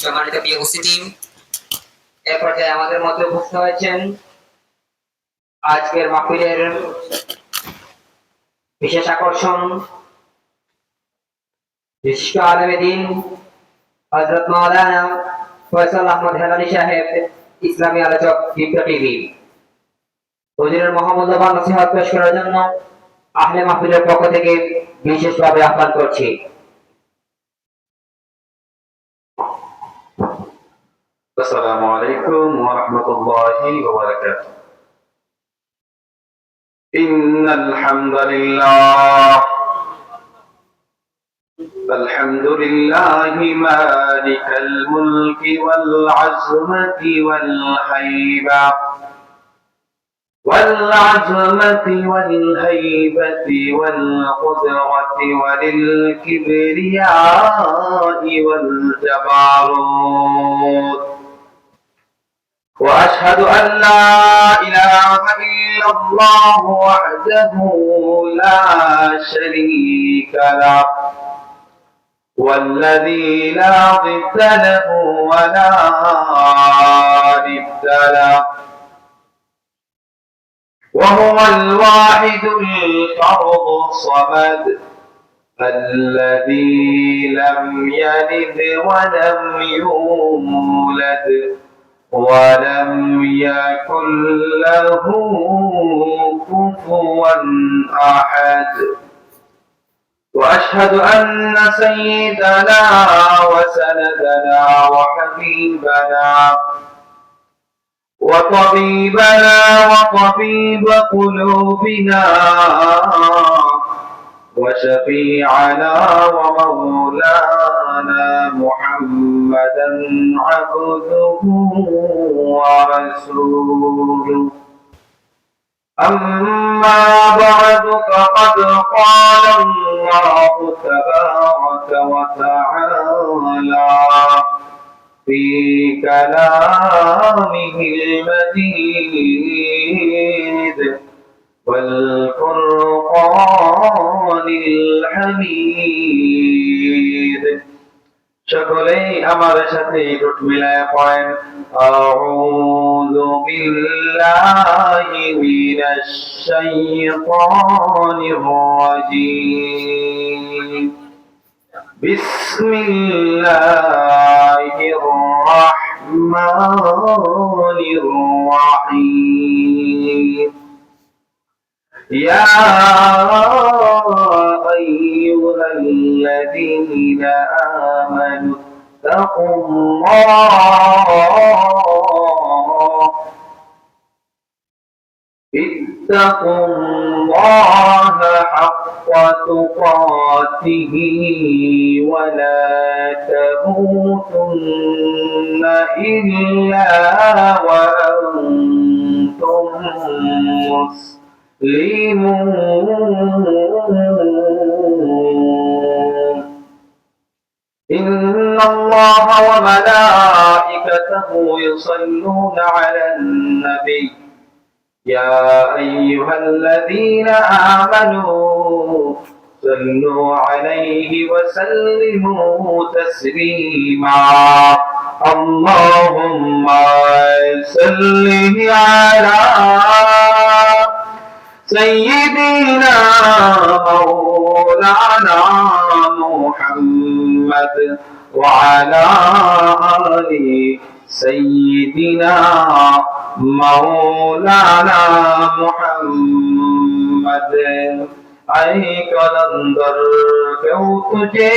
সম্মানিত প্রিয় উপস্থিতি, এ পর্যায়ে আমাদের মধ্যে উপস্থিত হয়েছেন আজকের মাহফিলের বিশেষ আকর্ষণ, বিশিষ্ট আলেম দ্বীন হযরত মাওলানা ফয়সাল আহমদ হেলালী সাহেব, ইসলামী আলোচক, দীপ্ত টিভি। হুজুরের মহামূল্যবান নসিহত পেশ করার জন্য আহলে মাহফিলের পক্ষ থেকে বিশেষভাবে আহ্বান করছি। السلام عليكم ورحمة الله وبركاته. إن الحمد لله مالك الملك والعظمة والهيبة والقدرة وللكبرياء والجبروت، وأشهد أن لا إله إلا الله وحده لا شريك له، والذي لا ضد له ولا ند له، وهو الواحد الفرد الصمد الذي لم يلد ولم يولد ولم يكن له كفوا أحد. وأشهد أن سيدنا وسندنا وحبيبنا وطبيبنا وطبيب قلوبنا وشفيعنا ومولانا محمدا عبده ورسوله. أما بعد، فقد قال الله تبارك وتعالى في كلامه المجيد والفرقان الحميد। সকলেই আমাদের সাথে একটু মিলায় পড়েন, আউযু বিল্লাহি মিনাশ শাইতানির রাজীম। বিসমিল্লাহির রাহমানির রাহিম। يا أيها الذين آمنوا اتقوا الله حق تقاته ولا تموتن إلا وأنتم مسلمون. إن الله وملائكته يصلون على النبي يا أيها الذين آمنوا صلوا عليه وسلموا تسليما. اللهم صل على سيدنا مولانا محمد وعلى آل سيدنا مولانا محمد. आई कलंदर क्यों तुझे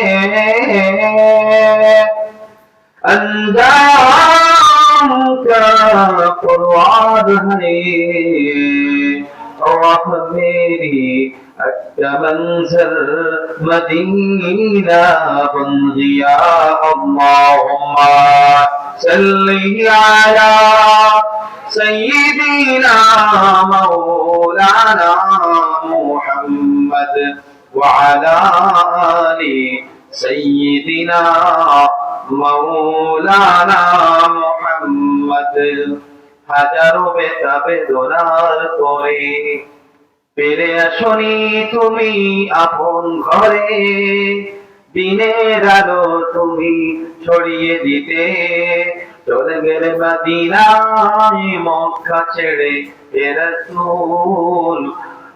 अंजाम का परवार है, और मेरी अक्का मंजर मदीना बन गया। अल्लाहुम्मा सल्ली अला सय्यिदिना मौलाना मुहम्मद वअला आलि सय्यिदिना मौलाना मुहम्मद। হাজারো বেদনার পরে ফিরে আসনি তুমি আপন ঘরে, দিনের আলো তুমি ছড়িয়ে দিতে, চলে গেলে মদিনায় মক্কা ছেড়ে হে রাসূল,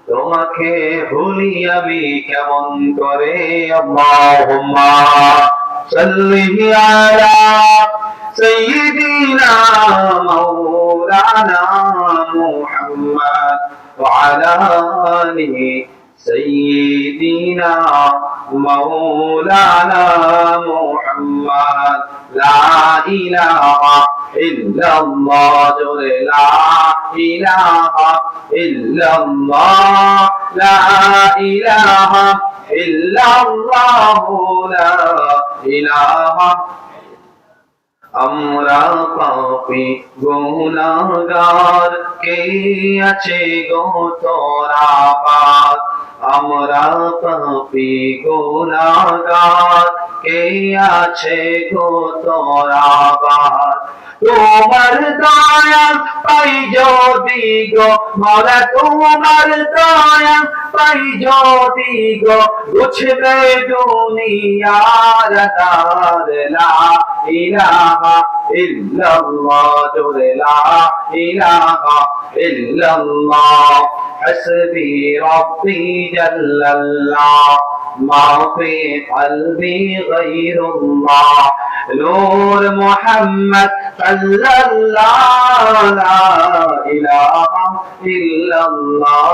তোমাকে ভুলি আমি কেমন করে। আল্লাহুম্মা সাল্লি আলা সাইয়্যিদিনা মাওলানা মুহাম্মদ ওয়া আলা আলিহি سيدنا مولانا محمد لا إله إلا الله لا إله إلا الله لا إله إلا الله لا إله। আমরা পাপী গুনাহগার, কে আছে গো তোরা পার, আমরা পাপী গুনাহগার, কে আছে গো তোরা পার, তোমার দয়া পাই যদি গো মওলা, তোমার দয়া পাই যদি গো বুঝবে দুনিয়ার দার, লা ইলাহা ইল্লাল্লাহ লা ইলাহা ইল্লাল্লাহ হাসবি রব্বি জাল্লাল্লাহ মা ফি কলবি গায়রুল্লাহ নূর মুহাম্মদ সাল্লাল্লাহু লা ইলাহা ইল্লাল্লাহ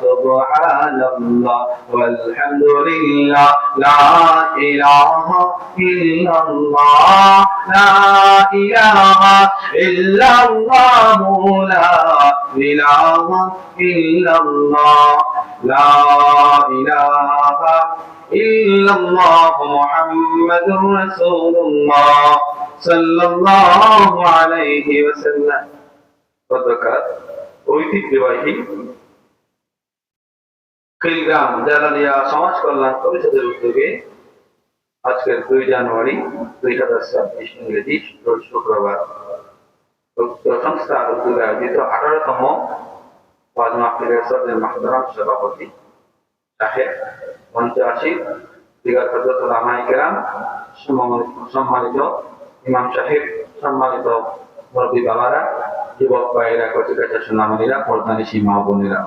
সুবহানাল্লাহ ওয়ালহামদুলিল্লাহ লা ইলাহা ইল্লাল্লাহ লা ইলাহা ইল্লাল্লাহ লা ইলাহা ইল্লাল্লাহ লা ইলাহা ইল্লাল্লাহ মুহাম্মাদুর রাসূলুল্লাহ সাল্লাল্লাহু আলাইহি ওয়াসাল্লাম। গতকাল ঐতিহ্যবাহী খিলগাম জালালিয়া সমাজ কল্যাণ পরিষদের উদ্যোগে আজকের 2 জানুয়ারি 2026 ইংরেজি রোজ শুক্রবার সংস্থার উদ্যোগে আয়োজিত 18তম ওয়াজ মাহফিলের সদর মাহতারাম সভাপতি সাহেব মঞ্চে আসীন দিগার হযরত উলামায়ে কেরাম, সম্মানিত ইমাম সাহেব, সম্মানিত মুরব্বী বাবারা, যুবক ভাইয়েরা, কচিকাঁচা সোনামণিরা, পর্দানিশী মা বোনেরা,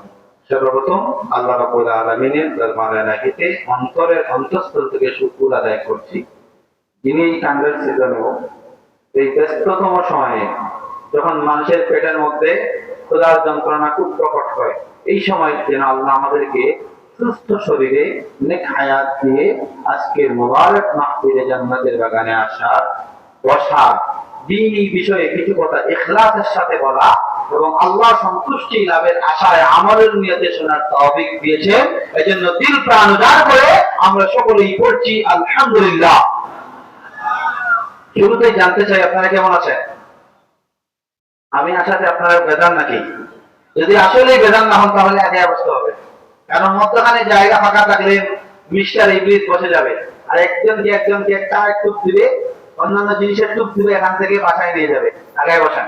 সর্বপ্রথম আল্লাহ রাব্বুল আলামিনের দরবারে রাখিতে অন্তরের অন্তঃস্থল থেকে শুকর আদায় করছি, যিনি এই কাঙ্গাল সিজনেও এই ব্যস্ততম সময়ে যখন মানুষের পেটের মধ্যে ক্ষুধার যন্ত্রণা খুব প্রকট হয়, এই সময় যেন আল্লাহ আমাদেরকে সুস্থ শরীরে নেক হায়াত দিয়ে আজকের মোবারক মাহফিলে জান্নাতের বাগানে আসা, বসা, দ্বীনি বিষয়ে কিছু কথা ইখলাসের সাথে বলা এবং আল্লাহ সন্তুষ্টি লাভের আশায় আমলের নিয়তে শোনার তৌফিক দিয়েছেন। এজন্য দিল প্রাণ উজাড় করে আমরা সকলেই পড়ছি আলহামদুলিল্লাহ। শুরুতেই জানতে চাই আপনারা কেমন আছেন? আমি আশাতে আপনারা বেদান নাকি? যদি আসলেই বেদান না হন তাহলে আগে বসতে হবে, কারণ মধ্যখানে জায়গা ফাঁকা থাকলে মিস্টার ইবলিস বসে যাবে আর একজনকে একটা টুপ দিবে, অন্যান্য জিনিসের টুপ দিবে, এখান থেকে বাসায় নিয়ে যাবে। আগে বসেন।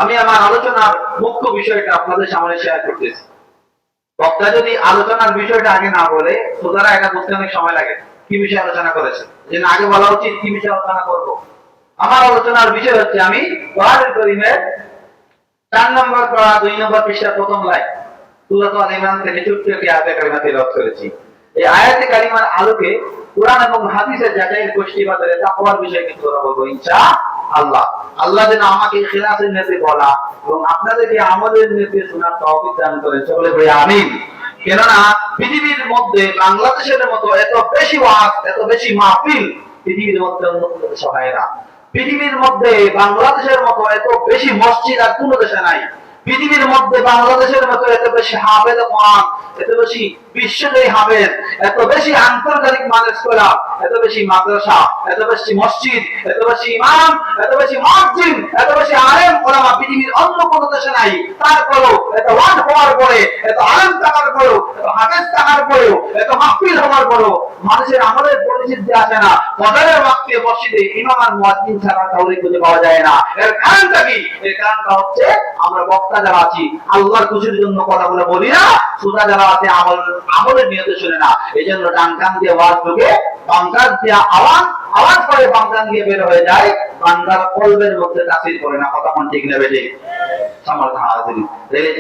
আমি আমার আলোচনার মুখ্য বিষয়টা আপনাদের সামনে শেয়ার করতেছি। বক্তা যদি আলোচনার বিষয়টা আগে না বলে শ্রোতারা এটা বুঝতে অনেক সময় লাগে কি বিষয়ে আলোচনা করেছে, যেন আগে বলা উচিত কি বিষয়ে আলোচনা করব। আমার আলোচনার বিষয় হচ্ছে আমি কোরআনুল কারীমের 4 নম্বর পড়া 2 নম্বর পৃষ্ঠার প্রথম লাইন সূরা আল ইমরান থেকে ছোট্ট একটি আয়াতে কারিমা তেলাওয়াত করেছি। এই আয়াতে কারিমার আলোকে কোরআন এবং হাদিসের যাচাইয়ের গোষ্ঠী বাজারে তাকওয়ার বিষয়ে কিছু কথা বলবো ইনশাআল্লাহ। আল্লাহ যেন আমাকে ইখলাসের নিয়তে বলা এবং আপনাদেরকে আমলের নিয়তে শোনার তৌফিক দান করেন, সকলে বলি আমিন। কেননা পৃথিবীর মধ্যে বাংলাদেশের মতো এত বেশি ওয়াজ, এত বেশি মাহফিল পৃথিবীর মধ্যে অন্য কোনো দেশে হয় না। পৃথিবীর মধ্যে বাংলাদেশের মতো এত বেশি মসজিদ আর কোনো দেশে নাই। পৃথিবীর মধ্যে বাংলাদেশের মতো এত বেশি হাফেজ কোরআন, এত বেশি বিশ্বজয়ী হাফেজ, এত বেশি আন্তর্জাতিক মানের স্কলার, এত বেশি মাদ্রাসা, এত বেশি মসজিদ, এত বেশি ইমাম, এত বেশি মুয়াজ্জিন, এত বেশি আলেম ওলামা পৃথিবীর অন্য কোনো দেশে নাই। তারপরও এত ওয়াজ হওয়ার পরে, এত আলেম থাকার পরেও, এত হাফেজ থাকার পরেও, এত মাহফিল হওয়ার পরেও মানুষের আমাদের পরিচিতি আসে না। ফজরের ওয়াক্তে মসজিদে ইমাম আর মুয়াজ্জিন ছাড়া কাউকে খুঁজে পাওয়া যায় না। এর কারণটা কি? এর কারণটা হচ্ছে আমরা বক্তা যারা আছি আল্লাহর খুশির জন্য কথাগুলো বলি না, শ্রোতা যারা আছে আমলের নিয়তে শুনে না। এই জন্য ডান কান দিয়ে ওয়াজ ঢুকে বাম কান দিয়ে আওয়াজ করে বাম কান দিয়ে বের হয়ে যায়, বান্দার কলবের মধ্যে তাসির করে না। কথা কোন ঠিক নেবে ঠিক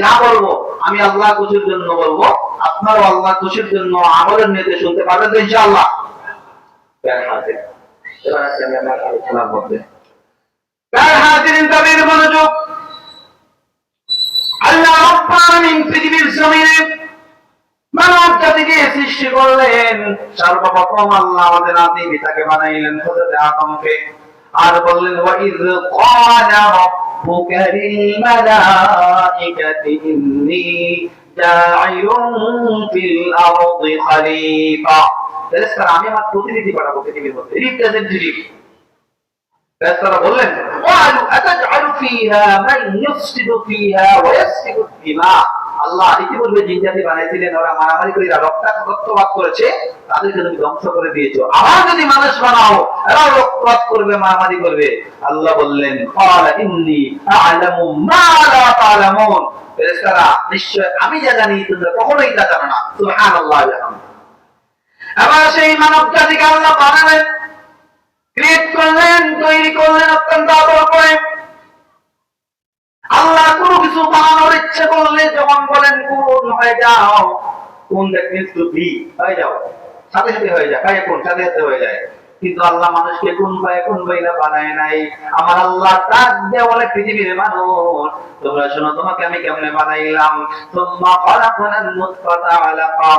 যা বলবো আমি আল্লাহ খুশির জন্য বলবো, আপনারও আল্লাহ খুশির জন্য আমলের নিয়তে শুনতে পারবেন তো ইনশাআল্লাহ। এবার আসছি আমি আমার আলোচনার মধ্যে। মনোযোগ। আল্লাহ রাব্বুল আলামিন পৃথিবীর জমিনে মানব জাতিকে সৃষ্টি করলেন। সর্বপ্রথম আল্লাহ আমাদের আদি পিতাকে বানাইলেন হযরত আদমকে, আর বললেন ওয়া ইয ক্বালা রাব্বুকা লিল মালাইকাতি ইন্নী জাইলুন ফিল আরদি খলিফা। ফেরেশতারা আমি আমার প্রতিনিধি পাঠাবো পৃথিবীর মধ্যে, রিপ্রেজেন্টেটিভ। ফেরেশতারা বললেন ওয়ালু আতাজআলু ফিহা মান ইফসিদু ফিহা ওয়া ইয়াসফিকু দিমা। আল্লাহ ইতিপূর্বে জিন জাতি বানাইছিলেন, ওরা মারামারি করে রক্তপাত করেছে, তাদেরকে তুমি ধ্বংস করে দিয়েছো। আবার যদি মানুষ বানাও, এরা রক্তপাত করবে, মারামারি করবে। আল্লাহ বললেন ক্বালা ইন্নী আ'লামু মা লা তা'লামুন। ফেরেশতারা নিশ্চয় আমি যা জানি তোমরা কখনোই তা জানো না। সুবহানাল্লাহ। আবার সেই মানব জাতিকে আল্লাহ বানালেন, ক্রিয়েট করলেন, তৈরি করলেন অত্যন্ত আদর করে। আল্লাহ কোনো কিছু বানানোর ইচ্ছে করলে যখন বলেন কোন হয়ে যাও, কোন দ্যাট টু বি, হয়ে যাও, সাথে সাথে হয়ে যায়, কায়ে কোন সাথে সাথে হয়ে যায়। কিন্তু আল্লাহ মানুষকে কোন বাইনা বানায় নাই। আমার আল্লাহ ডাক দিয়ে বলে পৃথিবীর মানুষ তোমরা শোনো, তোমাকে আমি কেমনে বানাইলাম। সুম্মা খালাকনাল নুতফাতা আলাকা,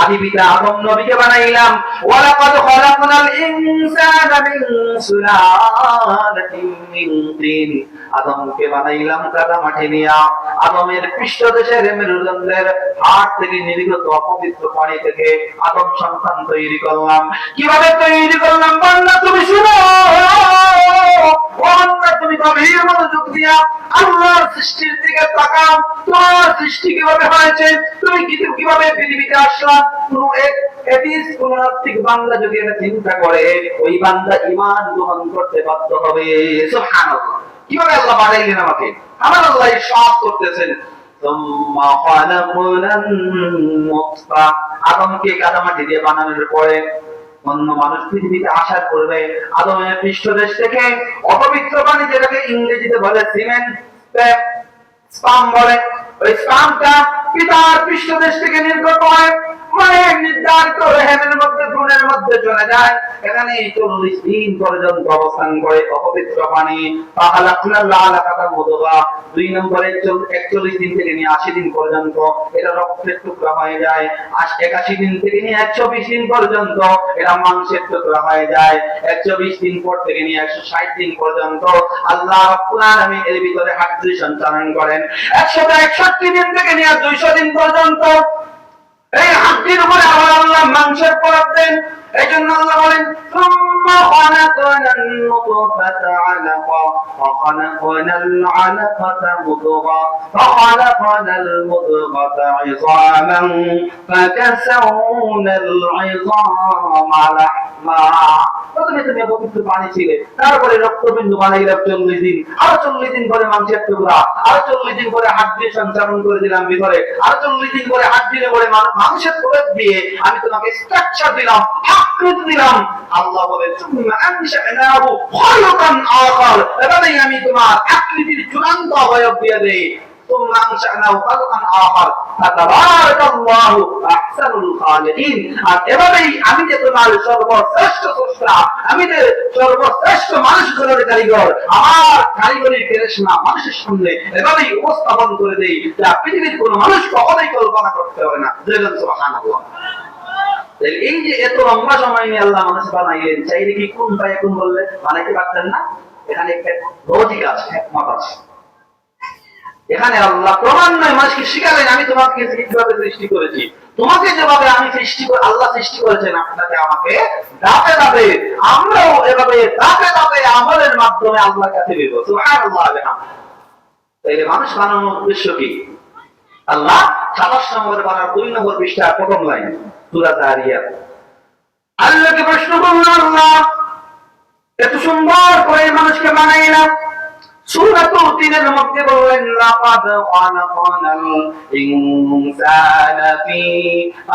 আদি পিতা আদম নবীকে বানাইলাম। ওয়ালাকাদ খালাকনাল ইনসানা মিন সুলালাতিন মিন তিন, আদমকে বানাইলাম কাদা মাটি নিয়া। আদমের পৃষ্ঠদেশের মেরুদণ্ডের হাড় থেকে নির্গত অপবিত্র পানি থেকে আদম সন্তান তৈরি করলাম। কিভাবে তৈরি করলাম বান্দা তুমি শুনো, বান্দা তুমি গভীর মনোযোগ দিয়া আল্লাহর সৃষ্টির দিকে তাকাও। তোমার সৃষ্টি কিভাবে হয়েছে, তুমি কিভাবে পৃথিবীতে আসলা, কোন কোন নাস্তিক বান্দা যদি এটা চিন্তা করে, ওই বান্দা ঈমান গ্রহণ করতে বাধ্য হবে। সুবহানাল্লাহ। কিভাবে আল্লাহ বানাইলেন আমাকে, আমার আল্লাহ ইরশাদ করতেছেন সুম্মা খালাকনান নুতফা, আদমকে কাদামাটি দিয়ে বানানোর পরে অন্য মানুষ পৃথিবীতে আসার পূর্বে আদমের পৃষ্ঠদেশ থেকে অপবিত্র পানি, যেটাকে ইংরেজিতে বলে সিমেন্ট, স্পাম বলে, ওই স্পামটা পিতার পৃষ্ঠদেশ থেকে নির্গত হয়, মায়ের নির্ধারিত রেহেমের মধ্যে ভ্রূণের মধ্যে চলে যায়। এখানে 40 দিন পর্যন্ত অবস্থান করে অপবিত্র পানি। ফাখালাকনাল আলাকাতা মুদগা, 2 নম্বরে 41 দিন থেকে নিয়ে 80 দিন পর্যন্ত এটা রক্তের টুকরা হয়ে যায়। 81 দিন থেকে নিয়ে 120 দিন পর্যন্ত এটা মাংসের টুকরা হয়ে যায়। 120 দিন পর থেকে নিয়ে 160 দিন পর্যন্ত আল্লাহ রাব্বুল আলামিন এর ভিতরে হাড্ডি সঞ্চালন করেন। 161 দিন থেকে নিয়ে 200 দিন পর্যন্ত এই হাড্ডির উপরে আবার আল্লাহ মাংসের পরত দেন। এই জন্য আল্লাহ বলেন সুম্মা খালাকনান নুতফাতা আলাকা ফাখালাকনাল আলাকাতা মুদগা ফাখালাকনাল মুদগাতা ইযামান ফাকাসাওনাল ইযামা লাহমা। প্রথমে তুমি পবিত্র পানি ছিলে, তারপরে রক্তবিন্দু বানাইলাম 40 দিন, আর 40 দিন পরে মাংসের টুকরা, আর 40 দিন পরে হাড্ডি সঞ্চালন করে দিলাম ভিতরে, আর 40 দিন পরে হাড্ডির উপরে মাংসের টুকরা দিয়ে আমি তোমাকে স্ট্রাকচার দিলাম, আকৃতি দিলাম। আল্লাহ বলেন সুম্মা আনশানাহু খালকান আখার, এভাবেই আমি তোমার আকৃতির চূড়ান্ত অবয়ব দিয়ে দেই। সুম্মা আনশানাহু খালকান আখার ফাতাবারাকাল্লাহু আহসানুল খালিকিন। আর এভাবেই আমি যে তোমার সর্বশ্রেষ্ঠ স্রষ্টা, আমি যে সর্বশ্রেষ্ঠ মানুষগুলোর কারিগর, আমার কারিগরির কেরেশমা মানুষের সামনে এভাবেই উপস্থাপন করে দেই যা পৃথিবীর কোনো মানুষ কখনোই কল্পনা করতে পারে না। সুবহানাল্লাহ। এই যে এত লম্বা সময় নিয়ে আল্লাহ মানুষ বানাইলেন, চাইলে কি কোন ফায়াকুন বললে বানাইতে পারতেন না? এখানে একটা লজিক আছে, হিকমত আছে। এখানে আল্লাহ ক্রমান্বয়ে মানুষকে শিখালেন আমি তোমাকে কিভাবে সৃষ্টি করেছি, তোমাকে যেভাবে আমি সৃষ্টি করে আল্লাহ সৃষ্টি করেছেন আপনাকে আমাকে ধাপে ধাপে আমরাও এভাবে ধাপে ধাপে আমলের মাধ্যমে আল্লাহর কাছে দেব। সুবহানাল্লাহ। তাইলে মানুষ বানানোর উদ্দেশ্য কি? আল্লাহ 27 নম্বর পারার 2 নম্বর পৃষ্ঠা প্রথম লাইন সূরা যারিয়াত। আল্লাহকে প্রশ্ন করলেন, আল্লাহ এত সুন্দর করে মানুষকে বানাইলাম, সূরাতুল তিনের মধ্যে বললেন লাকাদ খালাকনাল ইনসানা ফি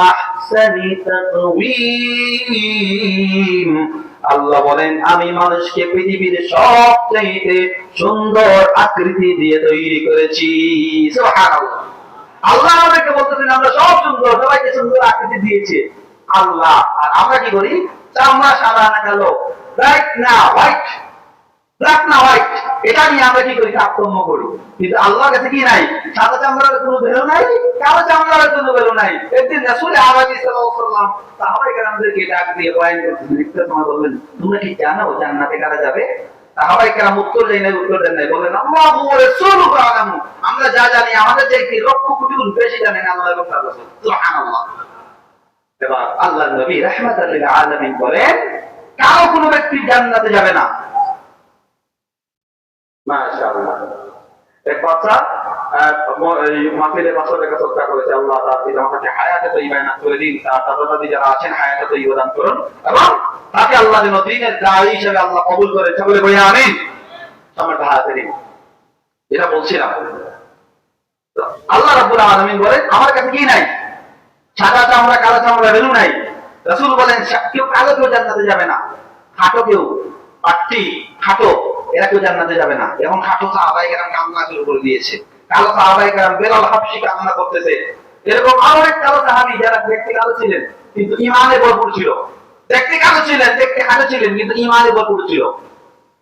আহসানি তাকওয়িম। আল্লাহ বলেন আমি মানুষকে পৃথিবীর সবচেয়ে সুন্দর আকৃতি দিয়ে তৈরি করেছি। সুবহানাল্লাহ। আল্লাহ আমাদেরকে বলতেছেন আমরা সব সুন্দর, সবাইকে সুন্দর আকৃতি দিয়েছে আল্লাহ, আর আমরা কি করি? চামড়া সাদা না কালো, রাইট না হোয়াইট, ব্ল্যাক না হোয়াইট, এটা নিয়ে আমরা কি করি? তারতম্য করি। কিন্তু আল্লাহর কাছে কি নাই? সাদা চামড়ার কোনো ভ্যালু নাই, কালো চামড়ার কোনো ভ্যালু নাই। একদিন রাসূল আরবি সাল্লাল্লাহু আলাইহি ওয়াসাল্লাম সাহাবায়ে কেরামদেরকে ডাক দিয়ে বয়ান করতেছেন, একটা সময় বললেন তোমরা কি জানো জান্নাতে কারা যাবে? সাহাবায়ে কেরাম উত্তর দেন নাই, উত্তর দেন নাই, বলেন আল্লাহু ওয়া রাসূলুহু আ'লামু, আমরা যা জানি আমাদের থেকে লক্ষ কোটি গুণ বেশি জানেন আল্লাহ এবং তার রাসূল। সুবহানাল্লাহ। এবার আল্লাহর নবী রাহমাতাল লিল আলামিন বলেন কারো কোনো ব্যক্তি জান্নাতে যাবে না। মাশাআল্লাহ। এক বাচ্চা মাহফিলে 500 টাকা সদকা করেছে, আল্লাহ তার পিতামাতাকে হায়াতে তয়্যিবা দান করে দিন, তার দাদা দাদি যারা আছেন হায়াতে তয়্যিবা দান করুন, এবং তাকে আল্লাহ যেন দ্বীনের দায়ী হিসেবে আল্লাহ কবুল করে। সকলে বলি আমিন। সম্মানিত হাজিরিন, এটা বলছিলাম আল্লাহ রাব্বুল আলামিন বলেন আমার কাছে কি নাই? সাদা চামড়া কালো চামড়া ভ্যালু নাই। রাসূল বলেন কেউ কালো কেউ জান্নাতে যাবে না, খাটো কেউ, পাট্টি খাটো, এরা কেউ জান্নাতে যাবে না। এখন খাটো সাহাবায়ে কেরাম কান্না শুরু করে দিয়েছে, কালো সাহাবায়ে কেরাম বেলাল হাবশী কান্না করতেছে। এরকম আরো এক কালো সাহাবী যারা দেখতে কালো ছিলেন কিন্তু ঈমানে ভরপুর ছিল, দেখতে কালো ছিলেন, দেখতে খাটো ছিলেন কিন্তু ঈমানে ভরপুর ছিল,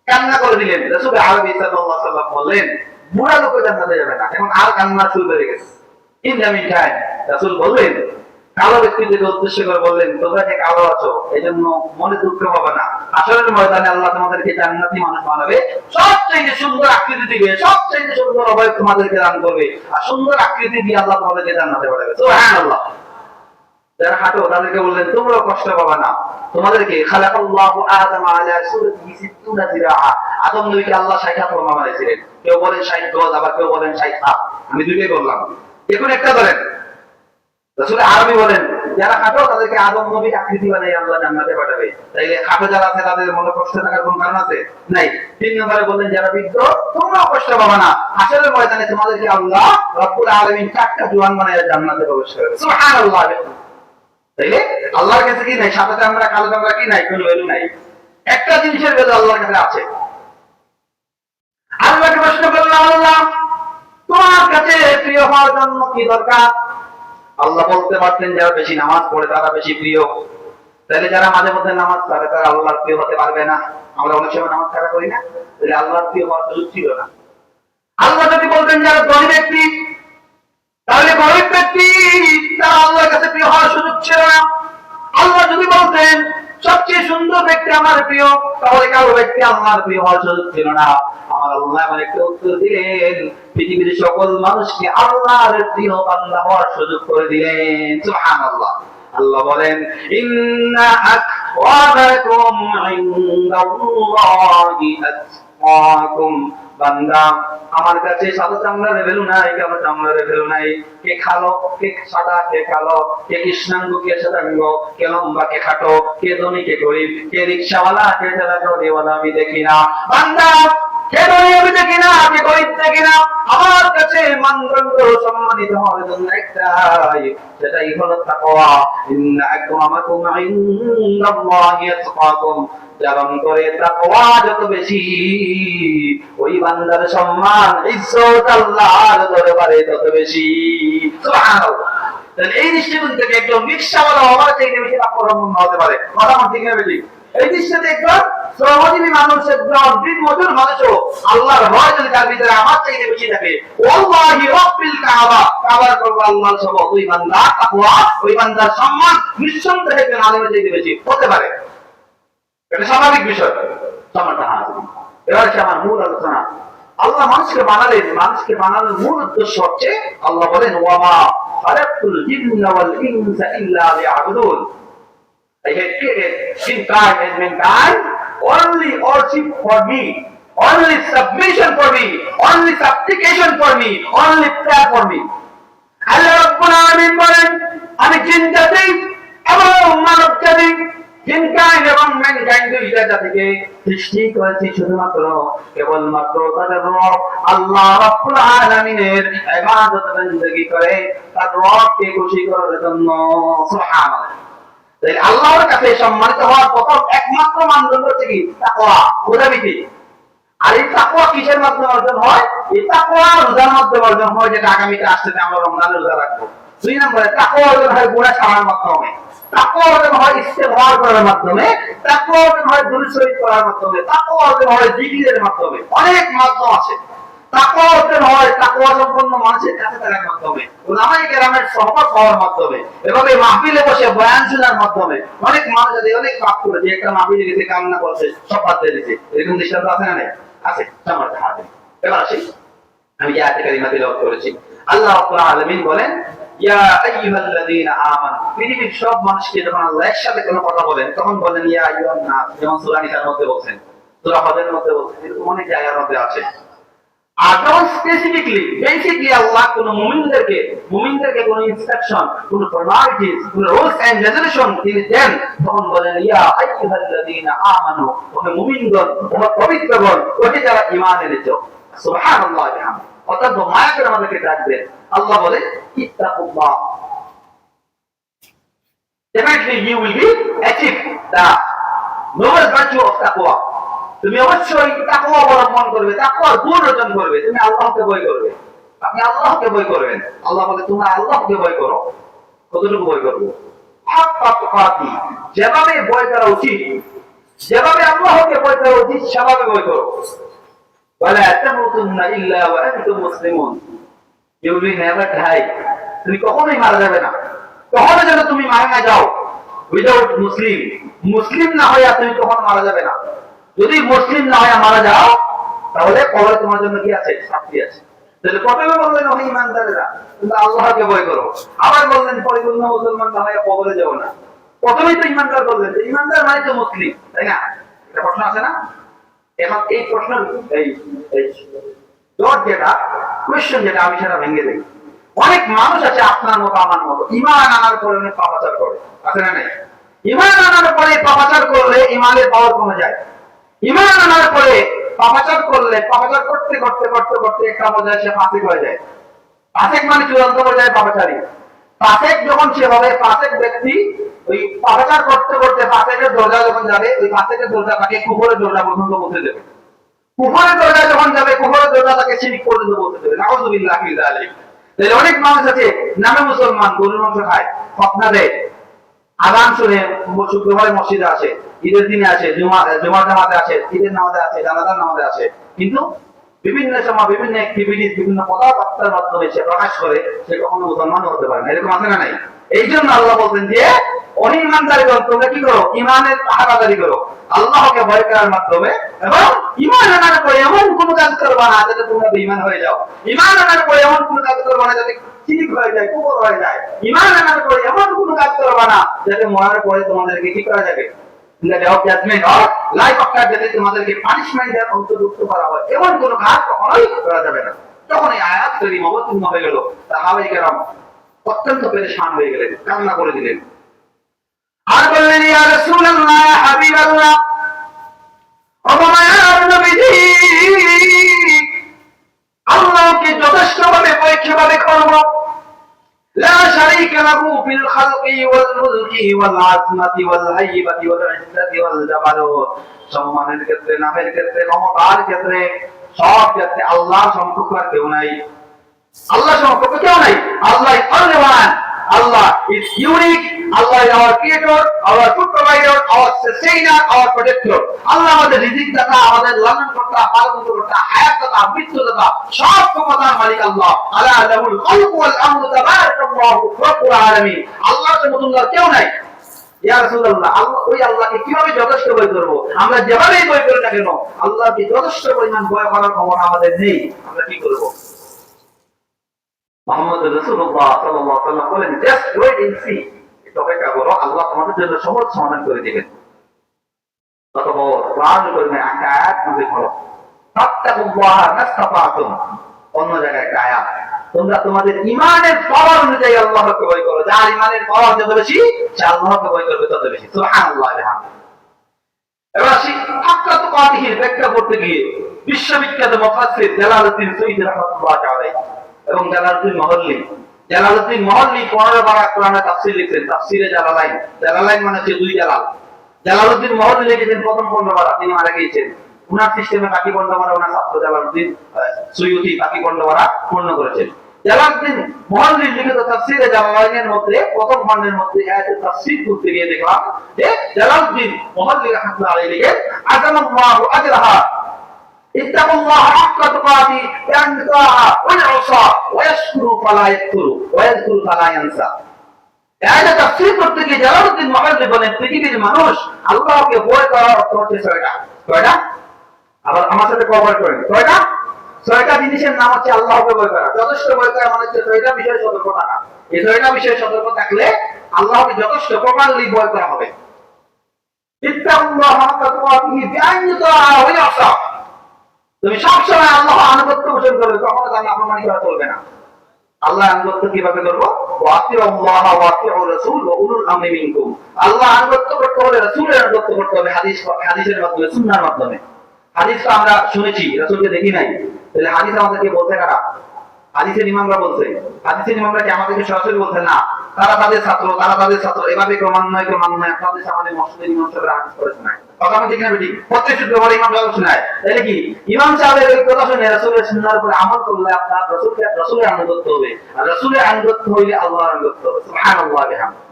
কান্না করে দিলেন। রাসূল আরবি সাল্লাল্লাহু আলাইহি ওয়াসাল্লাম বললেন বুড়া লোক জান্নাতে যাবে না। এখন আর কান্না শুরু হয়ে গেছে। ইন দ্য মিন টাইম রাসূল বললেন, কালো ব্যক্তিদেরকে উদ্দেশ্য করে বললেন তোমরা যে কালো আছো এই জন্য মনে দুঃখ পাবে না, আসলে ময়দানে আল্লাহ তোমাদেরকে জান্নাতি মানুষ বানাবে, সবচেয়ে সুন্দর আকৃতি দিবে, সবচেয়ে সুন্দর অবয়ব তোমাদেরকে দান করবে, আর সুন্দর আকৃতি দিয়ে আল্লাহ তোমাদেরকে জান্নাতে পাঠাবে। সুবহানাল্লাহ। যারা খাটো তাদেরকে বললেন তোমরাও কষ্ট পাবে না, তোমাদেরকে খালাকাল্লাহু আদাম আলা সূরাতিহি 60 জিরাআ, আদম নবীকে আল্লাহ 60 হাত লম্বা বানাইছিলেন। কেউ বলেন 60 গজ, আবার কেউ বলেন 60 হাত, আমি দুটোই বললাম, এখন একটা ধরেন। রাসূল আরবি বলেন যারা খাটো তাদেরকে আদম নবীর আকৃতি বানিয়ে আল্লাহ জান্নাতে পাঠাবে। তাইলে খাটো যারা আছে তাদের মনে কষ্ট থাকার কোন কারণ আছে? নাই। 3 নম্বরে বললেন যারা বৃদ্ধ তোমরাও কষ্ট পাবে না, হাসরের ময়দানে তোমাদেরকে আল্লাহ রব্বুল আলামিন 4টা জওয়ান বানিয়ে জান্নাতে প্রবেশ করাবে। সুবহানাল্লাহ। তাইলে আল্লাহর কাছে কি নাই? সাদা চামড়া কালো চামড়া কি নাই? কোনো ভ্যালু নাই। একটা জিনিসের ভ্যালু আল্লাহর কাছে আছে। আল্লাহকে প্রশ্ন করলাম আল্লাহ তোমার কাছে প্রিয় হওয়ার জন্য কি দরকার? আল্লাহ বলতে পারতেন যারা বেশি নামাজ পড়ে তারা বেশি প্রিয়। তাহলে যারা মাঝে মধ্যে নামাজ পড়ে তারা আল্লাহর প্রিয় হতে পারবে না। আমরা অনেক সময় নামাজ ছাড়া করি না, তাহলে আল্লাহর প্রিয় হওয়ার সুযোগ ছিল না। আল্লাহ যদি বলতেন যারা ধনী ব্যক্তি তাহলে গরিব ব্যক্তি তারা আল্লাহর কাছে প্রিয় হওয়ার সুযোগ ছিল না। আল্লাহ যদি বলতেন সবচেয়ে সুন্দর ব্যক্তি আমার প্রিয় তাহলে কারো ব্যক্তি আল্লাহর প্রিয় হওয়ার সুযোগ ছিল না। আমার আল্লাহ এমন একটা উত্তর দিলেন পৃথিবীর সকল মানুষকে আল্লাহর প্রিয় বান্দা হওয়ার সুযোগ করে দিলেন। সুবহানাল্লাহ। আল্লাহ বলেন ইন্না আকওয়াবাকুম ইনদাল্লাহি আতকাকুম, বান্দা আমার কাছে সাদা চামড়ার ভ্যালু নাই, কালো চামড়ার ভ্যালু নাই, কে কালো কে সাদা, কে কালো, কে কৃষ্ণাঙ্গ কে শ্বেতাঙ্গ, কে লম্বা কে খাটো, কে ধনী কে গরিব, কে রিকশাওয়ালা কে ঠেলাগাড়িওয়ালা আমি দেখি না। বান্দা কে ধনী আমি দেখি না, কে গরিব দেখি না, আমার কাছে মানদণ্ড সম্মানিত হওয়ার জন্য একটাই, সেটাই হলো তাকওয়া। ইন্না আকরামাকুম ইনদাল্লাহি আতকাকুম, যারা করে তাকওয়া যত বেশি ওই বান্দার সম্মান ইজ্জত আল্লাহর দরবারে তত বেশি। সুবহানাল্লাহ। তাহলে এই দৃষ্টিকোণ থেকে একজন রিকশাওয়ালা হওয়ার চাইতে বেশি তাকওয়ামন্দ হতে পারে। কথা আমার ঠিক না বেশি? এই দৃষ্টিতে একজন শ্রমজীবী মানুষ, একজন দিন মজুর মানুষও আল্লাহর ভয় যদি তার ভিতরে আমার চাইতে বেশি থাকে, ওয়াল্লাহি রাব্বিল কাবা, কাবার করব আল্লাহর শপথ, ওই বান্দা তাকওয়া ওই বান্দার সম্মান নিঃসন্দেহে একজন আলেমের চাইতে বেশি হতে পারে। এটা স্বাভাবিক বিষয়। এবার হচ্ছে আমার মূল আলোচনা। আল্লাহ মানুষকে বানালেন, মানুষকে বানানোর মূল উদ্দেশ্য হচ্ছে আল্লাহ বলেন ওয়ামা খালাকতুল জিন্না ওয়াল ইনসা ইল্লা লিয়াবুদুন। I have created mankind and mankind only worship for me, only submission for me, only supplication for me, only prayer for me. আল্লাহ রাব্বুল আলামিন বলেন, আমি জিন জাতি এবং মানব জাতি, জিনকাইন্ড এবং ম্যানকাইন্ড দুইটা জাতিকে সৃষ্টি করেছি শুধুমাত্র কেবলমাত্র তাদের রব আল্লাহ রাব্বুল আলামিনের ইবাদত বندگی করে তার রবকে খুশি করার জন্য। সুবহানাল্লাহ। তাই আল্লাহর কাছে সম্মানিত হওয়ার প্রথম একমাত্র মানদণ্ড হচ্ছে কি? তাকওয়া, খোদাভীতি। আর এই তাকওয়া কিসের মাধ্যমে অর্জন হয়? এই তাকওয়া রোজার মাধ্যমে অর্জন হয়, যেটা আগামীতে আসছে, আমরা রমজানের রোজা রাখবো। 2 নম্বরে তাকওয়া অর্জন হয় গুনাহ ছাড়ার মাধ্যমে, তাকওয়া অর্জন হয় ইস্তেগফার করার মাধ্যমে, তাকওয়া অর্জন হয় দুরূদ শরীফ করার মাধ্যমে, তাকওয়া অর্জন হয় জিকিরের মাধ্যমে। অনেক মাধ্যম আছে। তাকওয়া অর্জন হয় তাকওয়া সম্পন্ন মানুষের কাছে থাকার মাধ্যমে, উলামায়ে কেরামের সহবত হওয়ার মাধ্যমে, এভাবে মাহফিলে বসে বয়ান শোনার মাধ্যমে। অনেক মানুষ আছে অনেক পাপ করেছে, একটা মাহফিলে গেছে কান্না করছে, সব বাদ দিয়ে দিয়েছে, এরকম দৃষ্টান্ত আছে না? আছে। সামনে হাতে এবার আসি, আমি যে আয়াতে কারিমা তেলাওয়াত করেছি, আল্লাহ রাব্বুল আলামিন বলেন, ইয়া আইয়ুহাল্লাযীনা আমানু, পৃথিবীর সব মানুষকে যখন আল্লাহ একসাথে কোনো কথা বলেন তখন বলেন ইয়া আইয়ুহান নাস, যেমন সূরা নিসার মধ্যে বলছেন, সূরা হজের মধ্যে বলছেন, এরকম অনেক জায়গার মধ্যে আছে। আর যখন স্পেসিফিকলি বেসিকলি আল্লাহ কোন মুমিনদেরকে কোন ইনস্ট্রাকশন, কোন ফরমালিটিস, কোন রুলস এন্ড রেজুলেশন তিনি দেন, তখন বলেন ইয়া আইয়ুহাল্লাযীনা আমানু, ওহে মুমিনগণ, ওহে পবিত্রগণ, ওহে যারা ঈমান এনেছো। সুবহানাল্লাহ ওয়া বিহামদিহি। অর্থাৎ মায়া করে আমাদেরকে ডাকবেন। আল্লাহ বলে ইত্তাকুল্লাহ, definitely you will be achieve the noble virtue of taqwa. তুমি অবশ্যই তাকওয়া অবলম্বন করবে, তাকওয়ার গুণ অর্জন করবে, তুমি আল্লাহকে ভয় করবে। আপনি আল্লাহকে ভয় করবেন। আল্লাহ বলে তোমরা আল্লাহকে ভয় করো। কতটুকু ভয় করবো? হাক্কা তুকাতি, যেভাবে ভয় করা উচিত, যেভাবে আল্লাহকে ভয় করা উচিত সেভাবে ভয় করো। ওয়ালা তামুতুন্না ইল্লা ওয়া আনতুম মুসলিমুন, ইউ উইল নেভার ডাই, তুমি কখনোই মারা যাবে না, কখনো যেন তুমি মারা না যাও উইদাউট মুসলিম। মুসলিম না হইয়া তুমি কখনো মারা যাবে না। যদি মুসলিম না হয়ে মারা যাও তাহলে কবরে তোমার জন্য কি আছে? শাস্তি আছে। তাহলে প্রথমে বললেন ওই ইমানদারেরা তোমরা আল্লাহকে ভয় করো, আবার বললেন পরিপূর্ণ মুসলমান না হয়ে কবরে যাও না। প্রথমেই তো ইমানদার বললেন, ইমানদার মানে তো মুসলিম, তাই না? এটা প্রশ্ন আছে না? এখন এই প্রশ্ন এই যেটা কোয়েশ্চেন যেটা আমি সেটা ভেঙে দিই। অনেক মানুষ আছে আপনার মতো আমার মতো, ইমান আনার পরে অনেক পাপাচার করে, আছে না? নাই? ইমান আনার পরে পাপাচার করলে ইমানের পাওয়ার কমে যায়। ইমান আনার পরে পাপাচার করলে, পাপাচার করতে করতে করতে করতে একটা পর্যায়ে সে ফাসিক হয়ে যায়। ফাসিক মানে চূড়ান্ত পর্যায়ে পাপাচারী। ফাসিক যখন সে হবে, ফাসিক ব্যক্তি ওই পাপাচার করতে করতে ফাসিকের দরজা যখন যাবে, ওই ফাসিকের দরজা তাকে কুফরের দরজা পর্যন্ত পৌঁছে দেবে। কুফরের দরজা যখন যাবে, কুফরের দরজা তাকে শিরক পর্যন্ত পৌঁছে দেবে। নাউযুবিল্লাহি মিন যালিক। তাহলে অনেক মানুষ আছে নামে মুসলমান, গরুর মাংস খায়, ফতনা দেয়, আযান শুনে শুক্রবারে মসজিদে আসে, ঈদের দিনে আসে, জুমার জামাতে আসে, ঈদের নামাজে আসে, জানাজার নামাজে আসে, কিন্তু বিভিন্ন সময় বিভিন্ন অ্যাক্টিভিটিস, বিভিন্ন কথাবার্তার মাধ্যমে সে প্রকাশ করে সে কখনো মুসলমান হতে পারে না। এরকম আছে না? নাই? এই জন্য আল্লাহ বলতেন যে অনিমানদারগণ তোমরা কি করো? ইমানের পাহারাদারি করো, আল্লাহকে ভয় করার মাধ্যমে, এবং ইমান আনার পরে এমন কোন কাজ করবা না যাতে তোমরা বেঈমান হয়ে যাও। ইমান আনার পরে এমন কোন কাজ করবা না যাতে শিরক হয়ে যায়, কুফর হয়ে যায়। ইমান আনার পরে এমন কোন কাজ করবা না যাতে মরার পরে তোমাদেরকে কি করা যাবে? জাজমেন্ট অর লাইফ আফটার ডেথে তোমাদেরকে পানিশমেন্টের অন্তর্ভুক্ত করা হয়, এমন কোন কাজ কখনোই করা যাবে না। তখন এই আয়াত কারীমা অবতীর্ণ হয়ে গেল। সাহাবায়ে কেরাম অত্যন্ত পেরেশান হয়ে গেলেন, কান্না করে দিলেন, আর বললেন ইয়া রাসূলুল্লাহ, ইয়া হাবিবাল্লাহ, ও মায়ার নবীজি, আল্লাহকে যথেষ্টভাবে পরীক্ষাভাবে করব। লা শারীকা লাহু ফিল খালকি ওয়াল মুলকি ওয়াল আযমাতি ওয়াল হাইবাতি ওয়াল ইজ্জাতি ওয়াল জাবারুত, সম্মানের ক্ষেত্রে, নামের ক্ষেত্রে, ক্ষমতার ক্ষেত্রে, সব ক্ষেত্রে আল্লাহ সমকক্ষ আর কেউ নাই। আল্লাহ সমকক্ষ কেউ নাই। Allah is only one. Allah is unique. Allah is our creator, our food provider, our sustainer, our protector. Allah আমাদের রিজিক দাতা, আমাদের লালন কর্তা, পালন কর্তা, হায়াত দাতা, মৃত্যু দাতা, সব ক্ষমতার মালিক আল্লাহ। আলা লাহুল খালকু ওয়াল আমরু তাবারাকাল্লাহু রাব্বুল আলামিন। আল্লাহর মতো কেউ নাই। ইয়া রাসূলুল্লাহ, আল্লাহ, ওই আল্লাহকে কিভাবে যথেষ্ট ভয় করব? আমরা যেভাবেই ভয় করি না কেন, আল্লাহকে যথেষ্ট পরিমাণ ভয় করার ক্ষমতা আমাদের নেই। আমরা কি করব? মুহাম্মদ রাসূলুল্লাহ সাল্লাল্লাহু আলাইহি ওয়াসাল্লাম বলেন, জাস্ট ওয়েট এন্ড সি, অপেক্ষা করো, আল্লাহ তোমাদের জন্য সহজ সমাধান করে দিবেন। অথবা কোরআন করবে একটা আয়াত নাযিল হলো, ফাত্তাকুল্লাহা মাসতাতাতুম, অন্য জায়গায় একটা আয়াত, তোমরা তোমাদের ইমানের পাওয়ার অনুযায়ী আল্লাহকে ভয় করো। যার ইমানের পাওয়ার যত বেশি সে আল্লাহকে ভয় করবে তত বেশি। সুবহানাল্লাহ। এবার আসি হাক্কা তুকাতিহির ব্যাখ্যা করতে গিয়ে বিশ্ববিখ্যাত মুফাসসির জালালউদ্দিন সুয়ুতী রাহমাতুল্লাহ আলাইহি এবং জালালউদ্দিন মহল্লী 15 বার কোরআনের তাফসীর লিখেছেন। তাফসীরে জালালাইন, জালালাইন মানে হচ্ছে দুই জালাল। জালালউদ্দিন মহল্লী লিখেছেন প্রথম 15 বার, তিনি মারা গিয়েছেন। উনার সিস্টেমে বাকি 15 বার উনার ছাত্র জালালউদ্দিন সুয়ুতী বাকি 15 বার পূর্ণ করেছেন। জালালউদ্দিন মহল্লী লিখিত তাফসীরে জালালাইনের মধ্যে প্রথম খণ্ডের মধ্যে আয়াতের তাফসীর করতে গিয়ে দেখলাম যে জালালউদ্দিন মহল্লী রাহমাতুল্লাহ আলাইহি লিখেন আযামাল্লাহু আজরাহা ইত্তাকুল্লাহ হাক্কা তুকাতি ইয়ানসাহা ওয়ায়সা ওয়ায়াশকুরু ফালা ইয়াকফুরু ওয়ায়াযকুরু ফালা ইয়ানসা। আয়াতের তাফসীর করতে গিয়ে জালালউদ্দিন মহল্লী বলেন পৃথিবীর মানুষ আল্লাহকে ভয় করার অর্থ হচ্ছে কয়টা? আবার আমার সাথে কভার করেন কয়টা? 6টা জিনিসের নাম হচ্ছে আল্লাহকে ভয় করা। যথেষ্ট ভয় করা মানে হচ্ছে 6টা বিষয়ে সতর্ক থাকা। এই 6টা বিষয়ে সতর্ক থাকলে আল্লাহকে যথেষ্ট প্রপারলি ভয় করা হবে। ইত্তাকুল্লাহ হাক্কা তুকাতিহি বিআইনিতাআ ওয়া ইয়াসা। তুমি সবসময় আল্লাহর আনুগত্য পোষণ করবে, কখনো তার নাফরমানি করা চলবে না। আল্লাহর আনুগত্য কিভাবে করব? ওয়াতিউল্লাহ ওয়া ওয়াতিউর রাসূল ওয়া উলুল আমরি মিনকুম। আল্লাহর আনুগত্য করতে হলে রাসূলের আনুগত্য করতে হবে হাদিসের মাধ্যমে, সুন্নাহর মাধ্যমে। হাদিস তো আমরা শুনেছি, রাসূলকে দেখি নাই। তাহলে হাদিস আমাদেরকে বলতে কারা? হাদিসের ইমামরা বলছে। হাদিসের ইমামরা কি আমাদেরকে সরাসরি বলছে? না, তারা তাদের ছাত্র এভাবে ক্রমান্বয়ে আপনাদের সামনে মসজিদের ইমাম সাহেবরা হাদিস করেছে না। কথা আমি ঠিক না বেটি? প্রত্যেক শুক্রবার ইমাম সাহেব শোনায়। তাহলে কি ইমাম সাহেবের এই কথা শুনে রাসূলের সুন্নাহর উপর আমল করলে আপনার রাসূলের আনুগত্য হবে, আর রাসূলের আনুগত্য হইলে আল্লাহর আনুগত্য হবে। সুবহানাল্লাহ বিহামদিহি।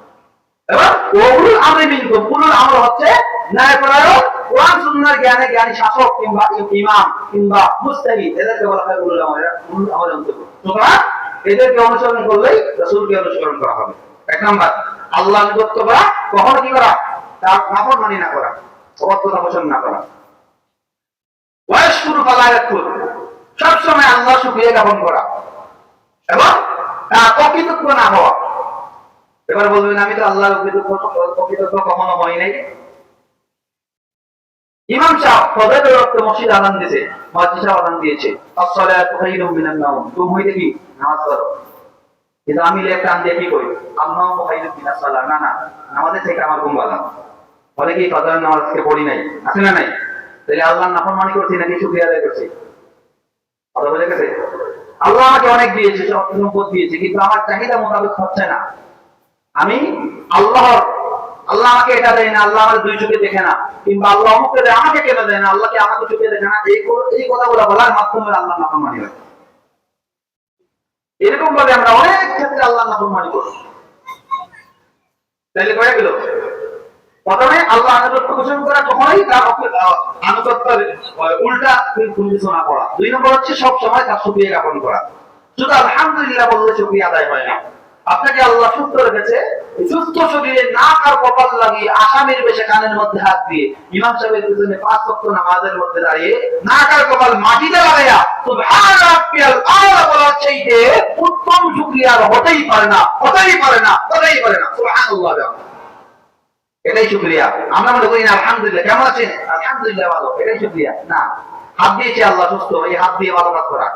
এবার উলুল আমরি মিনকুম, উলুল আমর হচ্ছে ন্যায়পরায়ণ কোরআন সুন্নাহর জ্ঞানী শাসক কিংবা ইমাম কিংবা মুজতাহিদ, এদেরকে বলা হয় উলুল আমর। উলুল আমর অন্তর্ভুক্ত। সুতরাং এদেরকে অনুসরণ করলেই রাসূলকে অনুসরণ করা হবে। এক নাম্বার আল্লাহর আনুগত্য করা, কখনো কি করা? তার নাফরমানি না করা, অবাধ্যতা পোষণ না করা। ওয়াশকুরু ফালা ইয়াকফুর, সব সময় আল্লাহর শুকরিয়া জ্ঞাপন করা এবং তার অকৃতজ্ঞ না হওয়া। এবার বলবেন আমি তো আল্লাহর অকৃতজ্ঞ কখনো হই নাই। ইমাম সাহেব ফজরের ওয়াক্তে মসজিদে আযান দিয়েছে, মসজিদ সাহেব আযান দিয়েছে, as-সালাতু খায়রুম মিনান নাওম, তুমি হইতে কি নামাজ পড়ো। কিন্তু আমি লেফট হ্যান্ড দিয়ে কি করি? আল্লাহু খায়রুম মিনাস সালাত, না না, নামাজের থেকে আমার ঘুম ভালো। বলে কি ফজরের নামাজকে পড়ি নাই, আছে না নাই? তাহলে আল্লাহর নাফরমানি করছি নাকি শুকরিয়া আদায় করছি? কথা বুঝে গেছে? আল্লাহ আমাকে অনেক দিয়েছে, সম্পদ দিয়েছে, কিন্তু আমার চাহিদা মোতাবেক হচ্ছে না। আমি আল্লাহ আমাকে এটা দেয় না, আল্লাহ আমার দুই চোখে দেখে না, কিংবা আল্লাহ আমাকে দেয়, আমাকে কেন দেয় না, আল্লাহকে আমাকে চোখে দেখে না, এই কথাগুলো বলার মাধ্যমে আল্লাহ নাফরমানি হয়। এরকম ভাবে আমরা অনেক ক্ষেত্রে আল্লাহ নাফরমানি করি। তাহলে কয়ে গেল প্রথমে আল্লাহ আনুগত্য পোষণ করা, কখনোই তার আনুগত্যের উল্টা বিবেচনা করা। 2 নম্বর হচ্ছে সব সময় তার শুকরিয়া জ্ঞাপন করা। শুধু আলহামদুলিল্লাহ বললে শুকরিয়া আদায় হয় না। আপনাকে আল্লাহ সুস্থ রেখেছে, সুস্থ শরীরে নাক আর কপাল লাগিয়ে আসামির বেশে কানের মধ্যে হাত দিয়ে ইমাম সাহেবের পিছনে 5 ওয়াক্ত নামাজের মধ্যে দাঁড়িয়ে নাক আর কপাল মাটিতে লাগাইয়া সুবহান রাব্বিয়াল আলা বলার চাইতে উত্তম শুকরিয়া হতেই পারে না। সুবহানাল্লাহ, এটাই শুকরিয়া। আমরা মনে করি না আলহামদুলিল্লাহ, কেমন আছেন? আলহামদুলিল্লাহ ভালো, এটাই শুকরিয়া না। হাত দিয়েছে আল্লাহ সুস্থ, এই হাত দিয়ে ভালো কাজ করা।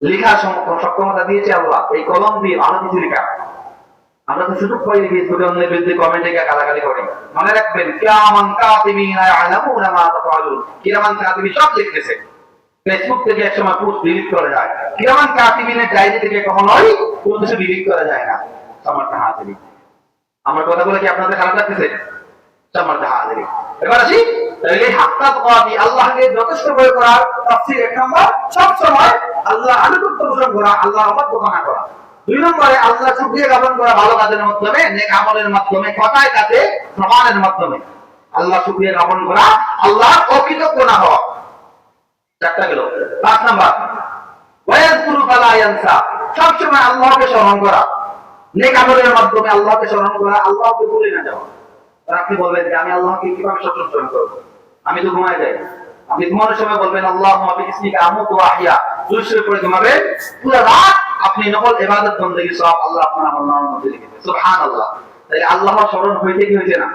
লেখার সক্ষমতা দিয়েছে আল্লাহ, এই কলম দিয়ে ভালো কিছু লেখা। আমরা তো সুযোগ পাই ফেসবুকে অন্যের বিরুদ্ধে কমেন্টে গিয়ে গালাগালি করি। মনে রাখবেন কিরামান কাতিবিনা ইয়ালামুনা মা তাফআলুন, কিরামান কাতিবি সব লিখতেছে। ফেসবুক থেকে একসময় পোস্ট ডিলিট করা যায়, কিরামান কাতিবিনের ডায়েরি থেকে কখনোই কোনো কিছু ডিলিট করা যায় না। সামারটা হাজিরি, আমার কথাগুলো কি আপনাদের খারাপ লাগতেছে? সামারটা হাজিরি। এবার আসি এই হাক্কা তুকাতি, আল্লাহকে যথেষ্ট ভয় করার তাফসীর 1 নম্বর সব সময় আল্লাহ আনুগত্য পোষণ করা, আল্লাহর অবাধ্যতা না করা। 2 নম্বরে আল্লাহ শুকরিয়া জ্ঞাপন করা ভালো কাজের মাধ্যমে, নেক আমলের মাধ্যমে, কথায় কাজে প্রমাণের মাধ্যমে। আল্লাহ শুকরিয়া জ্ঞাপন করা, আল্লাহর অকৃতজ্ঞ না হওয়া। 4টা গেল। 5 নম্বর ওয়ায়াযকুরু ফালা ইয়ানসা, সব সময় আল্লাহকে স্মরণ করা, নেক আমলের মাধ্যমে আল্লাহকে স্মরণ করা, আল্লাহকে ভুলে না যাওয়া। আপনি বলবেন যে আমি আল্লাহকে কিভাবে স্মরণ করব? আমি তো ঘুমায় যাই। আপনি ঘুমানোর সময় বলবেন আল্লাহুম্মা বিইসমিকা আমুতু ওয়া আহইয়া, দুরূদ পড়ে ঘুমাবেন। পুরো রাত আপনি নফল ইবাদত বন্দেগী সব আল্লাহ আপনার আমলনামার মধ্যে লিখে। সুবহানাল্লাহ। তাই আল্লাহর স্মরণ হইতে কি হইছে না?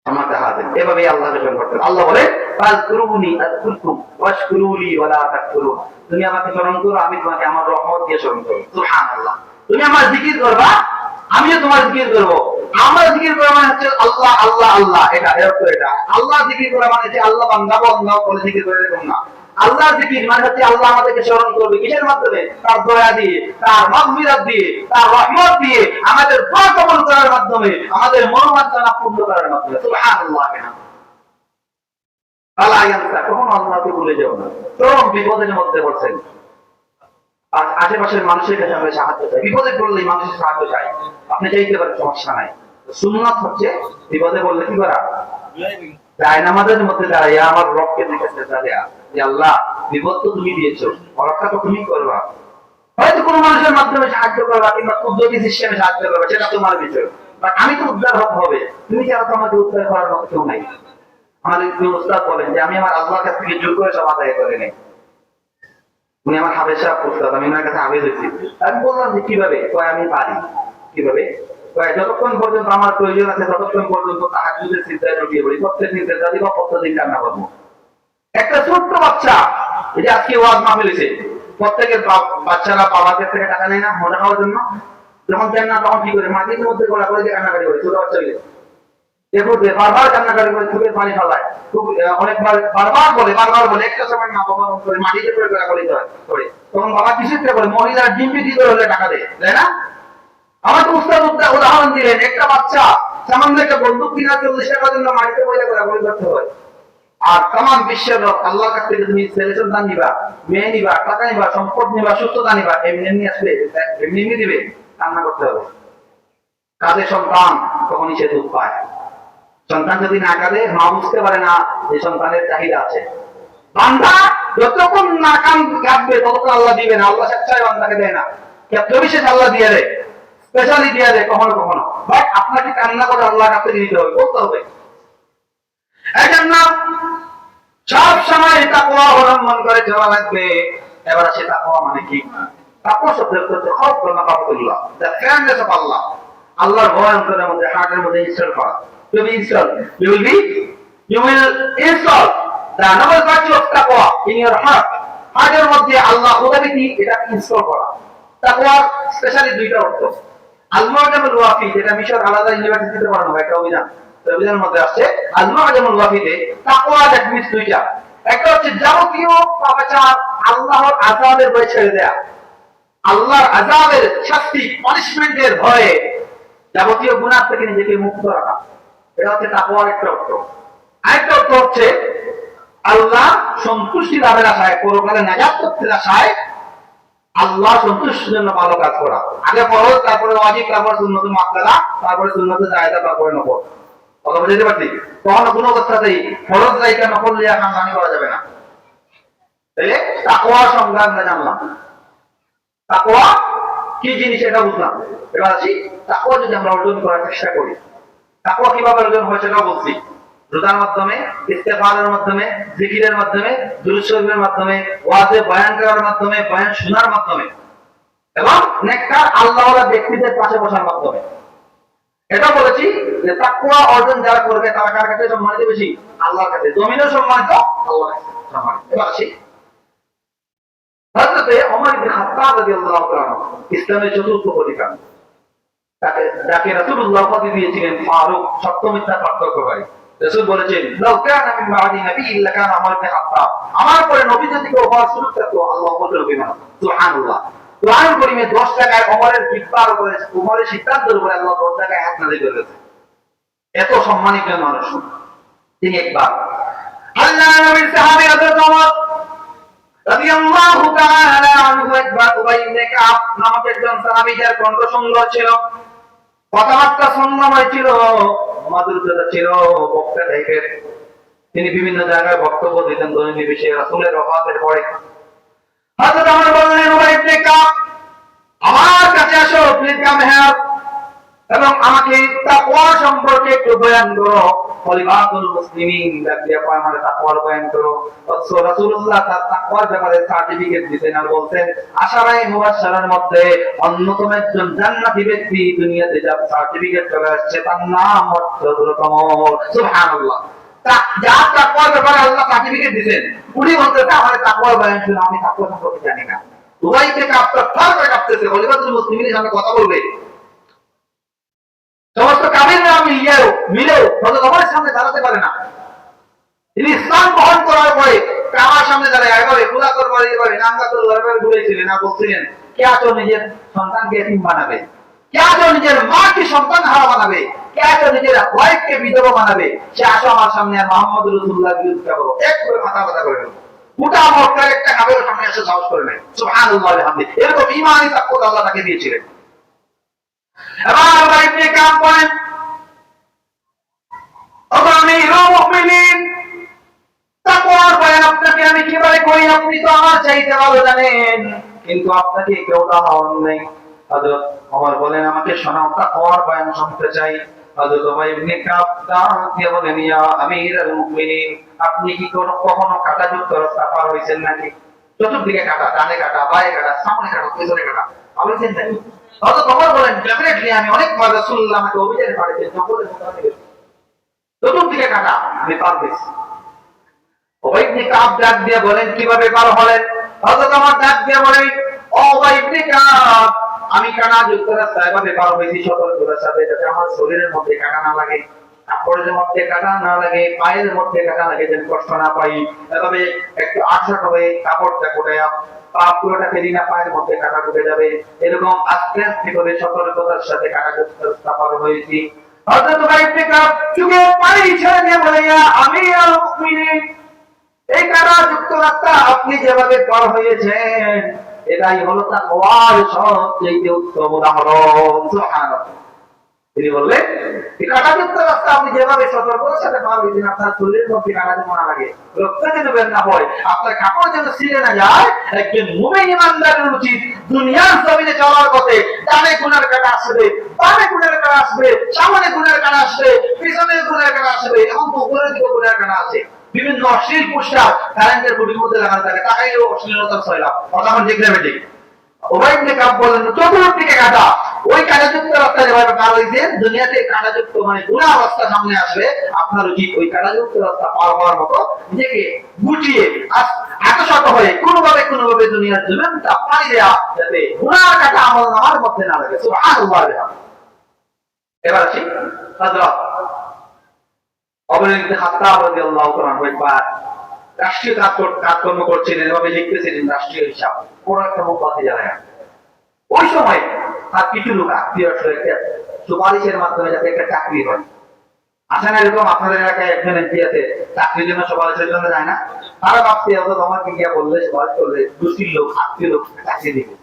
আমার হাজির, এভাবেই আল্লাহকে স্মরণ করতে। আল্লাহ বলে ফাযকুরুনি আযকুরকুম ওয়াশকুরুলি ওয়ালা তাকফুরুন। তুমি আমাকে স্মরণ করো, আমি তোমাকে আমার রহমত দিয়ে স্মরণ করব। সুবহানাল্লাহ। তুমি আমার জিকির করবা, আমিও তোমার জিকির করব। আমরা জিকির করা মানে হচ্ছে আল্লাহ আল্লাহ আল্লাহ, এটা এর অর্থ এটা। আল্লাহ জিকির করা মানে হচ্ছে আল্লাহ বান্দা আল্লাহ বলে জিকির করে, এরকম না। আল্লাহ জিকির মানে হচ্ছে আল্লাহ আমাদেরকে স্মরণ করবে কিসের মাধ্যমে? তার দয়া দিয়ে, তার মাগফিরাত দিয়ে, তার রহমত দিয়ে, আমাদের দোয়া কবুল করার মাধ্যমে, আমাদের মনোবাঞ্ছনা পূর্ণ করার মাধ্যমে। সুবহানাল্লাহ। আল্লাহ ইয়ানসা, কখনো আল্লাহকে ভুলে যাও না। চরম বিপদের মধ্যে পড়ছেন, আর আশেপাশের মানুষের কাছে আমরা সাহায্য চাই। বিপদে পড়লেই মানুষের সাহায্য চাই, আপনি চাইতে পারেন, সমস্যা নাই। সুন্নাত হচ্ছে বিপদে পড়লে কি করা? জায়নামাজের মধ্যে দাঁড়াইয়া আমার রবকে দেখে সেজদা দেয়া, যে আল্লাহ বিপদ তো তুমি দিয়েছো, রক্ষা তো তুমি করবা। হয়তো কোনো মানুষের মাধ্যমে সাহায্য করবা কিংবা কুদরতি সিস্টেমে সাহায্য করবা, সেটা তোমার বিষয়। বাট আমি তো উদ্ধার হতে হবে, তুমি ছাড়া তো আমাকে উদ্ধার করার মতো কেউ নাই। আমাদের উস্তাদ বলেন যে আমি আমার আল্লাহর কাছ থেকে জোর করে সব আদায় করে নেই। উনি আমার হাফেজ সাহেব উস্তাদ, আমি ওনার কাছে হাফেজ হয়েছি। আমি বললাম যে কিভাবে? কয় আমি পারি। কিভাবে? কয় যতক্ষণ পর্যন্ত আমার প্রয়োজন আছে ততক্ষণ পর্যন্ত তাহাজ্জুদের সিজদায় ঢুকিয়ে পড়ি, প্রত্যেকদিন সিজদা দিব, প্রত্যেকদিন কান্না করবো। একটা ছোট্ট বাচ্চা, এই যে আজকে ওয়াজ মাহফিল হয়েছে, প্রত্যেকের বাচ্চারা বাবার কাছ থেকে টাকা নেয় না মজা খাওয়ার জন্য? যখন দেন না তখন কি করে? মাটির মধ্যে গোলা করে দিয়ে কান্নাকাটি করে, ছোট বাচ্চা হইলে বারবার কান্নাকাটি করে, চোখের পানি ফেলায়, খুব অনেকবার বারবার বলে একটা সময় মা বাবা করে মাটিতে করে গোলাগুলি করে, তখন বাবা কিছু একটা করে মহিলার ডিম্পি দিতে হলে টাকা দেয়, তাই না? আমার তো উস্তাদ উদাহরণ দিলেন, একটা বাচ্চা সামান্য একটা বন্দুক কিনা 40 টাকার জন্য মাটিতে পড়ে গোলাগুলি করতে হয়। আর তামাম বিশ্বের লোক আল্লাহর কাছ থেকে তুমি ছেলে সন্তান নিবা, মেয়ে নিবা, টাকা নিবা, সম্পদ নিবা, সুস্থতা নিবা, এমনি এমনি আসবে? এমনি এমনি দিবে? কান্না করতে হবে। কাজে সন্তান তখনই সে দুঃখ পায়। সন্তান যদি না কাঁদে, মা বুঝতে পারে না যে সন্তানের চাহিদা আছে। বান্দা যতক্ষণ না কাঁদবে ততক্ষণ আল্লাহ দিবে না। আল্লাহ স্বেচ্ছায় বান্দাকে দেয় না, ক্ষেত্র বিশেষ আল্লাহ দিয়ে দেয়, স্পেশালি দিয়ে দেয় কখনো কখনো। বাট আপনাকে কান্না করে আল্লাহর কাছে দিতে হবে, বলতে হবে। এজন্য সব সময় তাকওয়া অবলম্বন করে চলা লাগবে। এবার আসে তাকওয়া মানে কি? তাকওয়া শব্দের অর্থ হচ্ছে খাউফ ওয়া মাখাফাতুল্লাহ, দ্য ফিয়ারনেস অফ আল্লাহ। আল্লাহর ভয় অন্তরের মধ্যে, হার্টের মধ্যে ইনস্টল করা। You will install the noble virtue of taqwa in your heart. হার্টের মধ্যে আল্লাহ খোদাভীতি, এটা ইনস্টল করা। তাকওয়া স্পেশালি দুইটা অর্থ। আল-মুআজামুল ওয়াফি, যেটা মিশর আলাদা ইউনিভার্সিটিতে পড়ানো হয়, একটা অভিধান, অভিধানের মধ্যে আসছে আল-মুআজামুল ওয়াফিতে তাকওয়া দ্যাট মিন্স দুইটা। একটা হচ্ছে যাবতীয় পাপাচার, আল্লাহর আযাবের ভয় ছেড়ে দেয়া, আল্লাহর আযাবের শাস্তি, পানিশমেন্টের ভয়ে যাবতীয় গুনাহ থেকে নিজেকে মুক্ত রাখা, এটা হচ্ছে তাকওয়ার একটা অর্থ। আরেকটা অর্থ হচ্ছে আল্লাহ সন্তুষ্টি লাভের আশায়, পরকালে নাজাত করতে আশায় আল্লাহ সন্তুষ্টির জন্য ভালো কাজ করা। আগে ফরজ, তারপরে ওয়াজিব, তারপরে সুন্নত মুআক্কাদা, তারপরে সুন্নত জায়েজা, তারপরে নফল। কথা বুঝতে পারছি? তখন কোনো অবস্থাতেই ফরজ রাইকা নফল লিয়া কামরানি করা যাবে না। তাইলে তাকওয়ার সংজ্ঞা আমরা জানলাম। তাকওয়া কি জিনিস এটা বুঝলাম। এবার আসি, তাকওয়া যদি আমরা অর্জন করার চেষ্টা করি, তাকওয়া কিভাবে অর্জন হয় সেটাও বলছি। রোজার মাধ্যমে, ইস্তেগফারের মাধ্যমে, জিকিরের মাধ্যমে, দুরূদ শরীফের মাধ্যমে, ওয়াজে বয়ান করার মাধ্যমে, বয়ান শোনার মাধ্যমে, এবং নেককার আল্লাহওয়ালা ব্যক্তিদের পাশে বসার মাধ্যমে। এটা বলেছি যে তাকওয়া অর্জন যারা করবে তারা কার কাছে সম্মানিত বেশি? আল্লাহর কাছে। জমিনও সম্মানিত, আল্লাহর কাছে সম্মানিত। এবার আসি, হযরতে ওমর ইবনে খাত্তাব রাদিয়াল্লাহু তাআলা ইসলামের চতুর্থ খলিফা, যাকে রাসূলুল্লাহ উপাধি দিয়েছিলেন ফারুক, সত্য মিথ্যা পার্থক্যকারী। রাসূল বলেছেন, লাউ কানা মিন বাদি নবী ইল্লা কানা ওমর ইবনে খাত্তাব, আমার পরে নবী যদি কেউ হওয়ার সুযোগ থাকতো আল্লাহ বলতে নবী বানাতো। সুবহানাল্লাহ। কোরআন কারীমে 10 জায়গায় ওমরের জিহ্বার উপরে, ওমরের সিদ্ধান্তের উপরে আল্লাহ 10 জায়গায় হাত নাযিল করেছেন। এত সম্মানিত মানুষ তিনি। একবার আল্লাহ নবীর সাহাবী হযরত ওমর রাদিয়াল্লাহু তাআলা আনহু একবার উবাই ইবনে কাব নামক একজন সাহাবী, যার কণ্ঠ সুন্দর ছিল, কথাবার্তা সুন্দরময় ছিল, মাধুর্যতা ছিল, বক্তা টাইপের। তিনি বিভিন্ন জায়গায় বক্তব্য দিতেন দৈনিক বিষয়ে রাসূলের ওফাতের পরে। হযরত ওমর বললেন, উবাই ইবনে কাব, আমার কাছে আসো, প্লিজ কাম হিয়ার, এবং আমাকে তাকওয়া সম্পর্কে একটু বয়ান করো। খলিফাতুল মুসলিমিন ডাকিয়ে আমাকে তাকওয়ার বয়ান করো। রাসূলুল্লাহ তার তাকওয়ার ব্যাপারে সার্টিফিকেট দিতেন আর বলতেন, আশারায়ে মুবাশশারার মধ্যে অন্যতম একজন জান্নাতি ব্যক্তি দুনিয়াতে যার সার্টিফিকেট চলে আসছে, তার নাম হচ্ছে হযরত ওমর। সুবহানাল্লাহ। যার তাকওয়ার ব্যাপারে আল্লাহ সার্টিফিকেট দিয়েছেন, উনি বলতেছে আমার তাকওয়ার বয়ান শুনে আমি তাকওয়া সম্পর্কে জানি না। উভয় থেকে আপনার ফার করে কাঁপতেছে, খলিফাতুল মুসলিমিনের সামনে কথা বলবে। সমস্ত কাবিররা মিলেও হযরত ওমরের সামনে দাঁড়াতে পারে না। তিনি ইসলাম গ্রহণ করার পরে কামার সামনে দাঁড়ায় এভাবে খোদা করবার এভাবে নাঙ্গা করবার এভাবে ঘুরেছিলেন আর বলছিলেন, কে আছো নিজের সন্তানকে এতিম বানাবে, কে আছো নিজের মাকে সন্তান হারা বানাবে, কে আছো নিজের ওয়াইফকে বিধবা বানাবে, সে আসো আমার সামনে আর মুহাম্মদ রাসূলুল্লাহ বিরুদ্ধে বলো। এক করে মাথা ব্যথা করে গেল। গোটা মক্কার একটা কাবের সামনে এসে সাহস করে নেয়। সুবহানাল্লাহ আলহামদুলিল্লাহ। এরকম ঈমানি তাকওয়া আল্লাহ তাকে দিয়েছিলেন। এবার আল্লাহ ইবনে কাব বলেন, আমিরুল মুমিনিন, তাকওয়ার বয়ান আপনাকে আমি কিভাবে করি, আপনি তো আমার চাইতে ভালো জানেন, কিন্তু আপনাকে কেউ উদাহরণ নেই। হযরত ওমর বলেন, আমাকে শোনাও, তাকওয়ার বয়ান শুনতে চাই। হযরত ওমর ইবনে কাব দিয়ে বলেন, ইয়া আমিরুল মুমিনিন, আপনি কি কখনো কাঁটাযুক্ত রাস্তা পার হয়েছেন নাকি? চতুর্দিকে কাঁটা, ডানে কাঁটা, বাঁয়ে কাঁটা, সামনে কাঁটা, পেছনে কাঁটা, পাবেছেন নাকি? হযরত ওমর বলেন, ডেফিনেটলি আমি অনেকবার রাসূলুল্লাহ আমাকে অভিযানে পাঠিয়েছেন, জঙ্গলের মধ্যে চতুর্দিকে কাঁটা আমি পার হয়েছি। উবাই ইবনে কাব ডাক দিয়ে বলেন, কিভাবে পার হলেন? হযরত ওমর ডাক দিয়ে বলেন, ও উবাই ইবনে কাব, আমি কানা যুক্ত রাস্তায় এভাবে পার হয়েছি সতর্কতার সাথে, যাতে আমার শরীরের মধ্যে কাঁটা না লাগে, কাপড়ের মধ্যে কাঁটা না লাগে, পায়ের মধ্যে কাঁটা লাগে, যেন কষ্ট না পাই। এভাবে একটু আটসাট হয়ে কাপড়টা কোটায়া পা পুরোটা ফেলি না, পায়ের মধ্যে কাঁটা ঢুকে যাবে, এরকম আস্তে আস্তে করে সতর্কতার সাথে কাঁটা যুক্ত রাস্তা পার হয়েছি। হযরত উবাই ইবনে কাব চুকে পানি ছেড়ে দিয়ে বলে, ইয়া আমিরুল মুমিনিন, এই কারা যুক্ত রাস্তা আপনি যেভাবে পার হয়েছেন, এটাই হলো তাকওয়ার সবচেয়ে উত্তম উদাহরণ। সুবহানাল্লাহ। তিনি বললেন, এই কাটা যুক্ত রাস্তা আপনি যেভাবে সতর্কতার সাথে পার হয়েছেন, আপনার শরীরের মধ্যে কাটা যেন না লাগে, রক্ত যেন বের না হয়, আপনার কাপড় যেন ছিঁড়ে না যায়। একজন মুমিন ইমানদারের উচিত দুনিয়ার জমিনে চলার পথে ডানে গুনার কাটা আসবে, বামে গুনার কাটা আসবে, সামনে গুনার কাটা আসবে, পিছনে গুনার কাটা আসবে, এবং উপরের দিকে গুনার কাটা আছে। বিভিন্ন অশ্লীল পোস্টার কারেন্টের খুঁটির মধ্যে লাগানো থাকে, তাকাইলেও অশ্লীলতার ছয়লাভ। কথা এখন ঠিক নেবে ঠিক। উবাই ইবনে কাব বলেন, চতুর্দিকে কাঁটা, ওই কাঁটাযুক্ত রাস্তা যেভাবে পার হয়েছেন, দুনিয়াতে কাঁটাযুক্ত মানে গুনাহ রাস্তা সামনে আসবে, আপনার উচিত ওই কাঁটাযুক্ত রাস্তা পার হওয়ার মতো নিজেকে গুটিয়ে আত্মশত হয়ে কোনোভাবে দুনিয়ার জমিনটা পাড়ি দেয়া, যাতে গুনার কাঁটা আমল নামার মধ্যে না লাগে। সুবহানাল্লাহ। এবার আসি হযরত ওমর ইবনে খাত্তাব রাদিয়াল্লাহু তাআলা একবার রাষ্ট্রীয় কাজকর্ম করছিলেন, এভাবে লিখতেছিলেন রাষ্ট্রীয় হিসাব, কোন একটা মুফতি জানায়। ওই সময় তার কিছু লোক আত্মীয় আসলে একটা সুপারিশের মাধ্যমে যাতে একটা চাকরি হয়। আসে না এরকম, আপনাদের এলাকায় একজন এমপি আছে, চাকরির জন্য সুপারিশের জন্য যায় না, তারা ভাবছে হয়তো তোমাকে গিয়া বললে সুপারিশ করলে দুশির লোক আত্মীয় লোক চাকরি দিবে।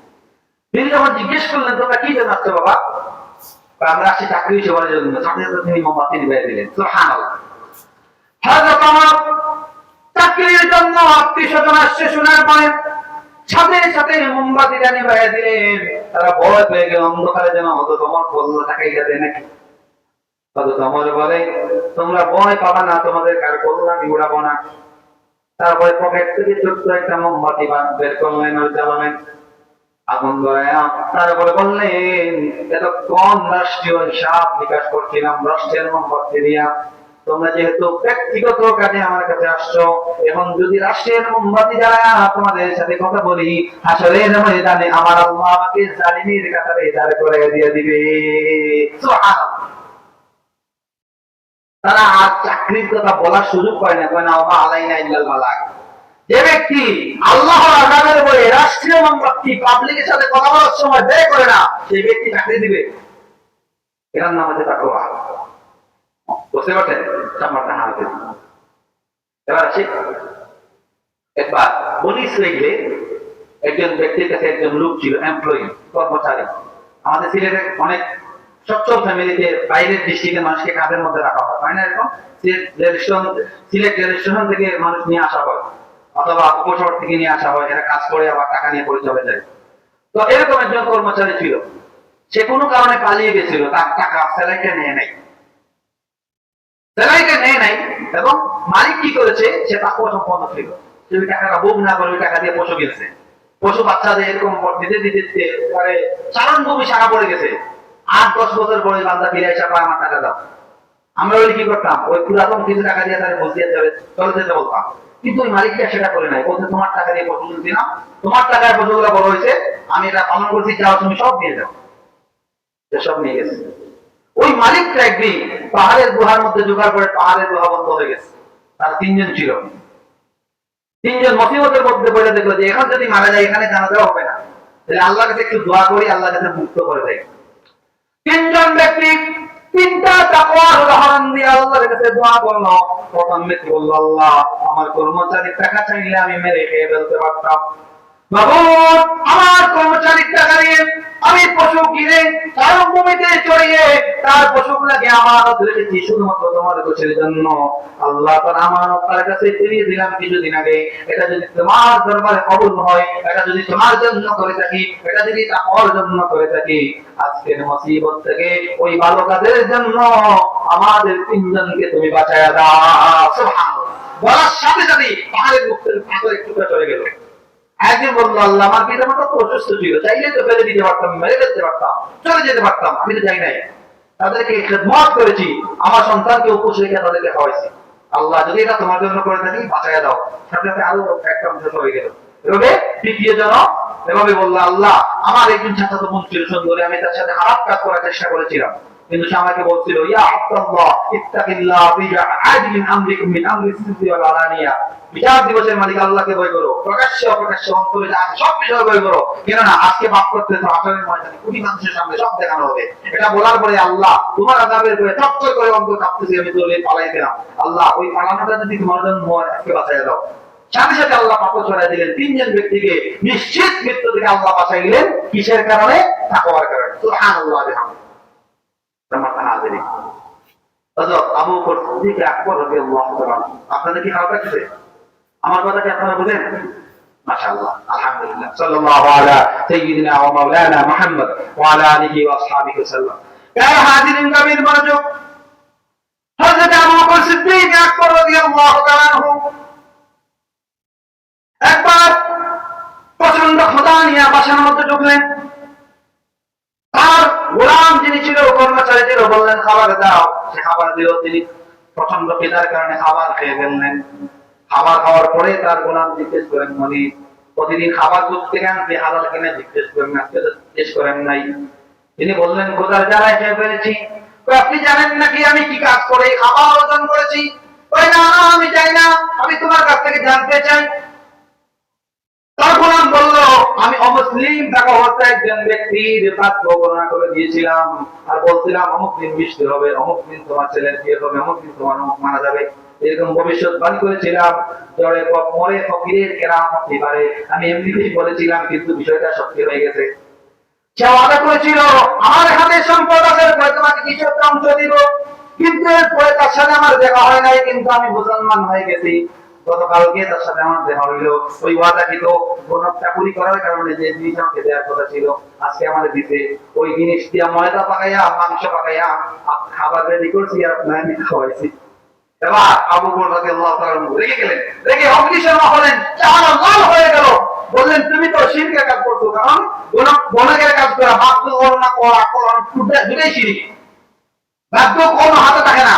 তিনি যখন জিজ্ঞেস করলেন, তোমরা কি জন্য আসছো বাবা? আমরা আসছি চাকরি সুপারিশের জন্য। সাথে সাথে তিনি মোমবাতি নিভিয়ে দিলেন। সুবহানাল্লাহ। হযরত ওমর চাকরির জন্য আত্মীয় স্বজন আসছে শোনার পরে সাথে সাথে মোমবাতিটা নিভিয়ে দিলেন। তারা ভয় পেয়ে গেল, অন্ধকারে যেন হযরত ওমর বলল টাকাই যাবে নাকি। হযরত ওমর বলে, তোমরা ভয় পাবা না, তোমাদের কার কল্যাণ উড়াবো না। তারপরে পকেট থেকে ছোট্ট একটা মোমবাতি বের করলেন, ওই জ্বালালেন, আগুন ধরায়া তারপরে বললেন, এতক্ষণ রাষ্ট্রীয় হিসাব নিকাশ করছিলাম রাষ্ট্রের মোমবাতি দিয়া, তোমরা যেহেতু ব্যক্তিগত কাজে আমার কাছে আসছো, এখন যদি রাষ্ট্রের মোমবাতি জ্বালায়া তোমাদের সাথে কথা বলি, হাসরের ময়দানে আমার আল্লাহ আমাকে জালিমের কাতারে দাঁড় করাইয়া দিয়ে দিবে। সুবহানাল্লাহ। তারা আর চাকরির কথা বলার সুযোগ পায় না, কয় না ওমা আলাইনা ইল্লাল বালাগ। যে ব্যক্তি আল্লাহর আযাবের ভয়ে রাষ্ট্রীয় মোমবাতি পাবলিকের সাথে কথা বলার সময় ব্যয় করে না, সেই ব্যক্তি চাকরি দিবে। এর নাম হচ্ছে তাকওয়া। বুঝতে পারছেন? সামর্থ্য হাতে। এবার আসি, একবার বনি ইসরাইলে একজন ব্যক্তির কাছে একজন লোক ছিল, এমপ্লয়ি, কর্মচারী। আমাদের সিলেটে অনেক সচ্ছল ফ্যামিলিতে বাইরের ডিস্ট্রিক্টের মানুষকে কাজের মধ্যে রাখা হয়, তাই না? এরকম সিলেট রেল স্টেশন থেকে মানুষ নিয়ে আসা হয়, অথবা উপশহর থেকে নিয়ে আসা হয়, এরা কাজ করে আবার টাকা নিয়ে পরে চলে যায়। তো এরকম একজন কর্মচারী ছিল, সে কোনো কারণে পালিয়ে গেছিল, তার টাকা স্যালারিটা নেয় নাই, এবং মালিক কি করেছে, সে তাকওয়া সম্পন্ন ছিল, সে ওই টাকাটা ভোগ না করে ওই টাকা দিয়ে পশু কিনছে, পশু বাচ্চাদের এরকম দিতে দিতে চারণ ভূমি সারা পড়ে গেছে। 8-10 বছর পরে বান্দা ফিরে এসে আমার টাকা দাও, আমরা ওই কি করতাম, ওই পুরাতন কিছু টাকা দিয়ে তাদের বসিয়ে চলে যেতে বলতাম, কিন্তু ওই মালিকটা সেটা করে নাই, বলতে তোমার টাকা দিয়ে পশু দিলাম, তোমার টাকায় পশুগুলো বড় হয়েছে, আমি এটা পালন করছি, যাও তুমি সব নিয়ে যাও। সব নিয়ে গেছে। ওই মালিকটা একদিন পাহাড়ের গুহার মধ্যে ঢোকার পরে পাহাড়ের গুহা বন্ধ হয়ে গেছে। তার তিনজন ছিল, তিনজন মুসিবতের মধ্যে পড়ে দেখলো যে এখন যদি মারা যায় এখানে জানাজা হবে না, তাহলে আল্লাহর কাছে একটু দোয়া করি, আল্লাহ কাছে মুক্ত করে দেয়। তিনজন ব্যক্তি তিনটা তাকওয়ার উদাহরণ দিয়ে আল্লাহর কাছে দোয়া করলো। প্রথম ব্যক্তি বলল, আল্লাহ আমার কর্মচারীর টাকা চাইলে আমি মেরে খেয়ে ফেলতে পারতাম, মাবুদ আমার কর্মচারীর টাকা দিয়ে আমি পশু কিনে তার ভূমিতে চড়িয়ে তার পশুগুলাকে আমানত রেখেছি শুধুমাত্র তোমার গোছের জন্য। আল্লাহ তার আমানত তার কাছে ফিরিয়ে দিলাম কিছুদিন আগে, এটা যদি তোমার দরবারে কবুল হয়, এটা যদি তোমার জন্য করে থাকি, এটা যদি তাকওয়ার জন্য করে থাকি, আজকের মুসিবত থেকে ওই ভালো কাজের জন্য আমাদের তিনজনকে তুমি বাঁচায়া দাও। সুবহানাল্লাহ। বলার সাথে সাথে পাহাড়ের মুখ থেকে পাথর একটু করে চলে গেল। একজন বললো, আল্লাহ আমার পিতা মাতা তো অসুস্থ ছিল, চাইলে তো ফেলে দিতে পারতাম, মেরে ফেলতে পারতাম, চলে যেতে পারতাম, আমি তো যাই নাই, তাদেরকে খেদমত করেছি, আমার সন্তানকে উপোস রেখে তাদেরকে খাওয়াইছি, আল্লাহ যদি এটা তোমার জন্য করে থাকি বাঁচাইয়া দাও। সাথে সাথে আরো একটা অংশ হয়ে গেল। এভাবে তৃতীয় জন এভাবে বললো, আল্লাহ আমার একজন ছাত্র বোন ছিল সুন্দরী, আমি তার সাথে খারাপ কাজ করার চেষ্টা করেছিলাম, কিন্তু সে আমাকে বলছিল, ইয়া আব্দুল্লাহ ইত্তাকিল্লাহ বিআদিন আমরিকুম মিন আমরি সিদ্দি ওয়াল আলানিয়া, বিচার দিবসের মালিক আল্লাহকে ভয় করো, প্রকাশ্যে অপ্রকাশ্যে অন্তরে যা আছে সব বিষয়ে ভয় করো, কেননা আজকে পাপ করতে তো আসরের ময়দানে কোটি মানুষের সামনে সব দেখানো হবে। এটা বলার পরে আল্লাহ তোমার আযাবের ভয়ে চটচট করে অন্তর কাঁপতেছে, আমি দৌড়ে পালাই গেলাম, আল্লাহ ওই পালানোটা যদি তোমার জন্য হয় আজকে বাঁচাইয়া দাও। সাথে সাথে আল্লাহ পাথর ছড়াই দিলেন, তিনজন ব্যক্তিকে নিশ্চিত মৃত্যু থেকে আল্লাহ বাঁচাই দিলেন। কিসের কারণে? তাকওয়ার কারণে। সুবহানাল্লাহ বিহামদিহি। আবু বকর সিদ্দিক আকবর রাদিয়াল্লাহু তাআলা, আপনাদের কি খারাপ লাগছে? আমার কথা কি আপনারা বুঝেন? মাশাআল্লাহ, আলহামদুলিল্লাহ। সাল্লাল্লাহু আলা সাইয়্যিদিনা ওয়া মাওলানা মুহাম্মদ ওয়া আলা আলিহি ওয়া আসহাবিহি ওয়াসাল্লাম। প্রিয় হাজিরিন কাবীর মনোযোগ, হযরত আবু বকর সিদ্দিক আকবর রাদিয়াল্লাহু তাআলা আনহু একবার প্রচন্ড ক্ষুধা নিয়ে বাসার মধ্যে ঢুকলেন। তার গোলাম যিনি ছিল, কর্মচারী ছিল, বললেন খাবার দাও, সে খাবার দিল। তিনি প্রচন্ড খিদার কারণে খাবার খেয়ে ফেললেন। খাবার খাওয়ার পরে তার গোলাম জিজ্ঞেস করেন, মানে প্রতিদিন খাবার করতে আনতে হালাল কিনা জিজ্ঞেস করেন, আজকে তো জিজ্ঞেস করেন নাই। তিনি বললেন, খোদার জ্বালায় খেয়ে ফেলেছি। আপনি জানেন নাকি আমি কি কাজ করে খাবার অর্জন করেছি? না না, আমি চাই না, আমি তোমার কাছ থেকে জানতে চাই। তার গোলাম বলল, আমি অমুসলিম থাকা অবস্থায় একজন ব্যক্তির ভাগ্য বর্ণনা করে দিয়েছিলাম, আর বলছিলাম অমুক দিন বৃষ্টি হবে, অমুক দিন তোমার ছেলের বিয়ে হবে, অমুক দিন তোমার অমুক মারা যাবে, এরকম ভবিষ্যৎবাণী করেছিলাম। জ্বরে মরে ফকিরের কেরামত হতে পারে, আমি এমনিতেই বলেছিলাম, কিন্তু বিষয়টা সত্যি হয়ে গেছে। সে ওয়াদা করেছিল, আমার হাতে সম্পদ আছে, তোমাকে কিছু একটা অংশ দিব, কিন্তু এরপরে তার সাথে আমার দেখা হয় নাই, কিন্তু আমি মুসলমান হয়ে গেছি। গতকালকে তার সাথে আমার দেখা হইলো, ওই ওয়াদাকৃত চাকুরি করার কারণে যে জিনিস আমাকে দেওয়ার কথা ছিল আজকে আমাদের দিতে, ওই জিনিস দিয়ে ময়দা পাকাইয়া মাংস পাকাইয়া খাবার রেডি করছি আর আপনার আমি খাওয়াইছি। এবার আবু বকর রাদিয়াল্লাহু তাআলা রেগে গেলেন, রেগে অগ্নিশর্মা হলেন, চেহারা লাল হয়ে গেল। বললেন, তুমি তো শিরকের কাজ করছো, কারণ গুনাহের কাজ করা, বাধ্য করোনা করা, দুটাই শিরক। বাধ্য কোনো হাতে থাকে না,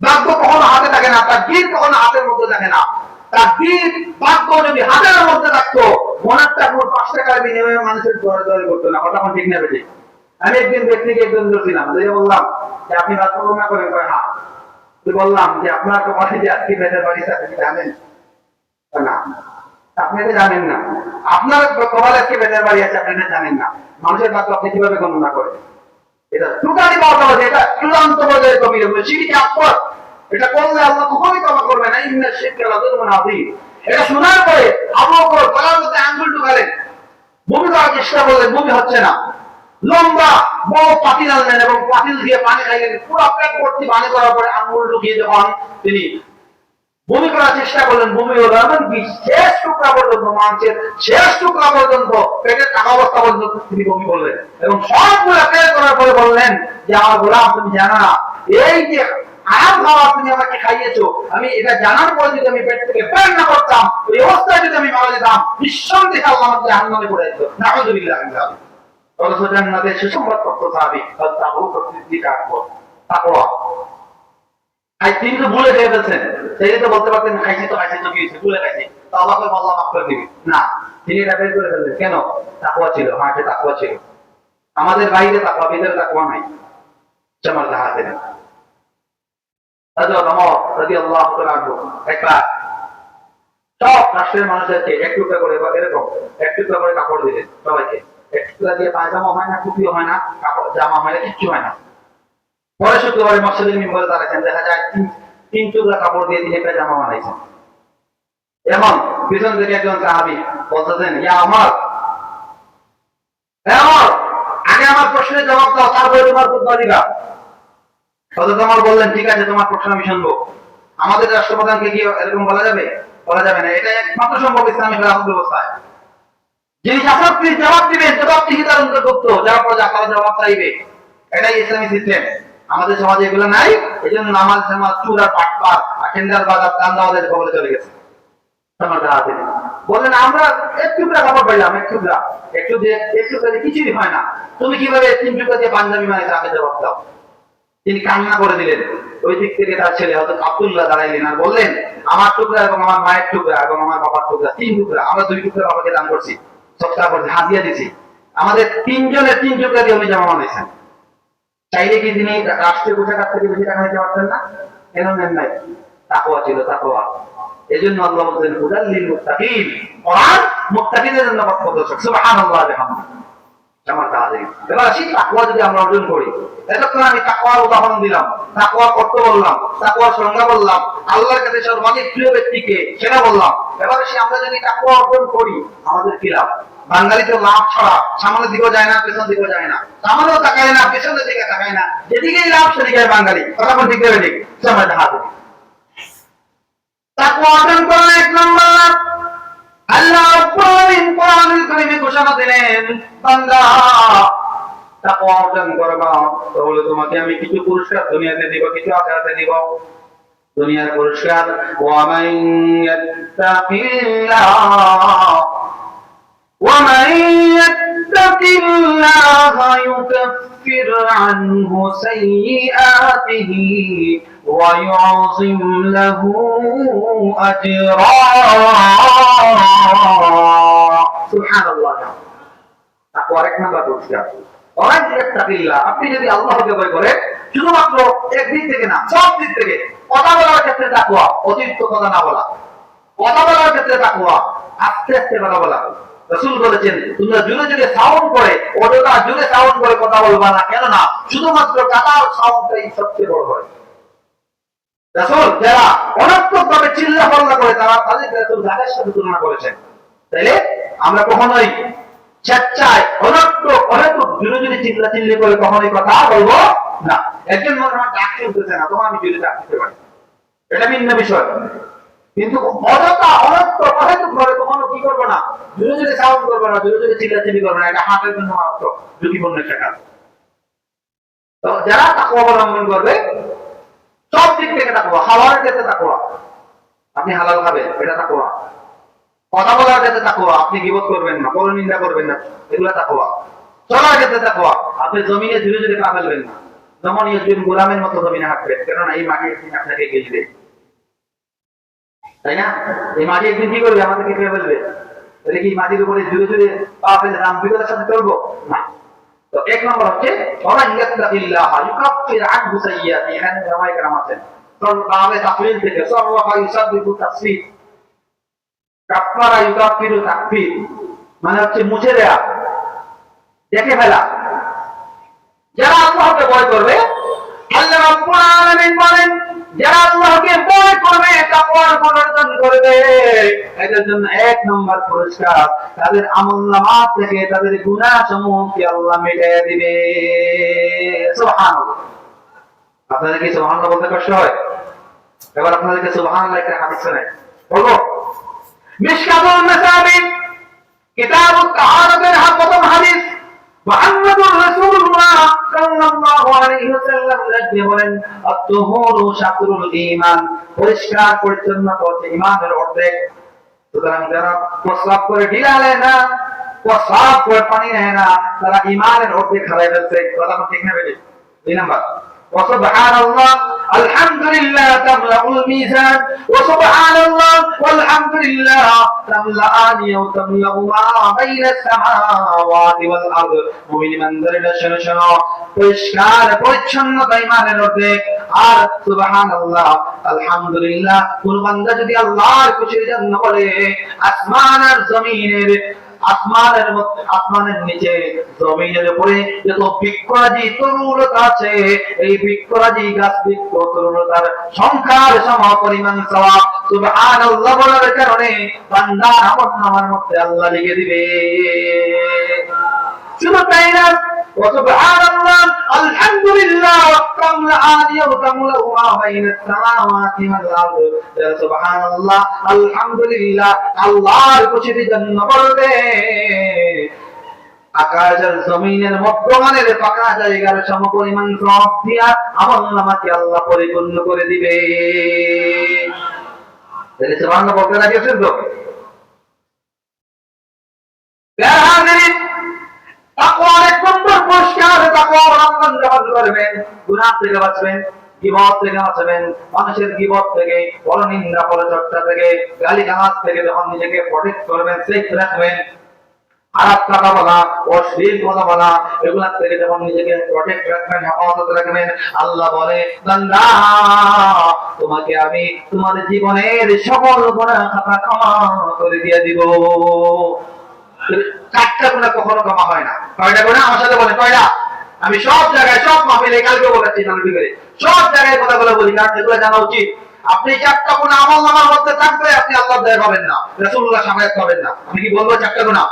ভাগ্য কখনো হাতে থাকে না, তার দিন কখনো হাতের মধ্যে থাকে না। তার দিন ভাগ্য যদি হাতের মধ্যে থাকতো, মনেরটা পুরো 5 টাকার বিনিময়ে মানুষের দরে দরে করতো না। কথা ঠিক না বেশি? আমি একদিন ব্যক্তিকে একজন ধরছিলাম, বললাম যে আপনি ভাগ্য করোনা করেন? হ্যাঁ। বললাম যে আপনার তো কথা যে আজকে বেদের বাড়ি আপনি জানেন না? আপনি তো জানেন না, আপনার কপালে আজকে বেদের বাড়ি আছে, আপনি জানেন না। মানুষের ভাগ্য আপনি কিভাবে গণনা করেন? এটা টোটালি বাদ, এটা চূড়ান্ত পর্যায়ে কবিরা শিরকে আকবার। এটা করলে আল্লাহ কখনোই ক্ষমা করবে না। ইন্না শিরকা লাযুলমুন আযীম। এটা শোনার পরে আবু বকর গলার মধ্যে আঙ্গুল ঢুকালেন, বমি করার চেষ্টা করলেন, বমি হচ্ছে না। লম্বা বড় পাতিল আনলেন এবং পাতিল দিয়ে পানি খাইলেন। পুরো পেট ভর্তি পানি করার পরে আঙ্গুল ঢুকিয়ে যখন তিনি বমি করার চেষ্টা করলেন, বমি হলো। এমনকি শেষ টুকরা পর্যন্ত, মাংসের শেষ টুকরা পর্যন্ত, পেটের টাকা অবস্থা পর্যন্ত তিনি বমি করলেন এবং সবগুলো পেট করার পরে বললেন যে আমার গোলাম, তুমি জানো না এই যে আরাম খাওয়া তুমি আমাকে খাইয়েছো, আমি এটা জানার পরে যদি আমি পেট থেকে বের না করতাম, এই অবস্থায় যদি আমি মারা যেতাম, নিঃসন্দেহে আল্লাহ আমাকে জাহান্নামে পড়ে দিত। নাউযুবিল্লাহ। অথচ জান্নাতের সুসংবাদপত্র সাহাবী হযরত আবু বকর সিদ্দিক আকবর। তাকওয়া। আর তিনি তো ভুলে খেয়ে ফেলছেন, সেই তো বলতে পারতেন খাইছি তো কি হয়েছে, ভুলে খাইছি তো আল্লাহকে আল্লাহ মাফ করে দিবি না, তিনি এটা বের করে ফেললেন। কেন? তাকওয়া ছিল, হাতে তাকওয়া ছিল। আমাদের বাইরে তাকওয়া, ভিতরে তাকওয়া নাই। জামাল হাতে না। হযরত ওমর রাদিয়াল্লাহু তাআলা একবার সব রাষ্ট্রের মানুষদেরকে এক টুকরা করে বা এরকম এক টুকরা করে কাপড় দিলেন সবাইকে। এক টুকরা দিয়ে পায়জামা হয় না, টুপিও হয় না, কাপড় জামা হয় না, কিচ্ছু হয় না। পরে শুক্রবারে মসজিদের মিম্বরে দাঁড়াচ্ছেন, দেখা যায় তিন টুকরা কাপড় দিয়ে তিনি পায়জামা বানাইছেন। এমন পিছন থেকে একজন সাহাবী বলতেছেন, ইয়া ওমর, হে ওমর, আগে আমার প্রশ্নের জবাব দাও, তারপরে তোমার খুতবা দিবা। হযরত ওমর বললেন, ঠিক আছে, তোমার প্রশ্ন আমি শুনবো। আমাদের রাষ্ট্রপ্রধানকে কি এরকম বলা যাবে? বলা যাবে না। এটা একমাত্র সম্ভব ইসলামী খেলাফত ব্যবস্থায়। যিনি শাসক তিনি জবাব দিবেন, জবাবদিহিতার অন্তর্ভুক্ত, যারা প্রজা তারা জবাব চাইবে। এটাই ইসলামী সিস্টেম। আমাদের সমাজে এগুলো নাই। এই জন্য নামাজ জামাত চুরা পাটপার টেন্ডার বাজার দান্দাবাদের খবরে চলে গেছে। বললেন, আমরা এক টুকরা কাপড় পাইলাম, এক টুকরা, একটু দিয়ে কিছুই হয় না, তুমি কিভাবে তিন টুকরা দিয়ে পাঞ্জাবি বানাইছো? আগে জবাব দাও। তিনি কান্না করে দিলেন। ওই দিক থেকে তার ছেলে হয়তো আব্দুল্লাহ দাঁড়াইলেন আর বললেন, আমার টুকরা এবং আমার মায়ের টুকরা এবং আমার বাবার টুকরা, তিন টুকরা, আমরা দুই টুকরা বাবাকে দান করছি, সবটা করছি, হাদিয়া দিছি। আমাদের তিনজনের তিন টুকরা দিয়ে উনি জামা বানাইছেন। চাইলে কি তিনি রাষ্ট্রীয় কোষাগার থেকে বেশি টাকা নিতে পারতেন না? কেন নেন নাই? তাকওয়া ছিল, তাকওয়া। এজন্য আল্লাহ বলেন, হুদাল লিল মুত্তাকিন, কোরআন মুত্তাকিনদের জন্য পথ প্রদর্শক। সুবহানাল্লাহ ওয়া বিহামদিহি। এবার আসি তাকওয়া যদি আমরা অর্জন করি। এতক্ষণ আমি তাকওয়ার উদাহরণ দিলাম, তাকওয়ার অর্থ বললাম, তাকওয়ার সংজ্ঞা বললাম, আল্লাহর কাছে সর্বাধিক প্রিয় ব্যক্তিকে সেটা বললাম। এবার আসি আমরা যদি তাকওয়া অর্জন করি, আমাদের কি লাভ? বাঙালি তো লাভ ছাড়া সামনের দিকেও যায় না, পেছন দিকেও যায় না, সামনেও তাকায় না, পেছনের দিকে তাকায় না, যেদিকেই লাভ সেদিকে বাঙালি। কথা কোন দিকে ঠিক? সময় হাত। তাকওয়া অর্জন করার এক নম্বর লাভ, আল্লাহ কোরআনুল কারীমে ঘোষণা দিলেন, বান্দা তাকওয়া অর্জন করবা তাহলে তোমাকে আমি কিছু পুরস্কার দুনিয়াতে দিব, কিছু আখিরাতে দিব। দুনিয়ার পুরস্কার, ওয়া মান ইয়াত্তাকিল্লাহা ইউকাফির আনহু সাইয়্যাতিহি ওয়া ইউযিম লাহু আজরা। সুবহানাল্লাহ। তাকওয়ার এক নাম্বার পুরস্কার, আপনি যদি আল্লাহকে ভয় করেন, শুধুমাত্র একদিক থেকে না, সব দিক থেকে। কথা বলার ক্ষেত্রে তাকওয়া, অতিরিক্ত কথা না বলা। কথা বলার ক্ষেত্রে তাকওয়া, আস্তে আস্তে কথা বলা। রাসূল বলেছেন, তোমরা জোরে জোরে সাউন্ড করে, অযথা জোরে সাউন্ড করে কথা বলবা না। কেন না? শুধুমাত্র কাটার সাউন্ডটাই সবচেয়ে বড় হয়। রাসূল যারা অনর্থকভাবে চিল্লাপাল্লা করে, তাদেরকে রাসূল গাছের সাথে তুলনা করেছেন। তাইলে আমরা কখনোই স্বেচ্ছায় অহেতুক জোরে চিল্লাচিল্লি করে কখনোই কথা বলবো না। একজন মানুষ আমার ডাক শুনতেছে না, তোমার আমি জোরে ডাক দিতে পারি, এটা ভিন্ন বিষয়। কিন্তু অযথা অহেতুক ভাবে কখনো কি করবো না, জোরে সাউন্ড করবো না, জোরে চিল্লাচিল্লি করবো না। এটা হাতের জন্য মাত্র ঝুঁকিপূর্ণ একটা কাজ। তো যারা তাকওয়া অবলম্বন করবে, সব দিক থেকে তাকওয়া, খাওয়ার ক্ষেত্রে তাকওয়া, আপনি হালাল খাবেন, এটা তাকওয়া। কথা বলার ক্ষেত্রে তাকওয়া, আপনি গীবত করবেন না, পরনিন্দা করবেন না, এগুলা তাকওয়া। চলার ক্ষেত্রে তাকওয়া, আপনি জমিনে ধীরে ধীরে পা ফেলবেন না, যেমন একজন গোলামের মতো জমিনে হাঁটবেন, কেননা এই মাটি একদিন আপনাকে গেলবে, তাই না? এই মাটি একদিন কি করবে? আমাদেরকে খেয়ে ফেলবে। তাহলে কি মাটির উপরে ধীরে ধীরে পা ফেলে রাম বিপদের সাথে চলবো না? তো এক নম্বর হচ্ছে এখানে জামাই কেরাম আছেন, তাকলিল থেকে কাফারা ইউকাফিরু তাকফির মানে হচ্ছে মুছে দেয়া, দেখে ফেলা। যারা আল্লাহকে ভয় করবে, আল্লাহ রাব্বুল আলামিন বলেন, যারা আল্লাহকে ভয় করবে, তাকওয়া অর্জন করবে, এদের জন্য এক নম্বর পুরস্কার, তাদের আমলনামা থেকে তাদের গুনাহসমূহকে আল্লাহ মিটিয়ে দিবে। সুবহানাল্লাহ। আপনাদের কি সুবহানাল্লাহ বলতে কষ্ট হয়? এবার আপনাদেরকে সুবহানাল্লাহ একটা হাদিস শোনাই, বলবো। মিশকাতুল মাসাবিহ কিতাবুত তাহারাতের প্রথম হাদিস, মুহাম্মদুর রাসূলুল্লাহ সাল্লাল্লাহু আলাইহি ওয়াসাল্লাম বলেন, আত-তুহুরু শাতরুল ঈমান, পরিষ্কার পরিচ্ছন্নতা হচ্ছে ঈমানের অর্ধেক। সুতরাং যারা প্রস্রাব করে ঢিলালে না, প্রস্রাব করে পানি নেয় না, তারা ঈমানের অর্ধেক হারায় ফেলছে। কথা ঠিক না বেশি? দুই নাম্বার, وسبحان الله الحمد لله تملأ الميزان وسبحان الله والحمد لله تملأان وتملأ ما بين السماوات والأرض মুমিন ইমানদারেরা শোনো শোনো পরিষ্কার পরিচ্ছন্নতা ইমানের অর্ধেক আর সুবহানাল্লাহ আলহামদুলিল্লাহ কোন বান্দা যদি আল্লাহর খুশির জন্য বলে আসমান আর জমিনের আসমানের নিচে জমিনের উপরে যত বৃক্ষরাজি তরুলতা আছে এই বৃক্ষরাজি গাছ বৃক্ষ তরুলতার সংখ্যার সম পরিমাণ সওয়াব সুবহানাল্লাহ বলার কারণে বান্দার আমলনামার মধ্যে আল্লাহ লিখে দিবে। শুধু তাই না وسبحان الله الحمد لله تملأان وتملأ ما بين السماوات والأرض سبحان الله الحمد لله আল্লাহর খুশির জন্য বলবে আকাশ আর জমিনের মধ্যমানের ফাঁকা জায়গার সমপরিমাণ সওয়াব দিয়া আমলনামাকে আল্লাহ পরিপূর্ণ করে দিবে। তাহলে সুবহানাল্লাহ বলতে লাগেছেন তো তাকওয়ার এক নম্বর পুরস্কার তাকওয়া অবলম্বন যখন করবেন গুনাহ থেকে বাঁচবেন, গীবত থেকে বাঁচবেন, মানুষের গীবত থেকে, পরনিন্দা পরচর্চা থেকে, গালিগালাজ থেকে যখন নিজেকে প্রটেক্ট করবেন, সেফ রাখবেন, খারাপ কথা বলা, অশ্লীল কথা বলা এগুলা থেকে যখন নিজেকে প্রটেক্ট রাখবেন, হেফাজত রাখবেন, আল্লাহ বলে বান্দা তোমাকে আমি তোমার জীবনের সকল গুনাহ খাতা ক্ষমা করে দিয়ে দিব। চারটা গুনাহ কখনো ক্ষমা হয় না। কয়টা গুনাহ আমার সাথে বলে কয়টা? আমি সব জায়গায় সব মাহফিলে কালকে বলেছি সব জায়গায় কথাগুলো বলি কারণ এগুলো জানা উচিত। আপনি চারটা গুনাহ আমলনামার মধ্যে থাকবে আপনি আল্লাহর দয়া পাবেন না, রাসূলুল্লাহ সামায়াত পাবেন না। আমি কি বলবো চারটা গুনাহ?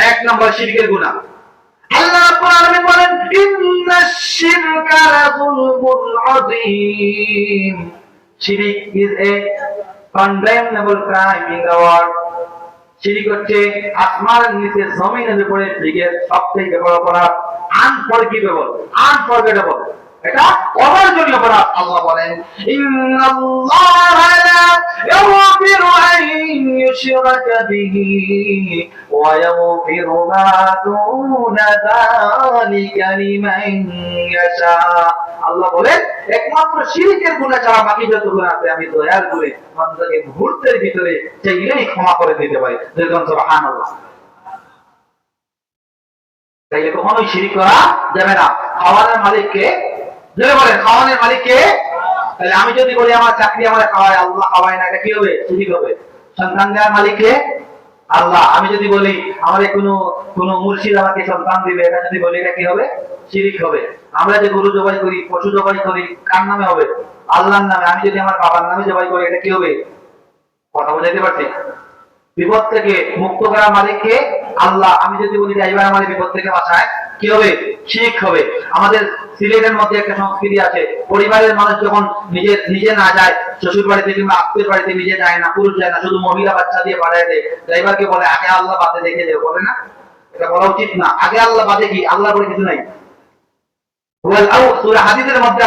এক নম্বর শিরকের গুনাহ। আল্লাহ রাব্বুল আলামিন বলেন ইন্নাশ শিরকা লাযুলমুন আযীম। শিরক is a condemnable crime in the world. শিরক হচ্ছে আসমানের নিচে জমিনের উপরে বিগের সবথেকে বড় অপরাধ, আনফরগেটেবল। এটা অবর্জনীয় অপরাধ। আল্লাহ বলেন ইন্নাল্লাহা লা ইয়াগফিরু আন ইউশরাকা বিহি ওয়া ইয়াগফিরু মা দুনা যালিকা লিমান ইয়াশা। আল্লাহ বলেন একমাত্র শিরকের গুনাহ ছাড়া বাকি যত গুনাহ আছে আমি দয়ার করে বান্দাকে মুহূর্তের ভিতরে চাইলেই ক্ষমা করে দিতে পারি। দেখুন সুবহানাল্লাহ। তাইলে কখনোই শিরক করা যাবে না। খাওয়ানোর মালিককে যদি বলেন খাওয়ানোর মালিককে, তাহলে আমি যদি বলি আমার চাকরি আমার খাওয়ায় আল্লাহ খাওয়ায় না, এটা কি হবে? শিরক হবে। সন্তান দেওয়ার মালিককে আল্লাহ। আমি যদি বলি আমার কোনো মুর্শিদ আমাকে সন্তান দিবে, এটা যদি বলি এটা কি হবে? শিরক হবে। আমরা যে গরু জবাই করি, পশু জবাই করি কার নামে হবে? আল্লাহর নামে। আমি যদি আমার বাবার নামে জবাই করি এটা কি হবে? কথা বুঝাইতে পারছি? বিপদ থেকে মুক্ত করার মালিককে আল্লাহ। আমি যদি বলি ড্রাইভার আমার বিপদ থেকে বাঁচায় কি হবে? শিরক হবে। আমাদের সিলেটের মধ্যে একটা সংস্কৃতি আছে, পরিবারের মানুষ যখন নিজে না যায়, শ্বশুর বাড়িতে কিংবা আত্মীয় বাড়িতে নিজে যায় না, পুরুষ যায় না, শুধু মহিলা বাচ্চা দিয়ে পাঠায় দেয়, ড্রাইভারকে বলে আগে আল্লাহ বাদে দেখে যাও, বলে না? এটা বলা উচিত না। আগে আল্লাহ বাদে কি? আল্লাহ বলে কিছু নাই। সূরা হাদীদের মধ্যে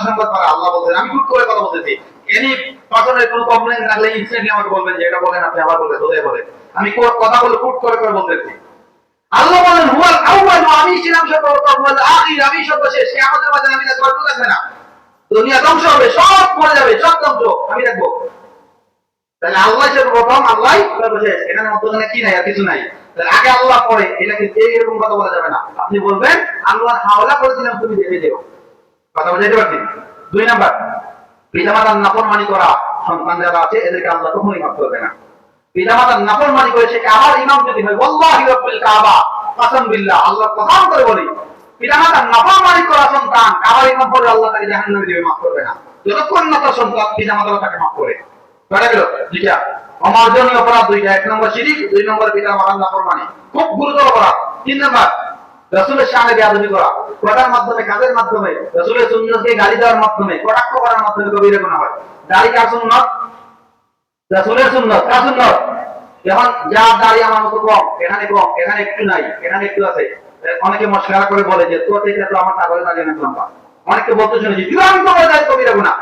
সংবাদ করা আল্লাহ বলছেন। আমি খুব করে কথা বলতেছি, এনি পার্সনের কোনো কমপ্লেইন থাকলে ইনস্ট্যান্টলি আমাকে বলবেন যে এটা বলেন আপনি, আবার বলে কোথায় বলে। আমি কথা বলে কুট করে বলতেছি। আল্লাহ বলেন হুয়াল আউয়াল, আমি ছিলাম সর্বপ্রথম, ওয়াল আখির, আমি সর্বশেষ। কিয়ামতের মাঝে আমি না গল্প থাকবে না, দুনিয়া ধ্বংস হবে, সব মরে যাবে, সব ধ্বংস, আমি থাকবো। তাহলে আল্লাহ সর্বপ্রথম, আল্লাহ সর্বশেষ, এখানে মধ্যখানে কি নাই আর কিছু নাই। তাহলে আগে আল্লাহ পরে, এটা কি এরকম কথা বলা যাবে না। আপনি বলবেন আল্লাহ হাওলা করেছিলাম তুমি দেখে যেও। কথা বুঝাইতে পারছি? দুই নাম্বার, পিতামাতার নাফরমানি করা সন্তান যারা আছে এদেরকে আল্লাহ কখনোই মাফ করবে না। পিতামাতার নাফরমানি করে সে কাবার ইমাম যদি হয়, ওয়াল্লাহি রাব্বিল কাবা, কসম বিল্লাহ, আল্লাহ কসম করে বলি, পিতামাতার নাফরমানি করা সন্তান কাবার ইমাম পড়লে আল্লাহ তাকে জাহান্নামে দিবে, মাফ করবে না, যতক্ষণ না তার সন্তান পিতামাতারা তাকে মাফ করে। কয়টা গেল? দুইটা অমার্জনীয় অপরাধ, দুইটা। এক নম্বর শিরক, দুই নম্বর পিতামাতার নাফরমানি, খুব গুরুতর অপরাধ। তিন নম্বর রাসূলের শানে বেয়াদবি করা, কথার মাধ্যমে, কাজের মাধ্যমে, রাসূলের সুন্নতকে গালি দেওয়ার মাধ্যমে, কটাক্ষ করার মাধ্যমে কবিরা গুনাহ হয়। দাড়ি কার সুন্নত? রাসূলের সুন্নত। কার সুন্নত? যখন যার দাড়ি আমার মতো কম, এখানে কম, এখানে একটু নাই, এখানে একটু আছে, অনেকে মশকরা করে বলে যে তোর থেকে তো আমার ছাগলের দাড়ি অনেক লম্বা। অনেকে বলতে শুনেছি চূড়ান্ত পর্যায়ে কবিরা গুনাহ।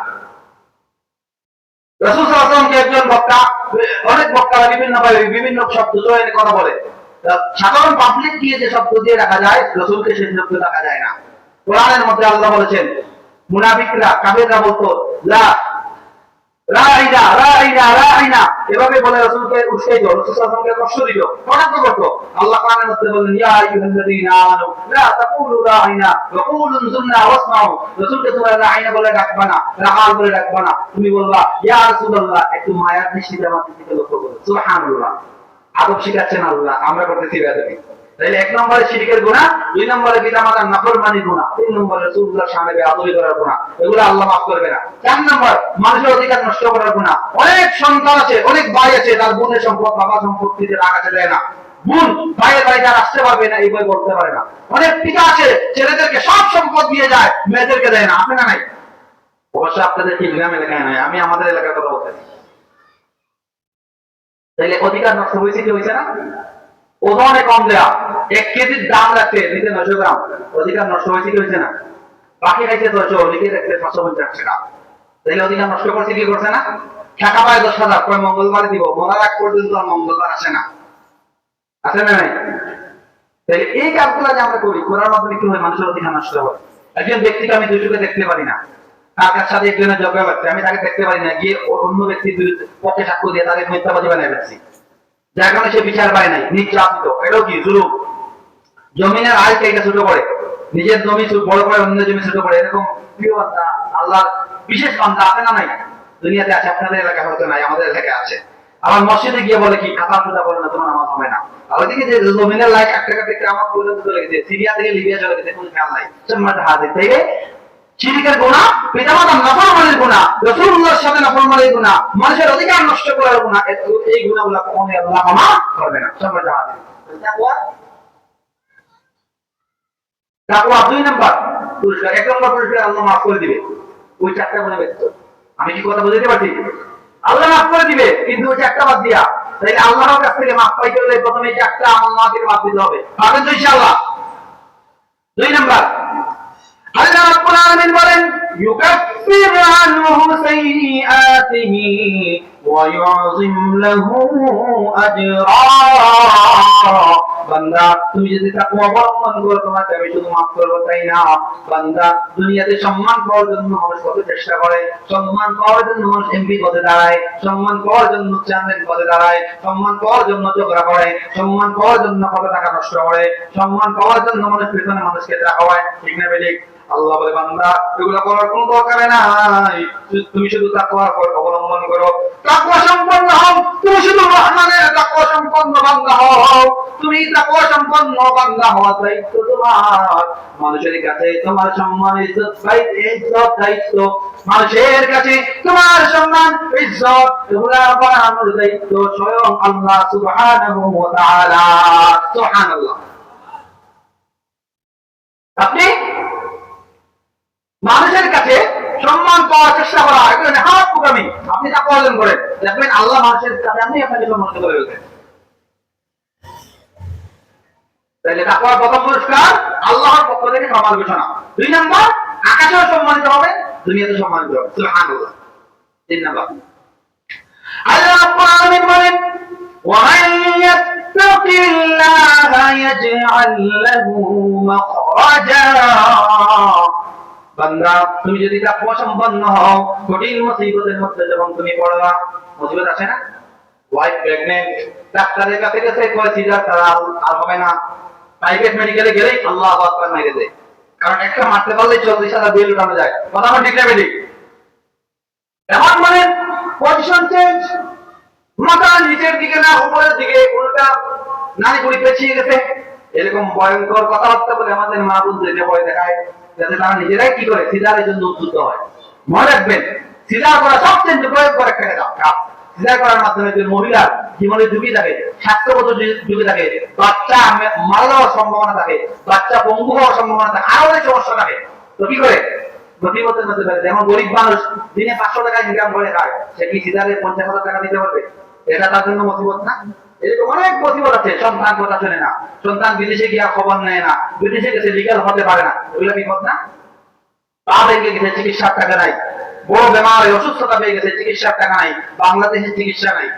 রাসূল সাল্লাল্লাহু আলাইহি ওয়াসাল্লামকে একজন বক্তা, অনেক বক্তারা বিভিন্ন শব্দ চয়নে কথা বলে, সাধারণ পাবলিক দিয়ে যে শব্দ দিয়ে রাখা যায় রাসূলকে সেই শব্দ রাখা যায় না। কোরআনের মধ্যে আল্লাহ বলেছেন মুনাফিকরা কাফেররা বলতো লা রাইনা রাইনা রাইনা, এভাবে বলে রাসূলকে উস্কাইতো, রাসূল সাল্লাল্লাহু আলাইহি ওয়াসাল্লামকে কষ্ট দিত, কটাক্ষ করতো। আল্লাহ কোরআনের মধ্যে বলেন ইয়া আইয়ুহাল্লাযীনা আমানু লা তাকুলু রাইনা ওয়া কুলু যুন্না ওয়াসমাউ, রাসূলকে তোমরা রাইনা বলে ডাকবা না, রাহাল বলে ডাকবা না, তুমি বলবা ইয়া রাসূলুল্লাহ, একটু মায়ার দৃষ্টিতে আমার দিকে লক্ষ্য করো। সুবহানাল্লাহ, আদব শিখাচ্ছেন আল্লাহ, আমরা করতেছি বেয়াদবি। তাহলে এক নম্বরে শিরকের গুনাহ, দুই নম্বরে পিতামাতার নাফরমানির গুনাহ, তিন নম্বরে রাসূলুল্লাহর সামনে বেয়াদবি করার গুনাহ, এগুলো আল্লাহ মাফ করবে না। চার নম্বর মানুষের অধিকার নষ্ট করার গুনাহ। অনেক সন্তান আছে, অনেক ভাই আছে, তার বোনের সম্পদ বাবা সম্পত্তিতে রাখাতে দেয় না, বোন ভাইয়ের বাড়িতে আর আসতে পারবে না এই বই বলতে পারে না। অনেক পিতা আছে ছেলেদেরকে সব সম্পদ দিয়ে যায়, মেয়েদেরকে দেয় না, আছে না নাই? অবশ্য আপনাদের কি গ্রাম এলাকায় নাই, আমি আমাদের এলাকার কথা বলতেছি। তাহলে অধিকার নষ্ট হয়েছে কি হয়েছে না? ওজনে কম দেয়া, 1 কেজির দাম রাখতে নিতে 900 গ্রাম, অধিকার নষ্ট হয়েছে কি হয়েছে না? বাকি খাইছে 600, লিখে রাখতে 750 টাকা। তাহলে অধিকার নষ্ট করছে কি করছে না? টাকা পায় 10,000, কয় মঙ্গলবার দিব, মরার আগ পর্যন্ত আর মঙ্গলবার আসে না, আছে না নাই? তাহলে এই কাজগুলো যে আমরা করি, করার মাধ্যমে কি হয়? মানুষের অধিকার নষ্ট হয়। একজন ব্যক্তিকে আমি 2 চোখে দেখতে পারি না, তার সাথে একজনের ঝগড়া লাগছে, আমি তাকে দেখতে পারি না, গিয়ে অন্য ব্যক্তির বিরুদ্ধে পক্ষে সাক্ষ্য দিয়ে তাদের মিথ্যাবাদী বানিয়ে ফেলছি, যার কারণে সে বিচার পায় নাই, নির্যাতিত। এটাও কি জুলুম? জমিনের আয় কেটে ছোট করে, নিজের জমি বড় করে অন্য জমি ছোট করে, এরকম প্রিয় বান্দা, আল্লাহর বিশেষ বান্দা আছে না নাই? দুনিয়াতে আছে, আপনাদের এলাকায় হয়তো নাই, আমাদের এলাকায় আছে। আমার মসজিদে গিয়ে বলে কি কাতা সুদা বলে না, তোমার নামাজ হবে না। আর ওইদিকে যে জমিনের লাইক 1 টাকা থেকে আমার পর্যন্ত চলে গেছে, সিরিয়া থেকে লিবিয়া চলে গেছে, কোনো খেয়াল নাই। হাজির থেকে শিরকের গুনাহ, পিতামাতার নাফরমানির গুনাহ, রাসূলুল্লাহর সাথে নাফরমানির গুনাহ, মানুষের অধিকার নষ্ট করার গুনাহ, এই গুনাহগুলো কখনোই আল্লাহ ক্ষমা করবে না। সম্মানিত হাজির, তাকওয়া 2 নাম্বার পুরস্কার। 1 নম্বর পুরস্কার আল্লাহ মাফ করে দিবে, ওই 4টা গুনাহ ব্যতীত। আমি কি কথা বুঝাতে পারছি? আল্লাহ মাফ করে দিবে, কিন্তু ওই 4টা বাদ দিয়া। তাই আল্লাহর কাছ থেকে মাফ পাইতে হলে প্রথমে 4টা আল্লাহ থেকে মাফ দিতে হবে, পাবেন তো ইনশাআল্লাহ। 2 নাম্বার আল্লাহ রাব্বুল আলামিন বলেন ইউকাফির আনহু সাইয়্যাতিহি ওয়া ইউযিম লাহু আজরা। বান্দা তুমি যদি তাকওয়া অবলম্বন করো, তোমাকে আমি শুধু মাফ করব তাই না, বান্দা দুনিয়াতে সম্মান পাওয়ার জন্য মানুষ কত চেষ্টা করে, সম্মান পাওয়ার জন্য মানুষ এমপি পদে দাঁড়ায়, সম্মান পাওয়ার জন্য চেয়ারম্যান পদে দাঁড়ায়, সম্মান পাওয়ার জন্য ঝগড়া করে, সম্মান পাওয়ার জন্য কত টাকা নষ্ট করে, সম্মান পাওয়ার জন্য মানুষ পেছনে মানুষকে টাকা হয়, ঠিক না বেঠিক? আল্লাহ বলে বান্দা এগুলো করার কোনো দরকার নাই, তুমি শুধু তাকওয়া অবলম্বন করো, তাকওয়া সম্পন্ন হও, তুমি শুধু রহমানের তাকওয়া সম্পন্ন বান্দা হও, তুমি তাকওয়া সম্পন্ন বান্দা হওয়ার দায়িত্ব তোমার। মানুষের কাছে তোমার সম্মান ইজ্জত দায়িত্ব, মানুষের কাছে তোমার সম্মান ইজ্জত এগুলো বাড়ানোর দায়িত্ব স্বয়ং আল্লাহ সুবহানাহু ওয়া তাআলা। সুবহানাল্লাহ। আপনি মানুষের কাছে সম্মান পাওয়ার চেষ্টা করা এগুলো হাত পোকামি, আপনি তাকওয়া অর্জন করেন, দেখবেন আল্লাহ মানুষের কাছে আপনি আপনাকে সম্মানিত করে ফেলবেন। তাহলে তাকওয়ার প্রথম পুরস্কার আল্লাহর পক্ষ থেকে ক্ষমার ঘোষণা। 2 নাম্বার আকাশেও সম্মানিত হবে, দুনিয়াতে সম্মানিত হবে। সুবহানাল্লাহ। 3 নাম্বার আল্লাহ রাব্বুল আলামিন বলেন ومن يتق الله يجعل له مخرجا। বান্দা তুমি যদি তাকওয়া সম্পন্ন হও, কঠিন মুসিবতের মধ্যে যখন তুমি পড়বা, মুসিবত আসে না, ওয়াইফ প্রেগন্যান্ট, ডাক্তারের কাছে গেছে কয় সিজার ছাড়া আর হবে না, প্রাইভেট মেডিকেলে গেলেই আল্লাহু আকবার মাইরে দেয়, কারণ একটা মারতে পারলে 40,000 বিল উঠানো যায়। কথা আমার ঠিক না বেঠিক? এখন মানে পজিশন চেঞ্জ, মাথা নিচের দিকে না উপরের দিকে, উল্টা নানি বুড়ি পেছিয়ে গেছে, এরকম ভয়ঙ্কর কথাবার্তা বলে আমাদের মা বোনদেরকে ভয় দেখায়, যাতে তারা নিজেরাই কি করে সিজারের জন্য উদ্বুদ্ধ হয়। মনে রাখবেন, সিজার করা সবচেয়ে ভয়ঙ্কর একটা কাজ। সিজার করার মাধ্যমে যে মহিলার জীবনে ঝুঁকি থাকে, স্বাস্থ্যগত ঝুঁকি থাকে, বাচ্চা মারা যাওয়ার সম্ভাবনা থাকে, বাচ্চা পঙ্গু হওয়ার সম্ভাবনা থাকে, আরো অনেক সমস্যা থাকে। তো কি করে গতিপথের মধ্যে ফেলে, যেমন গরিব মানুষ দিনে 500 টাকা ইনকাম করে খায়, সে কি সিজারে 50,000 টাকা দিতে পারবে? এটা তার জন্য মুসিবত না? এরকম অনেক মুসিবত আছে। সন্তান কথা শুনে না, সন্তান বিদেশে গিয়ে খবর নেয় না, বিদেশে গেছে লিগ্যাল হতে পারে না, এগুলো বিপদ না? পা ভেঙে গেছে, চিকিৎসার টাকা নাই, বড় বেমার অসুস্থতা পেয়ে গেছে, চিকিৎসার টাকা নাই, বাংলাদেশে চিকিৎসা নাই,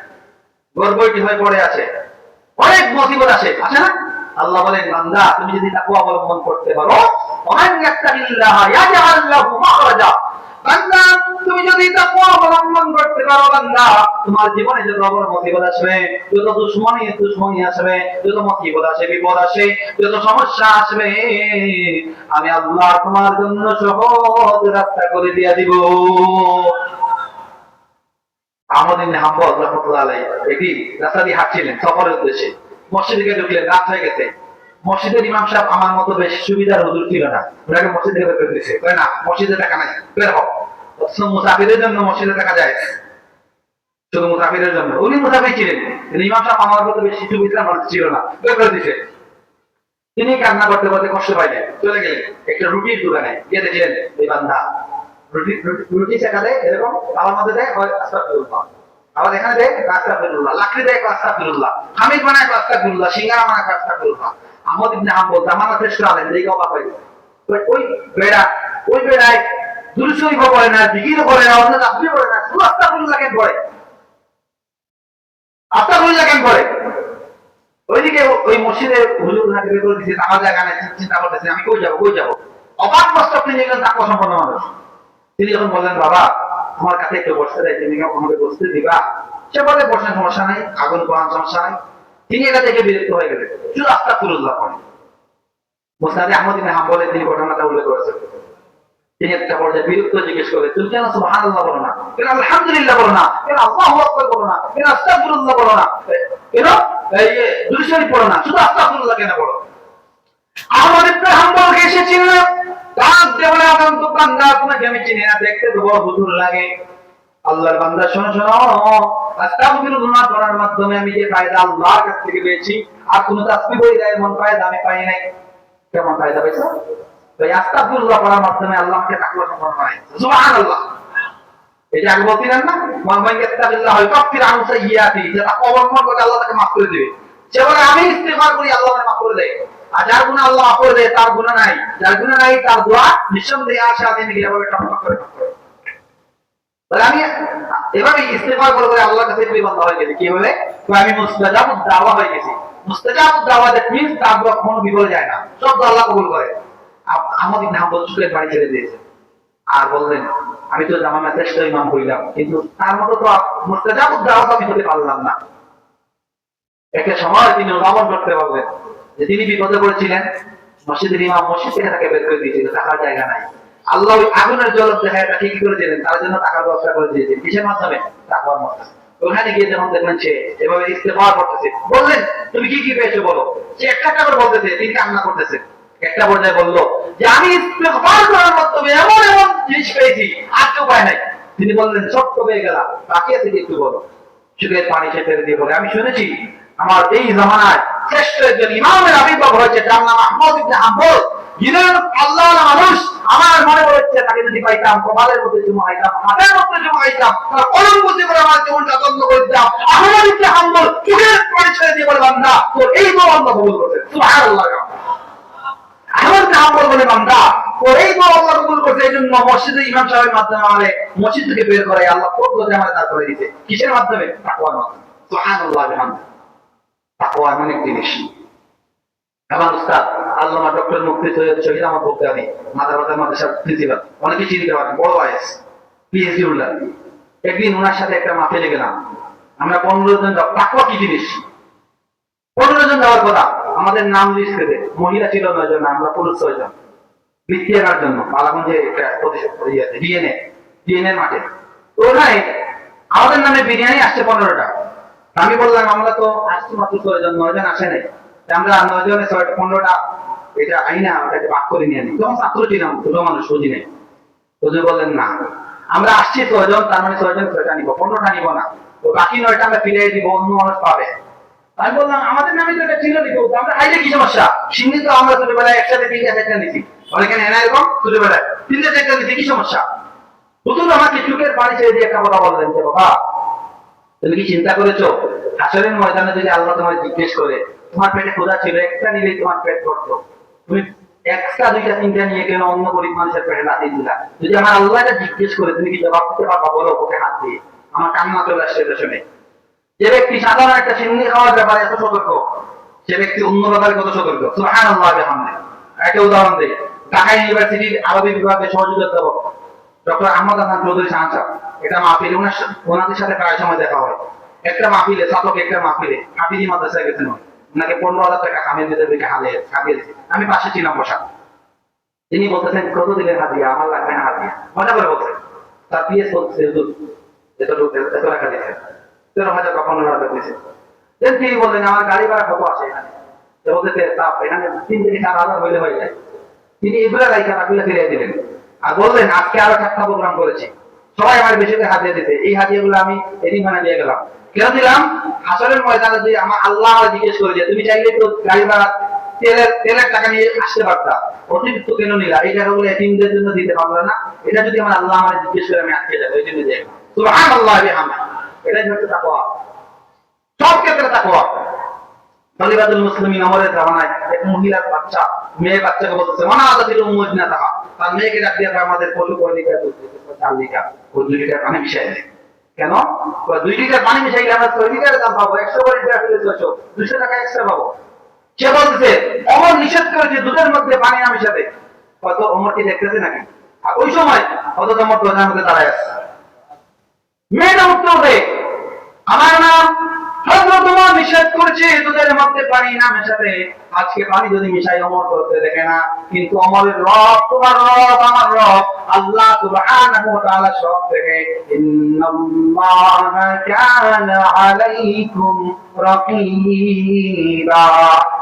গর্ভবতী হয়ে পড়ে আছে, অনেক মুসিবত আছে, আছে না? আল্লাহ বলেন বান্দা তুমি যদি তাকওয়া অবলম্বন করতে পারো, ওমান ইয়াত্তাকিল্লাহ ইয়াজআল লাহু মাখরাজা, করতে পারো বান্দা, তোমার জীবনে যত বড় মুসিবত আসবে, যত দুশ্মনী আসবে, যত মুসিবত আসে, বিপদ আসে, যত সমস্যা আসবে, আমি আল্লাহ তোমার জন্য সহজ রাস্তা করে দিয়ে দিব। আহমদ ইবনে হাম্বল রাহমাতুল্লাহ আলাইহি একটি রাস্তা দিয়ে হাঁটছিলেন সফরের উদ্দেশ্যে, মসজিদে ঢুকলেন, রাত হয়ে গেছে। মসজিদের ইমাম সাহেব আমার মতো বেশ সুবিধার হুজুর ছিল না, ওনাকে মসজিদ থেকে বের করে দিয়েছে, না মসজিদে টাকা নাই, বের হও। মুসাফিরের জন্য মসজিদে টাকা যায়, শুধু মুসাফিরের জন্য। উনি মুসাফির ছিলেন, ইমাম সাহেব আমার মতো বেশি সুবিধার মানুষ ছিল না, বের করে দিয়েছে। তিনি কান্না করতে করতে কষ্ট পাইলেন, চলে গেলেন একটা রুটির দোকানে, গিয়ে দেখলেন এই বান্দা রুটি শেখা দেয়, এরকম আমার মধ্যে দেয় আস্তাগফিরুল্লাহ, আবার এখানে দেয় আস্তাগফিরুল্লাহ, লাকড়ি দেয় আস্তাগফিরুল্লাহ, হামিদ বানায় আস্তাগফিরুল্লাহ, সিঙ্গারা বানায় আস্তাগফিরুল্লাহ। আহমদ ইবনে হাম্বল জামানা শেষ করে আলেন, এই অবাক হয়ে ওই বেড়ায় দুরুশরীফ পড়ে না, জিকির করে না, অন্য তাসবিহ পড়ে না, শুধু আস্তাগফিরুল্লাহ কেন পড়ে, আস্তাগফিরুল্লাহ কেন পড়ে? ওইদিকে ওই মসজিদে হুজুর হাতে বের করে দিচ্ছে, টাকা জায়গা নাই, চিন্তা করতেছে আমি কই যাবো। অবাক কষ্ট তিনি একজন তাকওয়া সম্পন্ন মানুষ। তিনি যখন বললেন বাবা আমার কাছে একটু বসতে দেয়, তুমি আমাকে বসতে দিবা? সে বলে বসেন, সমস্যা নাই, আগুন পোড়ান সমস্যা নাই। তিনি এটা দেখে বিরক্ত হয়ে গেলেন, শুধু আস্তাগফিরুল্লাহ পড়েন। মুসনাদে আহমদ ইবনে হাম্বলে তিনি ঘটনাটা উল্লেখ করেছেন। তিনি একটা পর্যায়ে বিরক্ত জিজ্ঞেস করে, তুমি কেন সুবহানাল্লাহ বলো না, কেন আলহামদুলিল্লাহ বলো না, কেন আল্লাহু আকবার বলো না, কেন আস্তাগফিরুল্লাহ বলো না, কেন এই দুরূদ শরীফ পড়ো না, শুধু আস্তাগফিরুল্লাহ কেন বলো? আহমদ ইবনে হাম্বলকে এসেছিলেন, ডাক দিয়ে বলে আগাম তো বান্দা, তোমাকে আমি চিনি না, দেখতে তো বড় হুজুর লাগে। আল্লাহর বান্দা শোনো, আস্তাগফিরুল্লাহ করার মাধ্যমে আমি যে ফায়দা আল্লাহর কাছ থেকে পেয়েছি, আর কোন তাসবিহ বই দেয় এমন ফায়দা আমি পাই নাই। কেমন ফায়দা পেয়েছো? ওই আস্তাগফিরুল্লাহ করার মাধ্যমে আল্লাহকে তাকওয়া সম্পন্ন হয়, সুবহানাল্লাহ। এটা আগে বলছিলেন না, মান ইয়াত্তাকিল্লাহ ইয়াগফির আনহু সাইয়্যাতি, যারা অবলম্বন করে আল্লাহ তাকে মাফ করে দেবে। সে বলে আমি ইস্তিগফার করি, আল্লাহ আমাকে মাফ করে দেয়। আর যার গুনাহ আল্লাহ মাফ করে দেয়, তার গুনাহ নাই, যার গুনাহ নাই তার দোয়া নিঃসন্দেহে আশা দিন কিভাবে টকটক করে তাহলে আমি এভাবে ইস্তিগফার করে আল্লাহর কাছে বান্দা হয়ে গেছি। কি বলে আমি মুস্তাজাবুদ দাওয়া হয়ে গেছি। মুস্তাজাবুদ দাওয়া দ্যাট মিন্স তার দোয়া কখনো বিফলে যায় না, সব দোয়া আল্লাহ কবুল করে। আহমদ ইবনে হাম্বল চুলের বাড়ি ছেড়ে দিয়েছে আর বললেন আমি তো জামানা শ্রেষ্ঠ ইমাম হইলাম, কিন্তু তার মতো তো মুস্তাজাবুদ দাওয়া আমি হতে পারলাম না। একটা সময় তিনি অনুধাবন করতে পারলেন যে তিনি বিপদে পড়েছিলেন, মসজিদের ইমাম মসজিদ থেকে তাকে বের করে দিয়েছিল, থাকার জায়গা নাই। আল্লাহ ওই আগুনের জলক দেখায় তাকে কি করে দিলেন, তার জন্য টাকার ব্যবস্থা করে দিয়েছেন। কিসের মাধ্যমে? তাকওয়ার মাধ্যমে। ওখানে গিয়ে যখন দেখলেন সে এভাবে ইস্তেগফার করতেছে, বললেন তুমি কি পেয়েছো বলো। সে একটা করে বলতেছে, তিনি কান্না করতেছে। একটা পর্যায়ে বললো যে আমি ইস্তেগফার করার মাধ্যমে এমন এমন জিনিস পেয়েছি, আর কেউ পায় নাই। তিনি বললেন সব তো পেয়ে গেলাম, বাকি আছে কি একটু বলো। চোখের পানি সে ফেলে দিয়ে বলে আমি শুনেছি আমার এই জামানায় শ্রেষ্ঠ একজন ইমামের আবির্ভাব হয়েছে, যার নাম আহমদ ইবনে হাম্বল। যিনি আল্লাহর মানুষ, আমার মনে পড়ছে তাকে যদি পাইতাম কপালের মধ্যে জমাইতাম, হাতের মধ্যে জমাইতাম, তার কলম বুঝে করে আমার জীবনটা দ্বন্দ্ব করে দিতাম। আহমদ ইবনে হাম্বল চোখের পানি ছেড়ে দিয়ে বলে বান্দা তোর এই দোয়া আল্লাহ কবুল করেছে, সুবহানাল্লাহ। আহমদ ইবনে হাম্বল বলে বান্দা তোর এই দোয়া আল্লাহ কবুল করেছে, এই জন্য মসজিদে ইমাম সাহেবের মাধ্যমে আমারে মসজিদ থেকে বের করে আল্লাহ পদ্ধতি আমাদের দাঁড় করে দিয়েছে। কিসের মাধ্যমে? তাকওয়ার মাধ্যমে, সুবহানাল্লাহ। তাকওয়া এমন একটি জিনিস। আমার উস্তাদ আল্লামা ডক্টর মুফতি সৈয়দ শহীদ আহমদ বগদাদি, মাদ্রাসা মাদ্রাসার প্রিন্সিপাল, অনেকে চিনতে পারেন, বড় বয়স, পিএইচডি হোল্ডার। একদিন ওনার সাথে একটা মাহফিলে গেলাম, আমরা 15 জন যাব। তাকওয়া কি জিনিস? 15 জন যাওয়ার কথা, আমাদের নাম লিস্ট করে মহিলা ছিল 9 জন, আমরা পুরুষ 6 জন। বৃত্তি আনার জন্য পালাগঞ্জে একটা ডিএনএ মাঠে। তো ওখানে আমাদের নামে বিরিয়ানি আসছে 15টা। আমি বললাম আমরা তো আসছি মাত্র 6 জন, 9 জন আসে নাই, আমরা 9 জনে 15টা এটা আইনা ওটাকে ভাগ করে নিয়ে নিই। তখন ছাত্র ছিলাম, ছোট মানুষ, বুঝি নাই। হুজুর বললেন না আমরা আসছি 6 জন, তার মানে 6 জন 6টা নিব, 15টা নিব না, তো বাকি 9টা আমরা ফিরিয়ে দিব, অন্য মানুষ পাবে। আমি বললাম আমাদের নামে তো এটা ছিল নিব, আমরা খাইলে কি সমস্যা? সিন্নি তো আমরা ছোটবেলায় একসাথে 3টা 4টা নিছি, অনেকে নেয় না এরকম, ছোটবেলায় 3টা 4টা নিছি, কি সমস্যা? হুজুর আমাকে চোখের পানি ছেড়ে দিয়ে একটা কথা বললেন যে বাবা তুমি কি চিন্তা করেছো হাসরের ময়দানে যদি আল্লাহ তোমার জিজ্ঞেস করে তোমার পেটে ক্ষুধা ছিল, একটা নিলেই তোমার পেট ভরতো, তুমি একটা 2টা 3টা নিয়ে কেন অন্য গরিব মানুষের পেটে লাথি দিলা? যদি আমার আল্লাহ এটা জিজ্ঞেস করে তুমি কি জবাব দিতে পারবা? বলো। ওকে হাত দিয়ে আমার কান্না চলে আসছে এটা শুনে। যে ব্যক্তি সাধারণ একটা সিন্নি খাওয়ার ব্যাপারে এত সতর্ক, সে ব্যক্তি অন্য ব্যাপারে কত সতর্ক, সুবহানাল্লাহ। বিহামদিহি। একটা উদাহরণ দেই, ঢাকা ইউনিভার্সিটির আরবি বিভাগের সহযোগী অধ্যাপক ডক্টর আহমদ হাসান চৌধুরী সাহায্য, এটা মাহফিলে ওনাদের সাথে প্রায় সময় দেখা হয়। একটা মাহফিলে ছাত্রকে একটা মাহফিলে হাফিজি মাদ্রাসায় গেছেন, ওনাকে 15,000 টাকা কামের ভিতরে হাতিয়েছে। আমি পাশে ছিলাম বসা। তিনি বলতেছেন কত দিলেন হাতিয়া, আমার লাগবে না হাতিয়া, মজা করে বলছেন। তার পিএস বলছে এত টাকা দিয়েছে, 13,000 বা 15,000 দিয়েছে। তিনি বললেন আমার গাড়ি ভাড়া কত আসে এখানে, বলতেছে এখানে 3 থেকে 4,000 হইলে হয়ে যায়। তিনি এগুলো রাইখা রাখলে ফিরিয়ে দিলেন আর বললেন আজকে আরো 4টা প্রোগ্রাম করেছি, সবাই আমার বেশি করে হাতিয়ে দিতে, এই হাতিয়েগুলো আমি এদিনখানে দিয়ে গেলাম। কেন দিলাম? হাসরের ময়দানে যদি আমার আল্লাহ আমার জিজ্ঞেস করে যে তুমি চাইলে তো গাড়ি ভাড়া তেলের টাকা নিয়ে আসতে পারতা, অতিরিক্ত কেন নিলা, এই টাকাগুলো এতিমদের জন্য দিতে পারলা না, এটা যদি আমার আল্লাহ আমার জিজ্ঞেস করে আমি আটকে যাবো, এই জন্য যাই। সুবহানাল্লাহ বিহামদিহি, এটাই হচ্ছে তাকওয়া। সব ক্ষেত্রে তাকওয়া। তালিবাতুল মুসলিমিন আমরের জামানায় এক মহিলার বাচ্চা, মেয়ে বাচ্চাকে বলতেছে মানা আদাতিল উম্মুজনা তাহা, তার মেয়েকে ডাক দিয়ে আমাদের পশু কর্মীকে 4 লিটার ও 2 লিটার পানি মিশাই দেয়। কেন? 2 লিটার পানি মিশাইলে আমরা 6 লিটারের দাম পাবো, 100 লিটার হলে 600, 200 টাকা এক্সট্রা পাবো। সে বলতেছে অমর নিষেধ করেছে দুধের মধ্যে পানি না মিশাতে। হয়তো অমর কি দেখতেছে নাকি? আর ওই সময় হয়তো অমর প্রধানের মধ্যে দাঁড়ায় আছে। মেয়েটা উত্তর দেয় আমার নাম হযরত ওমর নিষেধ করেছে দুধের মধ্যে পানি না মেশাতে, আজকে পানি যদি মিশাই অমর করতে দেখে না, কিন্তু অমরের রব তোমার রব আমার রব আল্লাহ সুবহানাহু ওয়া তাআলা সব দেখে। ইন্নাল্লাহা কানা আলাইকুম রাকীবা,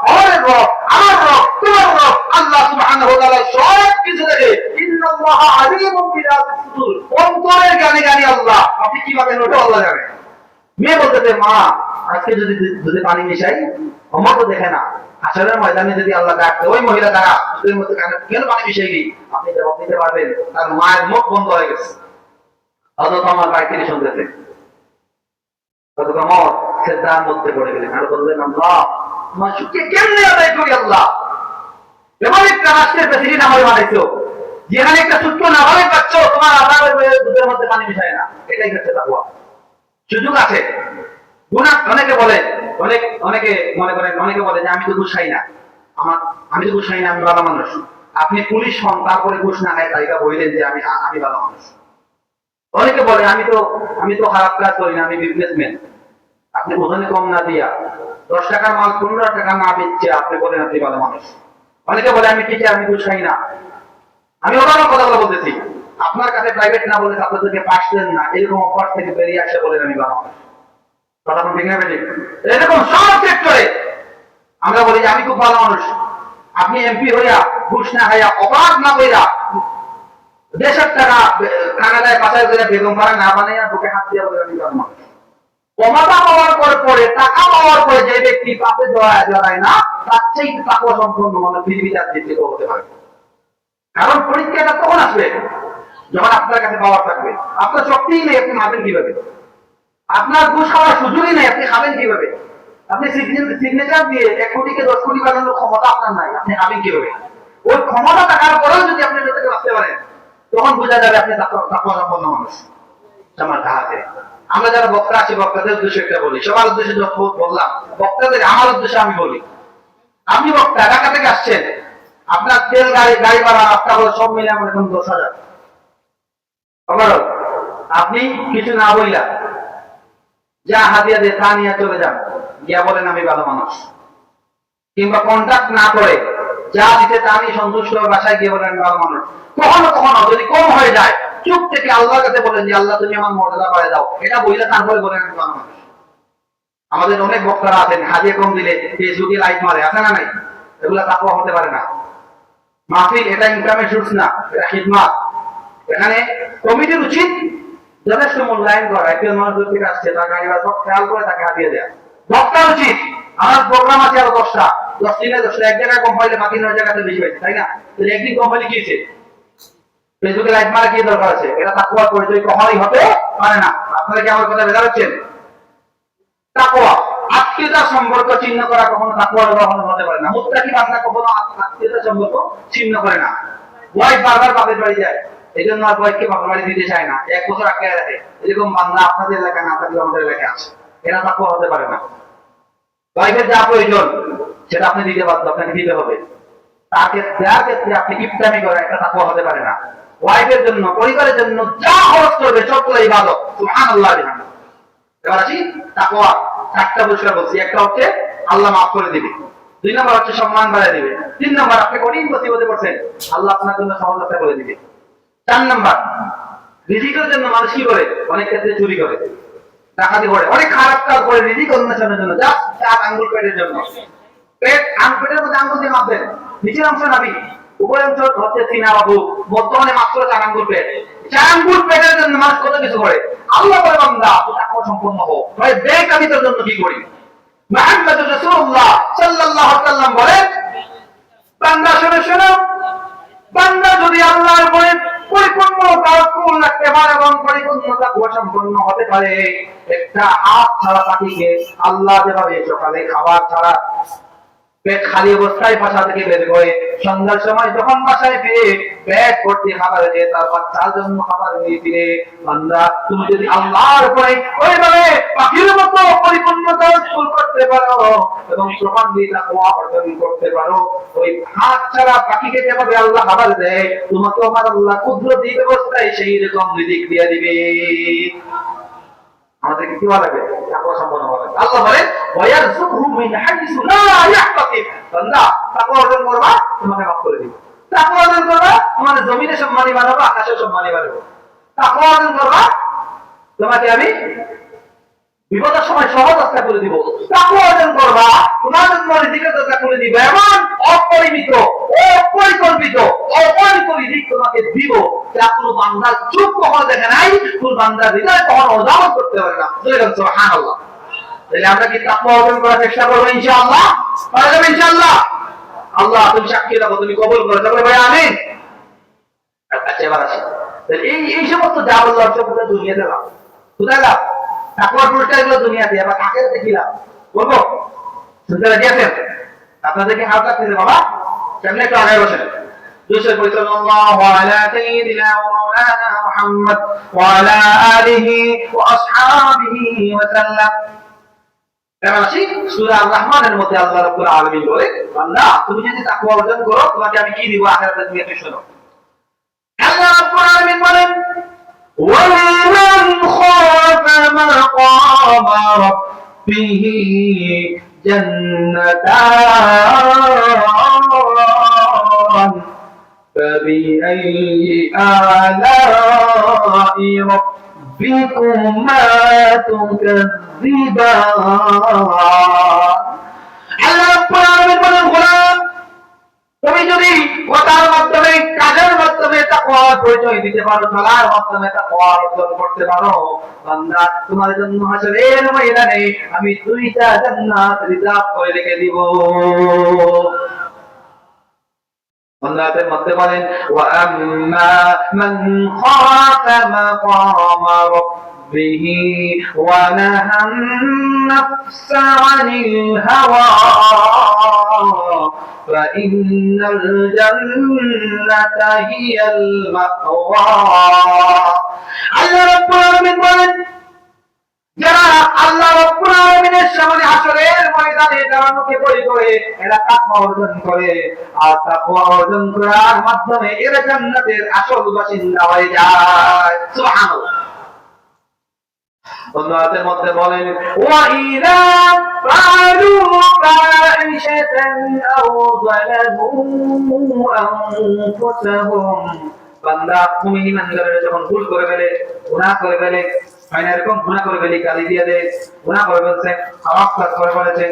অমরের রব আমার রব তোমার রব আল্লাহ সুবহানাহু ওয়া তাআলা সব কিছু দেখে। ইন্নাল্লাহা আলীমুম বিযাতিস সুদূর, অন্তরের জ্ঞানী আল্লাহ, আপনি কিভাবে ওটা আল্লাহ জানেন। মেয়ে বলতেছে মা আজকে যদি পানি মিশাই, অমর তো দেখে না, হাসরের ময়দানে যদি আল্লাহ ডাকতে ওই মহিলা দ্বারা দুধের মধ্যে কেন পানি মিশাই গেই, আপনি জবাব দিতে পারবেন? তার মায়ের মুখ বন্ধ হয়ে গেছে। অথচ আমার ভাই তিনি শুনতেছে, অথচ অমর সেজদার মধ্যে পড়ে গেলেন আর বললেন আল্লাহ তোমার শুকরিয়া কেমনে আদায় করি আল্লাহ, এমন একটা রাষ্ট্রের প্রেসিডেন্ট আমার বানাইছো যেখানে একটা ছোট্ট নাবালক বাচ্চা তোমার আল্লাহ দুধের মধ্যে পানি মিশায় না। এটাই হচ্ছে তাকওয়া। সুযোগ আছে। গুনাহ অনেকে বলে, অনেকে মনে করেন, অনেকে বলে যে আমি তো ঘুষ খাই না, আমি তো ঘুষ খাই না, আমি ভালো মানুষ। আপনি পুলিশ হন তারপরে ঘুষ না খাই তালিকা বললেন যে আমি ভালো মানুষ। অনেকে বলে আমি তো খারাপ কাজ করি না, আমি বিজনেসম্যান। আপনি ওজনে কম না দিয়া 10 টাকার মাল 15 টাকা না বেচছে আপনি বলেন আপনি ভালো মানুষ। অনেকে বলে আমি টিচার, আমি ঘুষ খাই না। আমি ওনার কথাগুলো বলতেছি, আপনার কাছে প্রাইভেট না বলে আপনাদেরকে পাস দেন না, এরকম অফার থেকে বেরিয়ে আসে বলেন আমি ভালো মানুষ। কথা ঠিক না বেঠিক? এরকম সব সেক্টরে আমরা বলি যে আমি খুব ভালো মানুষ। আপনি এমপি হইয়া ঘুষ না খাইয়া অপরাধ না কইরা দেশের টাকা কানাডায় পাচার করে বেগম পাড়া না বানাইয়া বুকে হাত দিয়ে বলে আমি ভালো মানুষ। ক্ষমতা পাওয়ার পরে টাকা পাওয়ার পরে যে ব্যক্তি পাপে জড়ায় না, তার চেয়ে তাকওয়া সম্পন্ন মানে পৃথিবীতে আর দ্বিতীয় হতে পারে। কারণ পরীক্ষাটা তখন আসবে যখন আপনার কাছে পাওয়ার থাকবে। আপনার শক্তিই নেই, আপনি মারবেন কিভাবে? আপনার ঘুষ খাওয়ার সুযোগই নেই, আপনি খাবেন কিভাবে? আপনি সিগনেচার দিয়ে 1 কোটিকে 10 কোটি বানানোর ক্ষমতা আপনার নাই, আপনি খাবেন কিভাবে? ওই ক্ষমতা থাকার পরেও যদি আপনি এটাকে বাঁচতে পারেন, তখন বোঝা যাবে আপনি তাকওয়া সম্পন্ন মানুষ। আমার কাছে আমরা যারা বক্তা আছি, বক্তাদের উদ্দেশ্যে একটা বলি, সবার উদ্দেশ্যে যত বললাম, বক্তাদের আমার উদ্দেশ্যে আমি বলি, আপনি বক্তা ঢাকা থেকে আসছেন, আপনার তেল গাড়ি ভাড়া আপনার সব মিলে আমার এখন 10,000। আপনি কিছু না বইলা যা হাতিয়া দিয়ে তা নিয়ে চলে যান, গিয়া বলেন আমি ভালো মানুষ। কিংবা কন্ট্যাক্ট না করে যা দিতে তা নিয়ে সন্তুষ্ট হয়ে বাসায় গিয়ে বলেন আমি ভালো মানুষ। কখনো কখনো যদি কম হয়ে যায়, চুপ থেকে আল্লাহর কাছে বলেন যে আল্লাহ তুমি আমার মর্যাদা বাড়িয়ে দাও, এটা বইলে তারপরে বলেন আমি ভালো মানুষ। আমাদের অনেক বক্তারা আছেন হাজিয়ে কম দিলে ফেসবুকে লাইক মারে, আছে না নাই? এগুলা তাকওয়া হতে পারে না। মাহফিল এটা ইনকামের সোর্স না, এটা খিদমত। এখানে কমিটির উচিত যথেষ্ট মূল্যায়ন করা, একজন মানুষ দূর থেকে আসছে তার গাড়ি ভাড়া সব খেয়াল করে তাকে হাতিয়ে দেয়া। বক্তার উচিত আমার প্রোগ্রাম আছে আরো 10টা, 10 দিনে 10টা, এক জায়গায় কম পাইলে বাকি 9 জায়গাতে বেশি পাইছে, তাই না? একদিন কম পাইলে কি হয়েছে? ফেসবুকে লাইক মারা কি দরকার আছে? এটা তাকওয়ার পরিচয় কখনোই হতে পারে না। আপনারা কি আমার কথা বেজার হচ্ছেন? তাকওয়া আত্মীয়তার সম্পর্ক ছিন্ন করা কখনো তাকওয়ার কখনো হতে পারে না। মুত্তাকি বান্দা কখনো আত্মীয়তার সম্পর্ক ছিন্ন করে না। ওয়াইফ বারবার বাপের বাড়ি যায়, এই জন্য আর ওয়াইফকে বাপের বাড়ি দিতে চায় না, 1 বছর আটকে রাখে। এরকম বান্দা আপনাদের এলাকায় না থাকলে আমাদের এলাকায় আছে, এরা তাকওয়া হতে পারে না। ওয়াইফের যা প্রয়োজন সেটা আপনি দিতে পারবেন, আপনাকে দিতে হবে। তাকে দেওয়ার ক্ষেত্রে আপনি কিপটামি করেন, একটা তাকওয়া হতে পারে না। ওয়াইফের জন্য, পরিবারের জন্য যা খরচ করবে সবগুলো ইবাদত। সুবহানাল্লাহ। এবার আসি তাকওয়া। চারটা পুরস্কার বলছি। একটা হচ্ছে আল্লাহ মাফ করে দিবে, 2 নম্বর হচ্ছে সম্মান বাড়ায় দিবে, 3 নম্বর আপনি কঠিন মুসিবতে পড়ছেন, আল্লাহ আপনার জন্য সহজতা করে দিবে, 4 নম্বর রিজিকের জন্য মানুষ কি করে, অনেক ক্ষেত্রে চুরি করে, ডাকাতি করে, অনেক খারাপ কাজ করে রিজিক অন্বেষণের জন্য, যা 4 আঙ্গুল পেটের জন্য। পেট পেটের মধ্যে আঙ্গুল দিয়ে মাপবেন, নিচের অংশ নাবি, উপরের অংশ হচ্ছে সিনা বাবু, বর্তমানে মাত্র 4 আঙ্গুল পেট। 4 আঙ্গুল পেটের জন্য মানুষ কত কিছু করে। আল্লাহ বলে বান্দা তাকওয়া সম্পন্ন হও, ভাই দেখ আমি তোর জন্য কি করি। মুহাম্মদুর রাসূলুল্লাহ সাল্লাল্লাহু আলাইহি ওয়াসাল্লাম বলেন, বান্দা শুনে শোনো, বান্দা যদি আল্লাহর উপরে পরিপূর্ণ তাওয়াক্কুল রাখতে পারে এবং পরিপূর্ণ তাকওয়া সম্পন্ন হতে পারে, একটা হাত ছাড়া পাখিকে আল্লাহ যেভাবে সকালে খাবার ছাড়া পেট খালি অবস্থায় বাসা থেকে বের করে সন্ধ্যার সময় যখন বাসায় ফিরে পেট ভর্তি খাবার দিয়ে তার বাচ্চার জন্য খাবার নিয়ে ফিরে, বান্দা তুমি যদি আল্লাহর উপরে ওইভাবে পাখির মতো পরিপূর্ণ তাওয়াক্কুল করতে পারো এবং প্রমাণিত তাকওয়া অর্জন করতে পারো, ওই হাত ছাড়া পাখিকে যেভাবে আল্লাহ খাবার দেয়, তোমাকে আমার আল্লাহ কুদরতি ব্যবস্থায় সেই রকম রিজিক দিয়ে দিবে। আমাদেরকে কি বলা লাগবে? তাকওয়া সম্পন্ন হওয়া লাগবে। আল্লাহ বলে ওয়ায়ারযুকহু মিন হাইসু লা ইয়াহতাসিব। বান্দা তাকওয়া অর্জন করবা, তোমাকে মাফ করে দিব। তাকওয়া অর্জন করবা, তোমার জমিনে সম্মানী বানাবো, আকাশে সম্মানী বানাবো। তাকওয়া অর্জন করবা, তোমাকে আমি বিপদের সময় সহজ রাস্তা করে দিব। তাকওয়া অর্জন করবা, তোমার জন্য রিজিকের দরজা করে দিব, এমন অপরিমিত, অপরিকল্পিত, অপরিমিত রিজিক তোমাকে দিব যা কোনো বান্দার চোখ কখনো দেখে নাই, কোন বান্দার হৃদয় কখনো অনুধাবন করতে পারে না। সুবহানাল্লাহ। তাহলে আমরা কি তাকওয়া অর্জন করার চেষ্টা করবো ইনশাআল্লাহ? পারবেন ইনশাআল্লাহ? আল্লাহ তুমি সাক্ষী রাখো, তুমি কবুল করো, তাহলে ভাই আমিন। আচ্ছা এবার আসি, এই সমস্ত যা বললাম সবটা দুনিয়াতে লাভ, কোথায় লাভ? তাকওয়ার পুরস্কারগুলো দুনিয়াতে, আবার আখিরাতে কি লাভ বলবো? শুনতে রাজি আছেন? আপনাদেরকে হাত রাখতেছে বাবা, সামনে একটু আগে বসেন। দুশো সাল্লাল্লাহু আলা সাইয়্যিদিনা ওয়া মাওলানা মুহাম্মদ ওয়া আলা আলিহি ওয়া আসহাবিহি ওয়া সাল্লাম। এবার আসি সূরা আর-রাহমানের মধ্যে আল্লাহ রাব্বুল আলামিন বলে, বান্দা তুমি যদি তাকওয়া অর্জন করো তোমাকে আমি কি দিব আখিরাতে, তুমি একটু শোনো। আল্লাহ রাব্বুল আলামিন বলেন, وَمَنْ خَافَ مَقَامَ رَبِّهِ جَنَّتَانِ فَبِأَيِّ آلَاءِ رَبِّكُمَا تُكَذِّبَانِ। আল্লাহ রাব্বুল আলামিন বলেন, গোলাম তুমি যদি কথার মাধ্যমে, কাজের মাধ্যমে তাকওয়ার পরিচয় দিতে পারো, চলার মাধ্যমে তাকওয়া অর্জন করতে পারো, বান্দা তোমার জন্য হাসরের ময়দানে আমি 2টা জান্নাত রিজার্ভ করে রেখে দিব। জান্নাতের মধ্যে বলেন, ওয়া আম্মা মান খাফা মাকামা রাব্বিহি ওয়া নাহান নাফসা আনিল হাওয়া فإن الجنة هي المأوى। আল্লাহ রাব্বুল আলামিন বলেন, যারা আল্লাহ রাব্বুল আলামিনের সামনে হাসরের ময়দানে দাঁড়ানোকে বলি করে এরা তাকওয়া অর্জন করে, আর তাকওয়া অর্জন করার মাধ্যমে এরা জান্নাতের আসল বাসিন্দা হয়ে যায়। সুবহানাল্লাহ। জান্নাতের মধ্যে বলেন, ওয়াইদা ফাআলু ফাহিশাতান আও যালামু আনফুসাহুম। বান্দা মুমিন ইমানদারেরা যখন ভুল করে ফেলে, গুনাহ করে ফেলে, হয় না এরকম, গুনাহ করে ফেলে, গালি দিয়ে দেয়, গুনাহ করে ফেলছে, খারাপ কাজ করে ফেলেছে,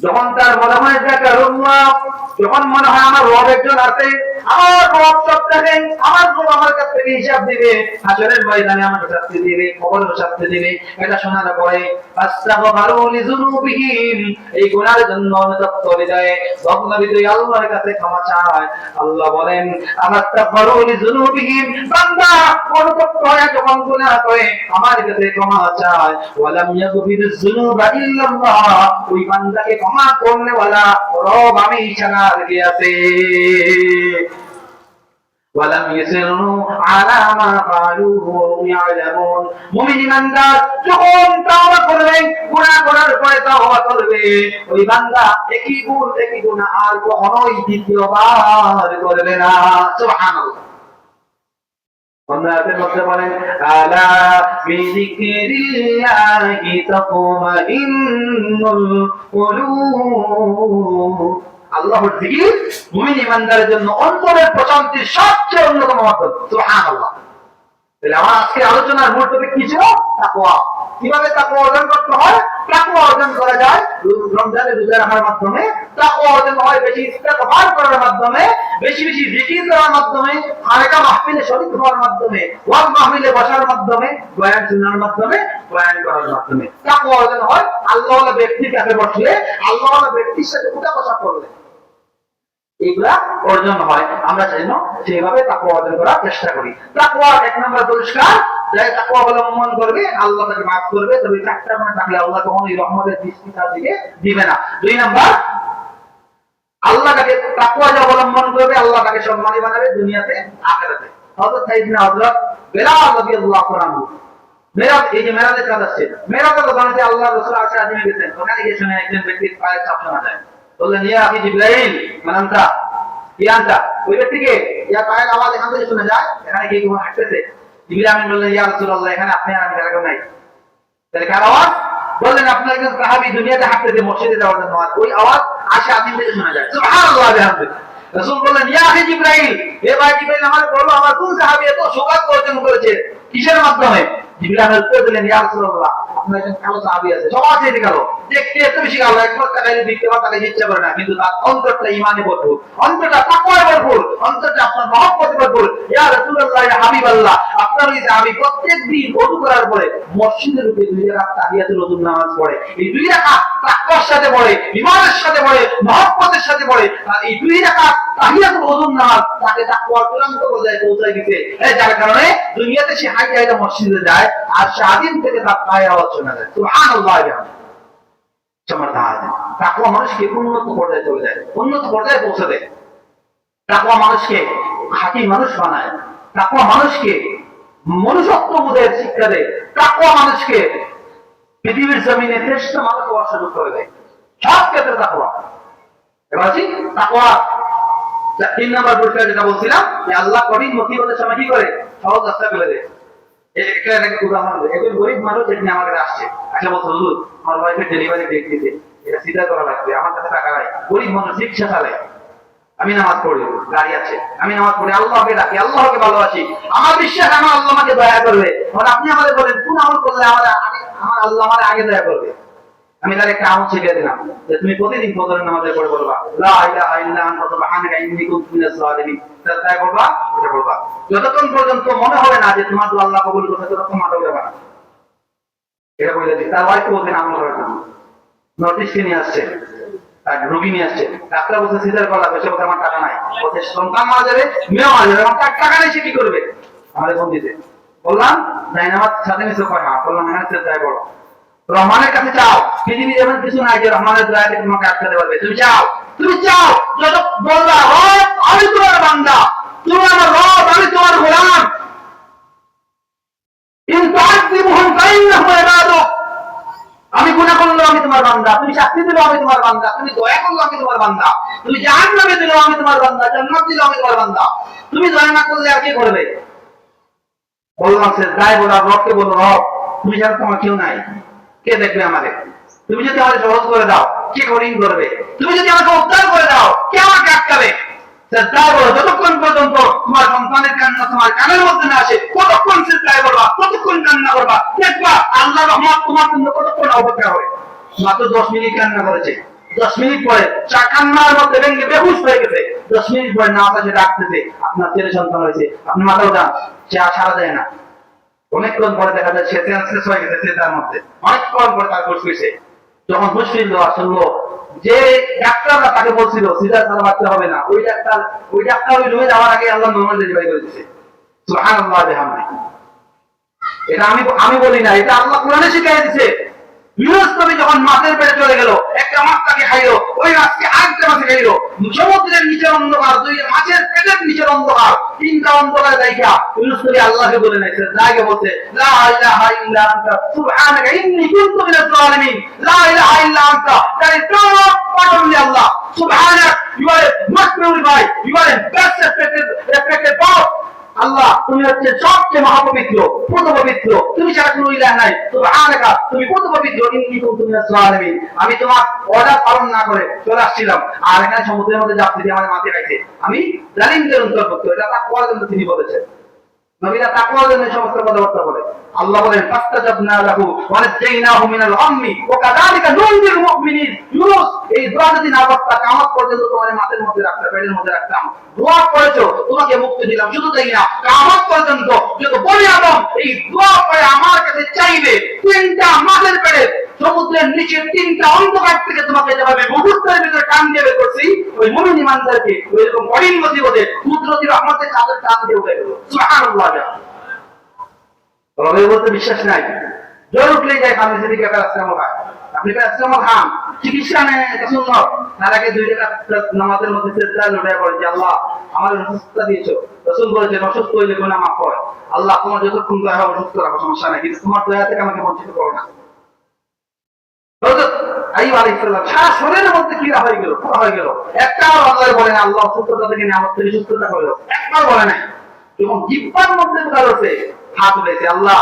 যখন তার মনে হয় যে যখন মনে হয় আমার রব একজন আছে, আমার রব সব দেখেন, আমার রব আমার কাছ থেকে হিসাব দিবে, হাসরের ময়দানে আমার শাস্তি দিবে, কবরের শাস্তি দিবে, এটা শোনার পরে আস্তাগফিরু লিযুনুবিহিম, এই গুনাহের জন্য অনুতপ্ত হৃদয়ে ভগ্ন হৃদয়ে আল্লাহর কাছে ক্ষমা চায়। আল্লাহ বলেন, আস্তাগফিরু লিযুনুবিহিম, বান্দা অনুতপ্ত হয়ে যখন গুনাহ করে আমার কাছে ক্ষমা চায়, ওয়ালাম ইয়াগফিরুয যুনুবা ইল্লাল্লাহ, ওই বান্দাকে ক্ষমা করলে ওয়ালা রব আমি ছাড়া আর কে আছে। ওয়ালাম ইয়াসিরু আলা মা ফাআলু ওয়া হুম ইয়ালামুন, মুমিন ইমানদার যখন তাওবা করবে, গুনাহ করার পরে তাওবা করবে, ওই বান্দা একই গুনাহ আর কখনোই দ্বিতীয়বার করবে না। সুবহানাল্লাহ। অন্য আয়াতের মধ্যে বলেন আলা বিযিকরিল্লাহি তাতমাইন্নুল কুলুব। আল্লাহর জিকির মুমিন ইমানদারের জন্য অন্তরের প্রশান্তির সবচেয়ে অন্যতম মাধ্যম। সুবহানাল্লাহ। তাহলে আমার আজকে আলোচনার মূল টপিক কি ছিল? তাকওয়া। কিভাবে তাকওয়া অর্জন করতে হয়? তাকওয়া অর্জন করা যায় রমজানে রোজা রাখার মাধ্যমে, তাকওয়া অর্জন হয় বেশি ইস্তেগফার করার মাধ্যমে, বেশি বেশি জিকির করার মাধ্যমে, হালকা মাহফিলে শরীক হওয়ার মাধ্যমে, ওয়াজ মাহফিলে বসার মাধ্যমে, বয়ান শোনার মাধ্যমে, বয়ান করার মাধ্যমে তাকওয়া অর্জন হয়। আল্লাহওয়ালা ব্যক্তির কাছে বসলে, আল্লাহওয়ালা ব্যক্তির সাথে উঠা বসা করলে এগুলা অর্জন হয়। আমরা যেন সেইভাবে তাকওয়া অর্জন করার চেষ্টা করি। তাকওয়ার এক নম্বর পুরস্কার, যে তাকওয়া অবলম্বন করবে আল্লাহ তাকে মাফ করবে। তবে চারটা মানে থাকলে আল্লাহ কখনোই রহমতের দৃষ্টি তার দিকে দিবে না। দুই নম্বর, আল্লাহ তাকে তাকওয়া যে অবলম্বন করবে আল্লাহ তাকে সম্মানী বানাবে দুনিয়াতে আখিরাতে। হযরত সাইয়েদনা হযরত বেলাল রাদিয়াল্লাহু আনহু মেরাজ, এই যে মেরাজের কাজ আছে, মেরাজের দোকানে আল্লাহ রাসূল আরশে আজিমে গেছেন। ওখানে গিয়ে শুনে একজন ব্যক্তির পায়ে চাপ শোনা যায়। বললেন ইয়া আখি জিবরাইল মানান্তা, ইয়ান্তা, ওই ব্যক্তিকে ইয়া পায়ের আওয়াজ এখান থেকে শোনা যায়, এখানে কি কেউ হাঁটতেছে? জিবরাইল আমিন বললেন ইয়া রাসূলুল্লাহ, এখানে আপনি আর আমি এরকম নাই। তাহলে কার আওয়াজ? বললেন আপনার একজন সাহাবী দুনিয়াতে হাঁটতেছে মসজিদে যাওয়ার জন্য, ওই আওয়াজ আরশে আজিম থেকে শোনা যায়। সুবহানাল্লাহ বিহামদিহি। রাসূল বললেন ইয়া আখি জিবরাইল, হে ভাই জিবরাইল, আমার বলো আমার কোন সাহাবী এত সৌভাগ্য অর্জন করেছে, কিসের মাধ্যমে? জিবরাইল উত্তর দিলেন ইয়া রাসূলুল্লাহ, আপনার একজন কালো সাহাবী আছে, সবার চেয়ে কালো, দেখতে এত বেশি কালো, একবার তাকাইলে দেখতে পাওয়া তাকে ইচ্ছা করে না, কিন্তু তার অন্তরটা ঈমানে ভরপুর, অন্তরটা তাকওয়ায় ভরপুর, অন্তরটা আপনার মহব্বতে ভরপুর। ইয়া রাসূলুল্লাহ, ইয়া হাবিবাল্লাহ, আপনার এই সাহাবী প্রত্যেকদিন ওযু করার পরে মসজিদে ঢুকে 2 রাকাত তাহিয়াতুল ওযুর নামাজ পড়ে। এই 2 রাকাত তাকওয়ার সাথে পড়ে, ঈমানের সাথে পড়ে, মহব্বতের সাথে পড়ে। আর এই 2 রাকাত তাহিয়াতুল ওযুর নামাজ তাকে তাকওয়ার চূড়ান্ত পর্যায়ে পৌঁছায় দিতে। যার কারণে দুনিয়াতে সে হাইটা হাইটা মসজিদে যায় আর স্বাধীন থেকে তার পায়ের আওয়াজ শোনা যায়। সুবহানাল্লাহ। তাকওয়া মানুষকে উন্নত পর্যায়ে চলে যায়, উন্নত পর্যায়ে পৌঁছে দেয়। তাকওয়া মানুষকে খাঁটি মানুষ বানায়, তাকওয়া মানুষকে মনুষ্যত্ব বোধের শিক্ষা দেয়, তাকওয়া মানুষকে পৃথিবীর জমিনে শ্রেষ্ঠ মানুষ হওয়ার সুযোগ করে দেয়। সব ক্ষেত্রে তাকওয়া। এবার আসি তাকওয়া 3 নম্বর পুরস্কার, যেটা বলছিলাম যে আল্লাহ কঠিন মুসিবতের সময় কি করে? সহজ রাস্তা ফেলে দেয়। একটা উদাহরণ দেয়, একজন গরিব মানুষ এখানে আমার কাছে আসছে, আচ্ছা বলছে হুজুর আমার ওয়াইফের ডেলিভারি ডেট দিতে, এটা সিধা করা লাগবে, আমার কাছে টাকা নাই। গরিব মানুষ রিক্সা চালায়, আমি নামাজ পড়ি, গাড়ি আছে, আমি নামাজ পড়ি, আল্লাহকে ডাকি, আল্লাহকে ভালোবাসি, আমার বিশ্বাস আমার আল্লাহ আমাকে দয়া করবে। আপনি আমাদের বলেন কোন আমল করলে আমার আল্লাহ আমার আগে দয়া করবে? আমি তার একটা আমল শিখিয়ে দিলাম যে তুমি প্রতিদিন ফজরের নামাজে পড়ে বলবা লা ইলাহা ইল্লা আনতা সুবহানাকা ইন্নী কুনতু মিনাজ জালিমিন। তাই বলবা, এটা বলবা যতক্ষণ পর্যন্ত মনে হবে না যে তোমার দোয়া আল্লাহ কবুল করবে, ততক্ষণ মাথা উঠাবে না। এটা বলে দিই। তার ওয়াইফ বলছেন আমল করার জন্য নর্থ ইস্টে নিয়ে আসছে, আর রোগী নিয়ে আসছে, ডাক্তার বলছে সিজার করা লাগবে, সে বলছে আমার টাকা নাই, বলছে সন্তান মারা যাবে, মেয়ে মারা যাবে, আমার টাকা নেই, সে কি করবে? আমাদের ফোন দিতে বললাম জাইনামাজ সাথে মিশে কয় না, বললাম এখানে যাই বড় রহমানের কাছে চাও, পৃথিবী যেমন কিছু নাই যে রহমানের দয়াতে তোমাকে আটকাতে পারবে। তুমি চাও, তুমি চাও, যত বললা রব আমি তোমার বান্দা, তুমি আমার রব, আমি তোমার গোলাম, আমি গুনাহ করলেও আমি তোমার বান্দা, তুমি শাস্তি দিলেও আমি তোমার বান্দা, তুমি দয়া করলেও আমি তোমার বান্দা, তুমি জাহান্নামে দিলেও আমি তোমার বান্দা, জান্নাত দিলেও আমি তোমার বান্দা। তুমি দয়া না করলে আর কি করবে? বললাম সে যাই বলো, রবকে বলো রব তুমি জানো তোমার কেউ নাই, কে দেখবে আমাদের? তুমি যদি আমাদের সহজ করে দাও কে কঠিন করবে? তুমি যদি আমাকে উদ্ধার করে দাও কে আমাকে আটকাবে? তাই বলো, যতক্ষণ পর্যন্ত তোমার সন্তানের কান্না তোমার কানের মধ্যে না আসে কতক্ষণ চিৎকার করবা, কতক্ষণ কান্না করবা, দেখবা আল্লাহ রহমত তোমার জন্য কতক্ষণ অপেক্ষা হবে। মাত্র 10 মিনিট কান্না করেছে, 10 মিনিট পরে চা কান্নার মধ্যে ভেঙে বেহুশ হয়ে গেছে, 10 মিনিট পরে না আসে ডাকতেছে আপনার ছেলে সন্তান হয়েছে, আপনি মাথা উঠান, সে আর সারা দেয় না। অনেকক্ষণ পরে দেখা যায় সে সেন্সলেস হয়ে গেছে, সে তার মধ্যে অনেকক্ষণ পরে তার হুঁশ ফিরছে। যখন হুঁশ ফিরল আর শুনলো যে ডাক্তাররা তাকে বলছিল সিজার ছাড়া বাচ্চা হবে না, ওই ডাক্তার ওই রুমে যাওয়ার আগে আল্লাহ নরমাল ডেলিভারি করে দিয়েছে। সুবহানাল্লাহ বিহামদিহি। এটা আমি বলি না, এটা আল্লাহ কোরআনে শিখিয়ে দিয়েছে। ইউনুস নবী যখন মাছের পেটে চলে গেল, একটা মাছ তাকে খাইলো, ওই মাছকে আরেকটা মাছে খাইলো, সমুদ্রের নিচের অন্ধকার, দুই মাছের পেটের নিচের অন্ধকার, 3টা অন্ধকার দেখা ইউনুস নবী আল্লাহকে বলে নেছে, যাকে বলছে লা ইলাহা ইল্লা আনতা সুবহানাকা ইন্নী কুনতু মিনাজ জালিমিন। লা ইলাহা ইল্লা আনতা, that is only Allah. Subhanak, you are a much glorified, you are a best respected God. আল্লাহ তুমি হচ্ছে সবচেয়ে মহাপবিত্র, পুত পবিত্র, তুমি ছাড়া কোনো ইলাহ নাই, সুবহানাকা তুমি পুত পবিত্র, ইন্নী কুনতু মিনাজ জালিমিন। আমি তোমার অর্ডার পালন না করে চলে আসছিলাম, আর এখানে সমুদ্রের মধ্যে জাপ দিতে আমার মাথায় খাইছে, আমি জালিমদের অন্তর্ভুক্ত। এটা তাকওয়ার জন্য তিনি বলেছেন। নবীরা তাকওয়ার জন্য সমস্ত কথাবার্তা বলে। আল্লাহ বলেন ফাস্তাজাবনা লাহু ওয়া নাজাইনাহু মিনাল গাম্মি ওয়া কাযালিকা নুনজিল মুমিনিন। ইউনূস এই দোয়া যদি না করতা কিয়ামত পর্যন্ত তোমার মাথার মধ্যে রাখতাম, পেটের মধ্যে রাখতাম। দোয়া করেছো, তোমাকে মুক্তি দিলাম। শুধু তাই না, কিয়ামত পর্যন্ত যত বনি আদম এই দোয়া করে আমার কাছে চাইবে, তিনটা মাছের পেটে সমুদ্রের নিচে তিনটা অন্ধকার থেকে তোমাকে যেভাবে মুহূর্তের ভিতরে টান দিয়ে বের করছি, ওই মুমিন ইমানদারকে ওইরকম কঠিন মুসিবতে কুদরতি রহমতের চাদর টান দিয়ে উঠে গেল। সুবহানাল্লাহ। রবের বলতে বিশ্বাস নাই, জ্বর উঠলেই যায় ফার্মেসি থেকে প্যারাসিটামল খায়। আপনি প্যারাসিটামল খান, চিকিৎসা নেন, এটা সুন্নাত। তার আগে 2 টাকা নামাজের মধ্যে চেষ্টা লড়াই করে যে আল্লাহ আমার সুস্থতা দিয়েছো। রাসূল বলেছেন অসুস্থ হইলে গুনাহ মাফ হয়। আল্লাহ তোমার যতক্ষণ দয়া হয় অসুস্থ রাখো, সমস্যা নাই, কিন্তু তোমার দয়া থেকে আমাকে বঞ্চিত করো না। হযরত আইয়ুব আলাইহিস সালাম সারা শরীরের মধ্যে কিরা হয়ে গেল, পুরো হয়ে গেল। একটাও আল্লাহ বলে না আল্লাহ সুস্থতা থেকে নিয়ামত থেকে সুস্থতা করো, একবার বলে নাই। এবং জিহ্বার মধ্যে কারোতে হাত উঠেছে, আল্লাহ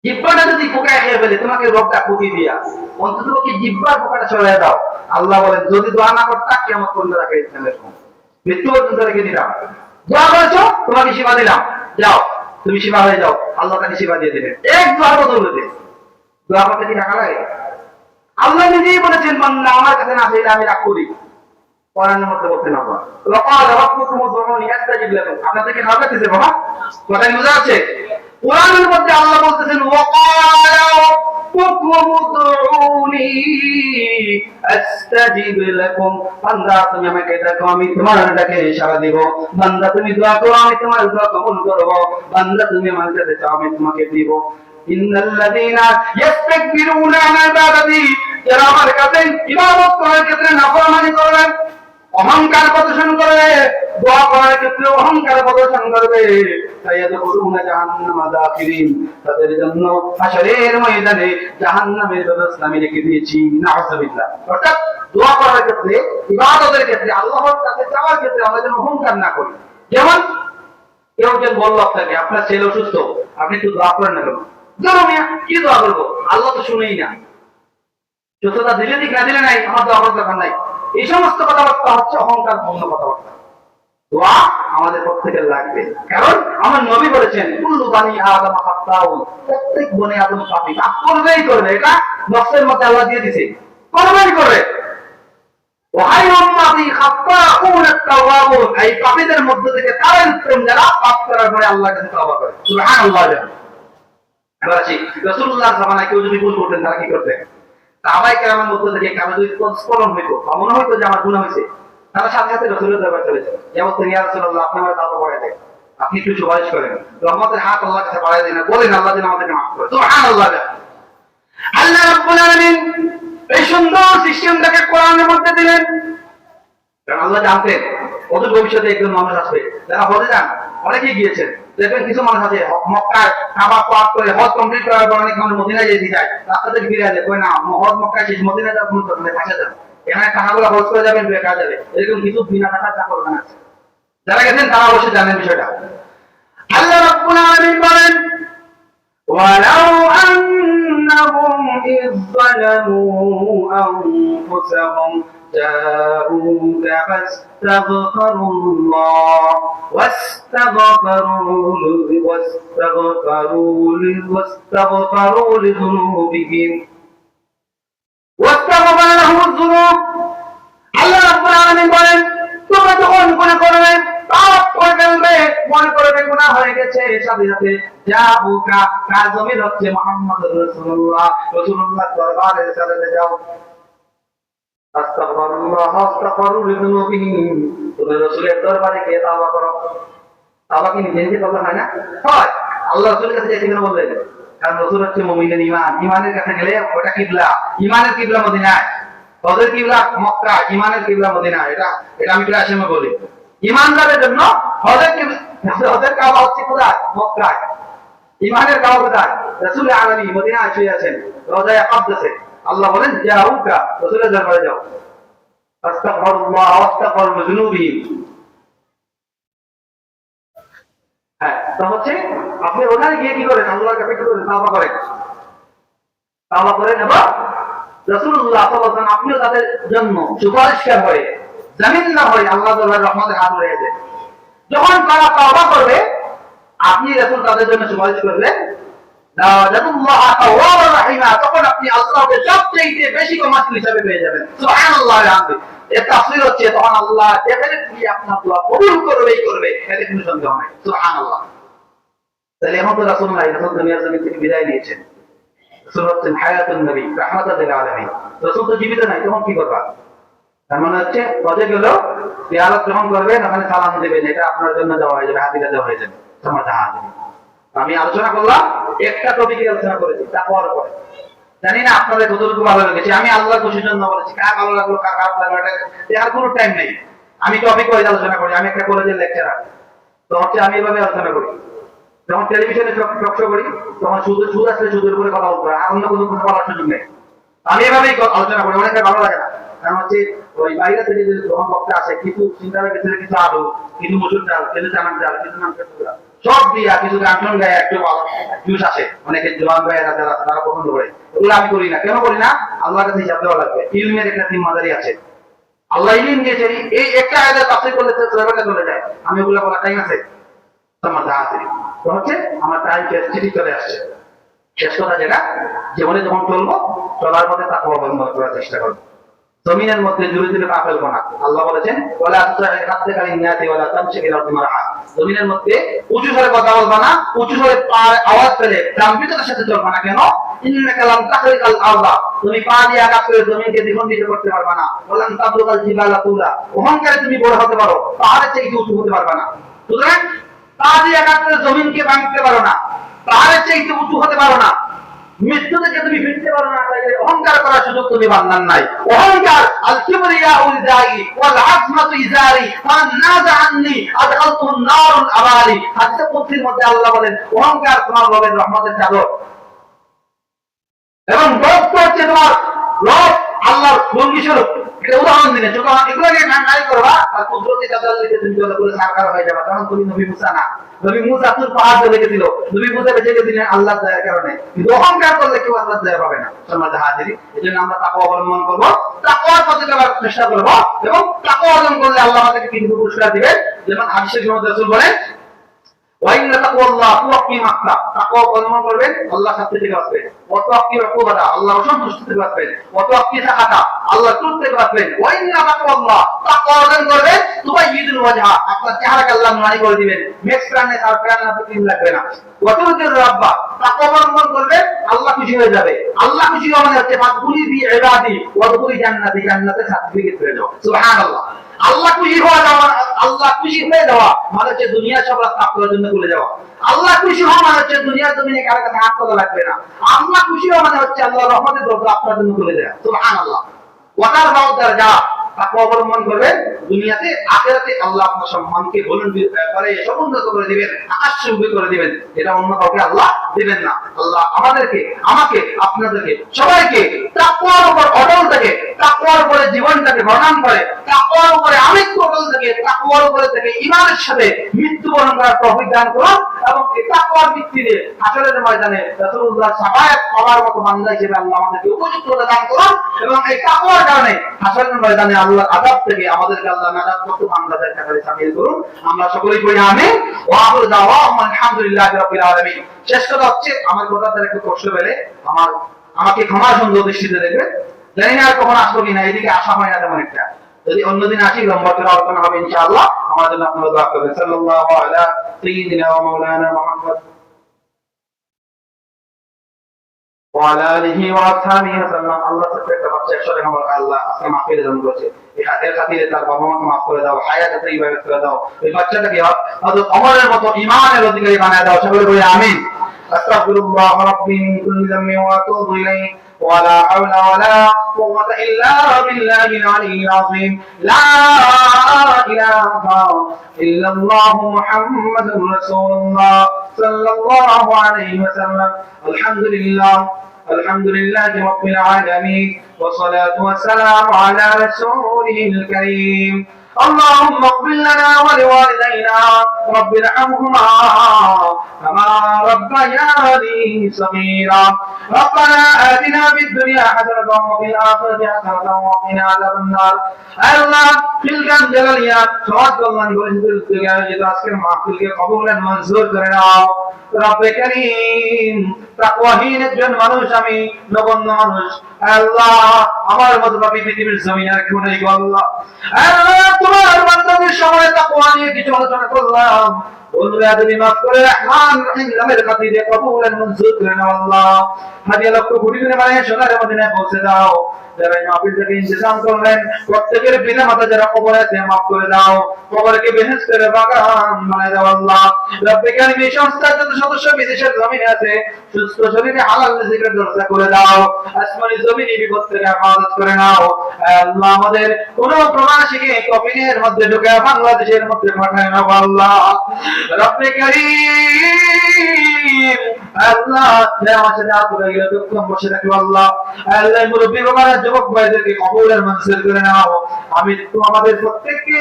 জিহ্বাটা যদি পোকায় খেয়ে ফেলে তোমাকে রোগটা পুকি দিয়া অন্তত কি জিহ্বার পোকাটা সরিয়ে দাও। আল্লাহ বলেন যদি দোয়া না করতা কিয়ামত পর্যন্ত রাখে দিতাম, এরকম মৃত্যু পর্যন্ত রেখে দিলাম। দোয়া করেছো, তোমাকে সেবা দিলাম, যাও তুমি সেবা হয়ে যাও, আল্লাহ তাকে সেবা দিয়ে দেবেন। এক দোয়ার বদলে দোয়া করতে কি টাকা লাগে? আল্লাহ নিজেই বলেছেন বান্দা আমার কাছে না চাইলে আমি রাগ করি। কোরআনের মধ্যে বলতে না পারে ওয়াকাল রাব্বুকুম উদউনি আস্তাজিব লাকুম। আপনাদেরকে না পেতেছে বাবা, কথা বুঝা যাচ্ছে? কোরআনের মধ্যে আল্লাহ বলতেছেন ওয়াকাল রাব্বুকুম উদউনি আস্তাজিব লাকুম। বান্দা তুমি আমাকে ডাকো, আমি তোমার ডাকে সাড়া দেব। বান্দা তুমি দোয়া করো, আমি তোমার দোয়া কবুল করব। বান্দা তুমি আমার কাছে চাও, আমি তোমাকে দিব। ইন্নাল্লাযীনা ইস্তাকবিরুনা আন ইবাদাতি, যারা আমার কাছে ইবাদত করার ক্ষেত্রে নাফরমানি করে, অহংকার প্রদর্শন করবে, দোয়া করার ক্ষেত্রে অহংকার প্রদর্শন করবে, সায়াদখুলুনা জাহান্নামা দাখিরিন, তাদের জন্য হাশরের ময়দানে জাহান্নামের ব্যবস্থা আমি রেখে দিয়েছি। নাউযুবিল্লাহ। অর্থাৎ দোয়া করার ক্ষেত্রে, ইবাদতের ক্ষেত্রে, আল্লাহর কাছে চাওয়ার ক্ষেত্রে আমরা যেন অহংকার না করি। যেমন কেউ যেন বলল আপনাকে আপনার ছেলে অসুস্থ, আপনি একটু দোয়া করেন না কেন? জানো মিয়া কি দোয়া করবো, আল্লাহ তো শুনেই না। সুস্থতা দিলে দিক না দিলে নাই, আমার দোয়া করার দরকার নাই। এই সমস্ত কথাবার্তা হচ্ছে অহংকার পূর্ণ কথাবার্তা। দোয়া আমাদের প্রত্যেকের লাগবে, কারণ আমার নবী বলেছেন কুল্লু বানি আদম খাত্তাউন, প্রত্যেক বনি আদম পাপী, পাপ করবেই করবে। এটা নফসের মধ্যে আল্লাহ দিয়ে দিয়েছে, করবেই করবে। ওয়াহাইরুম মাদি খাত্তাউন আত-তাওয়াবুন, এই পাপীদের মধ্য থেকে তারাই উত্তম যারা পাপ করার পরে আল্লাহর কাছে তওবা করে। সুবহানাল্লাহ। এবার আসি রাসূলুল্লাহর জামানায় কেউ যদি ভুল করতেন তারা কি করতেন? সাহাবায়ে কেরামের মধ্য থেকে কারো যদি স্মরণ হইতো বা মনে হইতো যে আমার গুনাহ হয়েছে, তারা সাথে সাথে রাসূলের দরবারে চলে যেত। যেমন ইয়া রাসূলুল্লাহ আপনি আমার তাওবা করে দেন, আপনি একটু সুপারিশ করেন, রহমতের হাত আল্লাহর কাছে বাড়ায় দেন, বলেন আল্লাহ যেন আমাদেরকে মাফ করে। সুবহানাল্লাহ। আল্লাহ রাব্বুল আলামিন এই সুন্দর সিস্টেমটাকে কোরআনের মধ্যে দিলেন, কারণ আল্লাহ জানতেন অদূর ভবিষ্যতে একজন মানুষ আসবে যারা হজে যান, অনেকেই গিয়েছেন, দেখবেন কিছু মানুষ আছে মক্কায় কাবা পাক করে হজ কমপ্লিট করার পর অনেক মানুষ মদিনায় যেতে যায়, রাস্তা থেকে ফিরে আসে, কই না হজ মক্কায় শেষ, মদিনায় যাওয়ার কোনো দরকার নেই, পাশে যাবে, এখানে টাকাগুলো হজ করে যাবেন, বেকার যাবে। এরকম কিছু বিনা টাকা চা করবেন আছে, যারা গেছেন তারা অবশ্যই জানেন বিষয়টা। আল্লাহ রাব্বুল আলামিন বলেন ওয়ালাউ আন্নাহুম ইয যালামু আনফুসাহুম جاءوك فاستغفروا الله واستغفروا لذنوبهم واستغفر لهم الذنوب। আল্লাহ রাব্বুল আলামিন বলেন তোমরা যখন গুনাহ করবে, পাপ করে ফেলবে, মনে করবে গুনাহ হয়ে গেছে, সাথে সাথে জাবুকা, কার জমির হচ্ছে মুহাম্মদুর রাসূলুল্লাহ, রাসূলুল্লাহ দরবারে চলে যাও। আস্তাগফিরুল্লাহ আস্তাগফিরু লিযুনুবিহিম, তুমি রাসূলের দরবারে গিয়ে তওবা করো। তওবা কি নিজে নিজে করলে হয় না? হয়। আল্লাহ রাসূলের কাছে যেতে কেন বললেন? কারণ রাসূল হচ্ছে মুমিনের ঈমান, ঈমানের কাছে গেলে ওটা কিবলা, ঈমানের কিবলা মদিনায়, হজের কিবলা মক্কা, ঈমানের কিবলা মদিনায়। এটা আমি ক্লাসে বলি। ঈমানদারের জন্য হজের কিবলা, হজের কাবা হচ্ছে কোথায়? মক্কায়। ঈমানের কাবা কোথায়? রাসূল আলামিন মদিনায় শুয়ে আছেন, রওজায়ে আকদাসে। আল্লাহ বলেন জাউকা, রাসূলের দরবারে যাও। আস্তাগফিরুল্লাহ ওয়াস্তাগফিরু লিযুনুবিহিম, তা হচ্ছে আপনি ওখানে গিয়ে কি করেন, আল্লাহর কাছে কি করেন, তাওবা করেন, তাওবা করেন এবং রাসূলুল্লাহ সাল্লাল্লাহু আলাইহি ওয়াসাল্লাম আপনিও তাদের জন্য সুপারিশকার হয়ে জামিন না হয়ে আল্লাহ তাআলার রহমতের হাত ধরে দেন। যখন তারা তাওবা করবে আপনি রাসূল তাদের জন্য সুপারিশ করবেন, তখন আপনি আল্লাহকে সবচেয়ে বেশি ক্ষমাশীল হিসাবে পেয়ে যাবেন। সুবহানাল্লাহ আলহামদুলিল্লাহ। এর তাফসীর হচ্ছে তখন আল্লাহ ডেফিনেটলি আপনার দোয়া কবুল করবেই করবে, এতে কোনো সন্দেহ নাই। সুবহানাল্লাহ। তাহলে এখন তো রাসূল নাই, রাসূল দুনিয়ার জমিন থেকে বিদায় নিয়েছেন। রাসূল হচ্ছেন হায়াতুন নবী, রাহমাতুল লিল আলামিন। রাসূল তো জীবিত নাই, তখন কি করবা? তার মানে হচ্ছে পদে গেল জিয়ারত গ্রহণ করবেন, ওখানে সালাম দেবেন, এটা আপনার জন্য দেওয়া হয়ে যাবে, হাদিয়া দেওয়া হয়ে যাবে। আমি আলোচনা করলাম, একটা টপিকে আলোচনা করেছি তাকওয়ার উপরে। জানি না আপনাদের কতটুকু ভালো লেগেছে। আমি আল্লাহর খুশির জন্য বলেছি, কার ভালো লাগলো কার খারাপ লাগলো এটা আর কোনো টাইম নেই। আমি টপিক ওয়াইজ আলোচনা করি। আমি একটা কলেজের লেকচারার, তো হচ্ছে আমি এভাবে আলোচনা করি। যখন টেলিভিশনে টক শো করি তখন সুদ আসলে সুদের উপরে কথা বলতে হয়, আর অন্য কোনো কথা বলার সুযোগ নেই। আমি এভাবেই আলোচনা করি, অনেকটা ভালো লাগে না। কারণ হচ্ছে ওই বাইরে থেকে যে যখন বক্তা আসে, কিছু চিন্তার ভিতরে কিছু আলু, কিছু মসুর ডাল, কিছু চানার ডাল, কিছু মাংসের টুকরা সব দিয়া কিছু গাঁঠন গায়ে একটু জুস আসে, অনেকে জোয়ান গায়ে তারা পছন্দ করে। ওগুলো আমি করি না। কেন করি না? আল্লাহর কাছে হিসাব দেওয়া লাগবে। ইলমের একটা জিম্মাদারি আছে। আল্লাহ ইলম দিয়েছে, এই একটা আয়াতের তাফসীর করলে চলে যায়। আমি ওগুলো বলার টাইম আছে? আমার যা আছে তো হচ্ছে আমার টাইম ঠিক চলে আসছে। শেষ কথা যেটা, জীবনে যখন চলবো, চলার পথে তাকওয়া অবলম্বন করার চেষ্টা করবো। জমিনের মধ্যে জুড়ে জুড়ে পা ফেলবো না। আল্লাহ বলেছেন ওয়ালা তুসাইহাদ্দাকাল ইন্নাতি ওয়ালা তামশি ফিল আরদি মারহা। জমিনের মধ্যে উঁচু স্বরে কথা বলবা না, উঁচু স্বরে আওয়াজ ফেলে গাম্ভীর্যতার সাথে চলবা না। কেন? ইন্নাকা লাম তাখরিকাল আরদা, তুমি পা দিয়ে আঘাত করে জমিনকে দ্বিখণ্ডিত করতে পারবা না। ওয়ালাম তাবলুগাল জিবালা তুলা, অহংকারে তুমি বড় হতে পারো, পাহাড়ের চেয়ে উঁচু হতে পারবা না। সুতরাং পা দিয়ে আঘাত করে জমিনকে ভাঙতে পারো না, পাহাড়ের চেয়ে উঁচু হতে পারো না, মৃত্যু থেকে তুমি ফিরতে পারো না, তাই অহংকার করার সুযোগ তুমি বান্দার নাই। অহংকার আল কিবরিয়া উল দাই ওয়াল আজমাতু ইজারি মান নাযা আননি আদখালতুন নারুল আবালি। হাদিসে কুদসির মধ্যে আল্লাহ বলেন অহংকার তোমার রবের রহমতের চাদর, এবং গর্ব হচ্ছে তোমার রব আল্লাহর লঙ্গি স্বরূপ। এটা উদাহরণ দিনে এগুলোকে নাই করবা, আর কুদরতি চাদর দিতে তুমি চলে করে সারকার হয়ে যাবে। তখন তুমি নবী মুসা না। নবী মুসা তুর পাহাড় চলে গেছিল, নবী মুসা বেঁচে গেছিলেন আল্লাহর দয়ার কারণে। কিন্তু অহংকার করলে কেউ আল্লাহর দয়া পাবে না। সমাজে হাজিরি, এই জন্য আমরা তাকওয়া অবলম্বন করবো, তাকওয়ার পথে চলার চেষ্টা করবো, এবং তাকওয়া অর্জন করলে আল্লাহ আমাদেরকে কিছু পুরস্কার দিবেন। যেমন হাদিসে রাসূল বলেন ওয়াইন্না তাকওয়াল্লাহ তুওয়াক্কি মাক্কা, তাকওয়া অবলম্বন করবেন আল্লাহ শাস্তি থেকে বাঁচবেন। ওয়া তুওয়াক্কি উকুবাতা, আল্লাহর অসন্তুষ্টি থেকে বাঁচবেন। ওয়া তুওয়াক্কি সাখাতা, আল্লাহর ক্রোধ থেকে বাঁচবেন। ওয়াইন্না তাকওয়াল্লাহ, তাকওয়া অর্জন করবেন তুবাইয়িদুল ওয়াজহা, আপনার চেহারাকে আল্লাহ নুরানি করে দিবেন, মেক্স প্রাণে আর প্রাণে ক্রিম লাগবে না। ওয়া তুরদির রাব্বা, তাকওয়া অবলম্বন করবেন আল্লাহ খুশি হয়ে যাবে। আল্লাহ খুশি হওয়া মানে হচ্ছে ফাদখুলি ফি ইবাদি ওয়া দুখুলি জান্নাতি, জান্নাতে সার্টিফিকেট পেয়ে যাও। সুবহানাল্লাহ। আল্লাহ খুশি হওয়া যাওয়া, আল্লাহ খুশি হয়ে যাওয়া মানে হচ্ছে দুনিয়ার সব রাস্তা আপনার জন্য খুলে যাওয়া। আল্লাহ খুশি হওয়া মানে হচ্ছে দুনিয়ার জমিনে কারো কাছে হাত তোলা লাগবে না। আল্লাহ খুশি হওয়া মানে হচ্ছে আল্লাহ রহমতের দরজা আপনার জন্য খুলে দেয়। সুবহানাল্লাহ। ওয়াতার বাউদার যা তাকওয়া অবলম্বন করবেন, দুনিয়াতে আখিরাতে আল্লাহ আপনার সম্মানকে বুলন্দ করে সমুন্নত করে দিবেন, আকাশচুম্বী করে দিবেন। এটা অন্য কাউকে আল্লাহ দিবেন না। আল্লাহ আমাদেরকে, আমাকে, আপনাদেরকে সবাইকে তাকওয়ার উপর অটল থেকে, তাকওয়ার উপরে জীবনটাকে বর্ণন করে, তাকওয়ার উপরে আমিত্ব অটল থেকে, তাকওয়ার উপরে থেকে ঈমানের সাথে মৃত্যুবরণ করার তৌফিক দান করুন। এবং এই তাকওয়ার ভিত্তিতে হাসরের ময়দানে রাসূলুল্লাহ শাফায়াত পাওয়ার মতো বান্দা হিসেবে আল্লাহ আমাদেরকে উপযুক্ততা দান করুন। এবং এই তাকওয়ার কারণে হাসরের ময়দানে আল্লাহর আযাব থেকে আমাদেরকে আল্লাহ নাজাত করতে বান্দাদের কাতারে শামিল করুন। আমরা সকলেই বলি আমিন। ওয়া আখিরু দাওয়ানা আলহামদুলিল্লাহি রাব্বিল আলামিন। শেষ কথা হচ্ছে, আমার কথাটা একটু কষ্ট পেলে আমাকে ক্ষমা সুন্দর দৃষ্টিতে দেখবে। জানি না আর কখন আসবো কিনা, এদিকে আসা হয় না তেমন একটা। যদি অন্যদিন আসি লম্বা করে আলোচনা হবে ইনশাআল্লাহ। আমার জন্য আপনারা দোয়া করবেন। সাল্লাল্লাহু আলা সাইয়্যিদিনা ওয়া মাওলানা মুহাম্মদ ওয়া আলা আলিহি ওয়া আসহাবিহি ওয়াসাল্লাম। আল্লাহ প্রত্যেকটা বাচ্চা একসাথে আমার আল্লাহ আজকে মাফিয়ে দান করেছে, এর খাতিরে তার বাবা মাকে মাফ করে দাও, হায়াতে তৈয়বা করে দাও। ওই বাচ্চাটাকে হযরত ওমরের মতো ঈমানের অধিকারী বানায় দাও। সকলে বলি আমিন। আস্তাগফিরুল্লাহ রাব্বি মিন কুল্লি যামবি ওয়া আতুবু ইলাইহি ولا حول ولا قوة إلا بالله العلي العظيم. لا إله إلا الله محمد رسول الله صلى الله عليه وسلم. الحمد لله، الحمد لله رب العالمين، والصلاة والسلام على رسوله الكريم. اللهم اغفر لنا ولوالدينا رب ارحمهما الليالي سميرا ربنا آتنا في الدنيا حسنة وفي الآخرة حسنة وقنا عذاب النار আল্লাহ ফিলগান জালালিয়া সমাজ কল্যাণ পরিষদের উদ্যোগে আয়োজিত আজকের মাহফিলকে কবুল ও মঞ্জুর করে নাও রব্বে কারীম তাকওয়াহীন একজন মানুষ আমি নগণ্য মানুষ আল্লাহ আমার মতো পাপী পৃথিবীর জমিনে আর কেউ নেই গো আল্লাহ আল্লাহ তোমার বান্দাদের সময় তাকওয়া নিয়ে কিছু আলোচনা করলাম বন্ধুরা তুমি মাফ করে রহমান রহিম নামের খাতিরে কবুল ও মঞ্জুর করে নাও আল্লাহ হাদিয়া লক্ষ কোটি গুণে মানে সোনার মদিনায় পৌঁছে দাও যারা এই মাহফিল থেকে ইন্তজাম করলেন প্রত্যেকের পিতা মাতা যারা কবরে আছে মাফ করে দাও কবরকে বেহেশতের বাগান বানায় দাও আল্লাহ রব্বে কারীম এই সংস্থার যত সদস্য বিদেশের জমিনে আছে সুস্থ শরীরে হালাল রিজিকের দরজা করে দাও আসমানি জমিনে বিপদ থেকে হেফাজত করে নাও আল্লাহ আমাদের কোন প্রবাসীকে কফিনের মধ্যে ঢুকে বাংলাদেশের মধ্যে পাঠায় নাও আল্লাহ রব্বে কারীম আল্লাহ আমার সাথে আপনারা গিয়ে দুঃখ বসে থাকলো আল্লাহ আল্লাহ মুরব্বী বাবারা যুবক ভাইদেরকে কবুল আর মঞ্জুর করে নাও আমি তো আমাদের প্রত্যেককে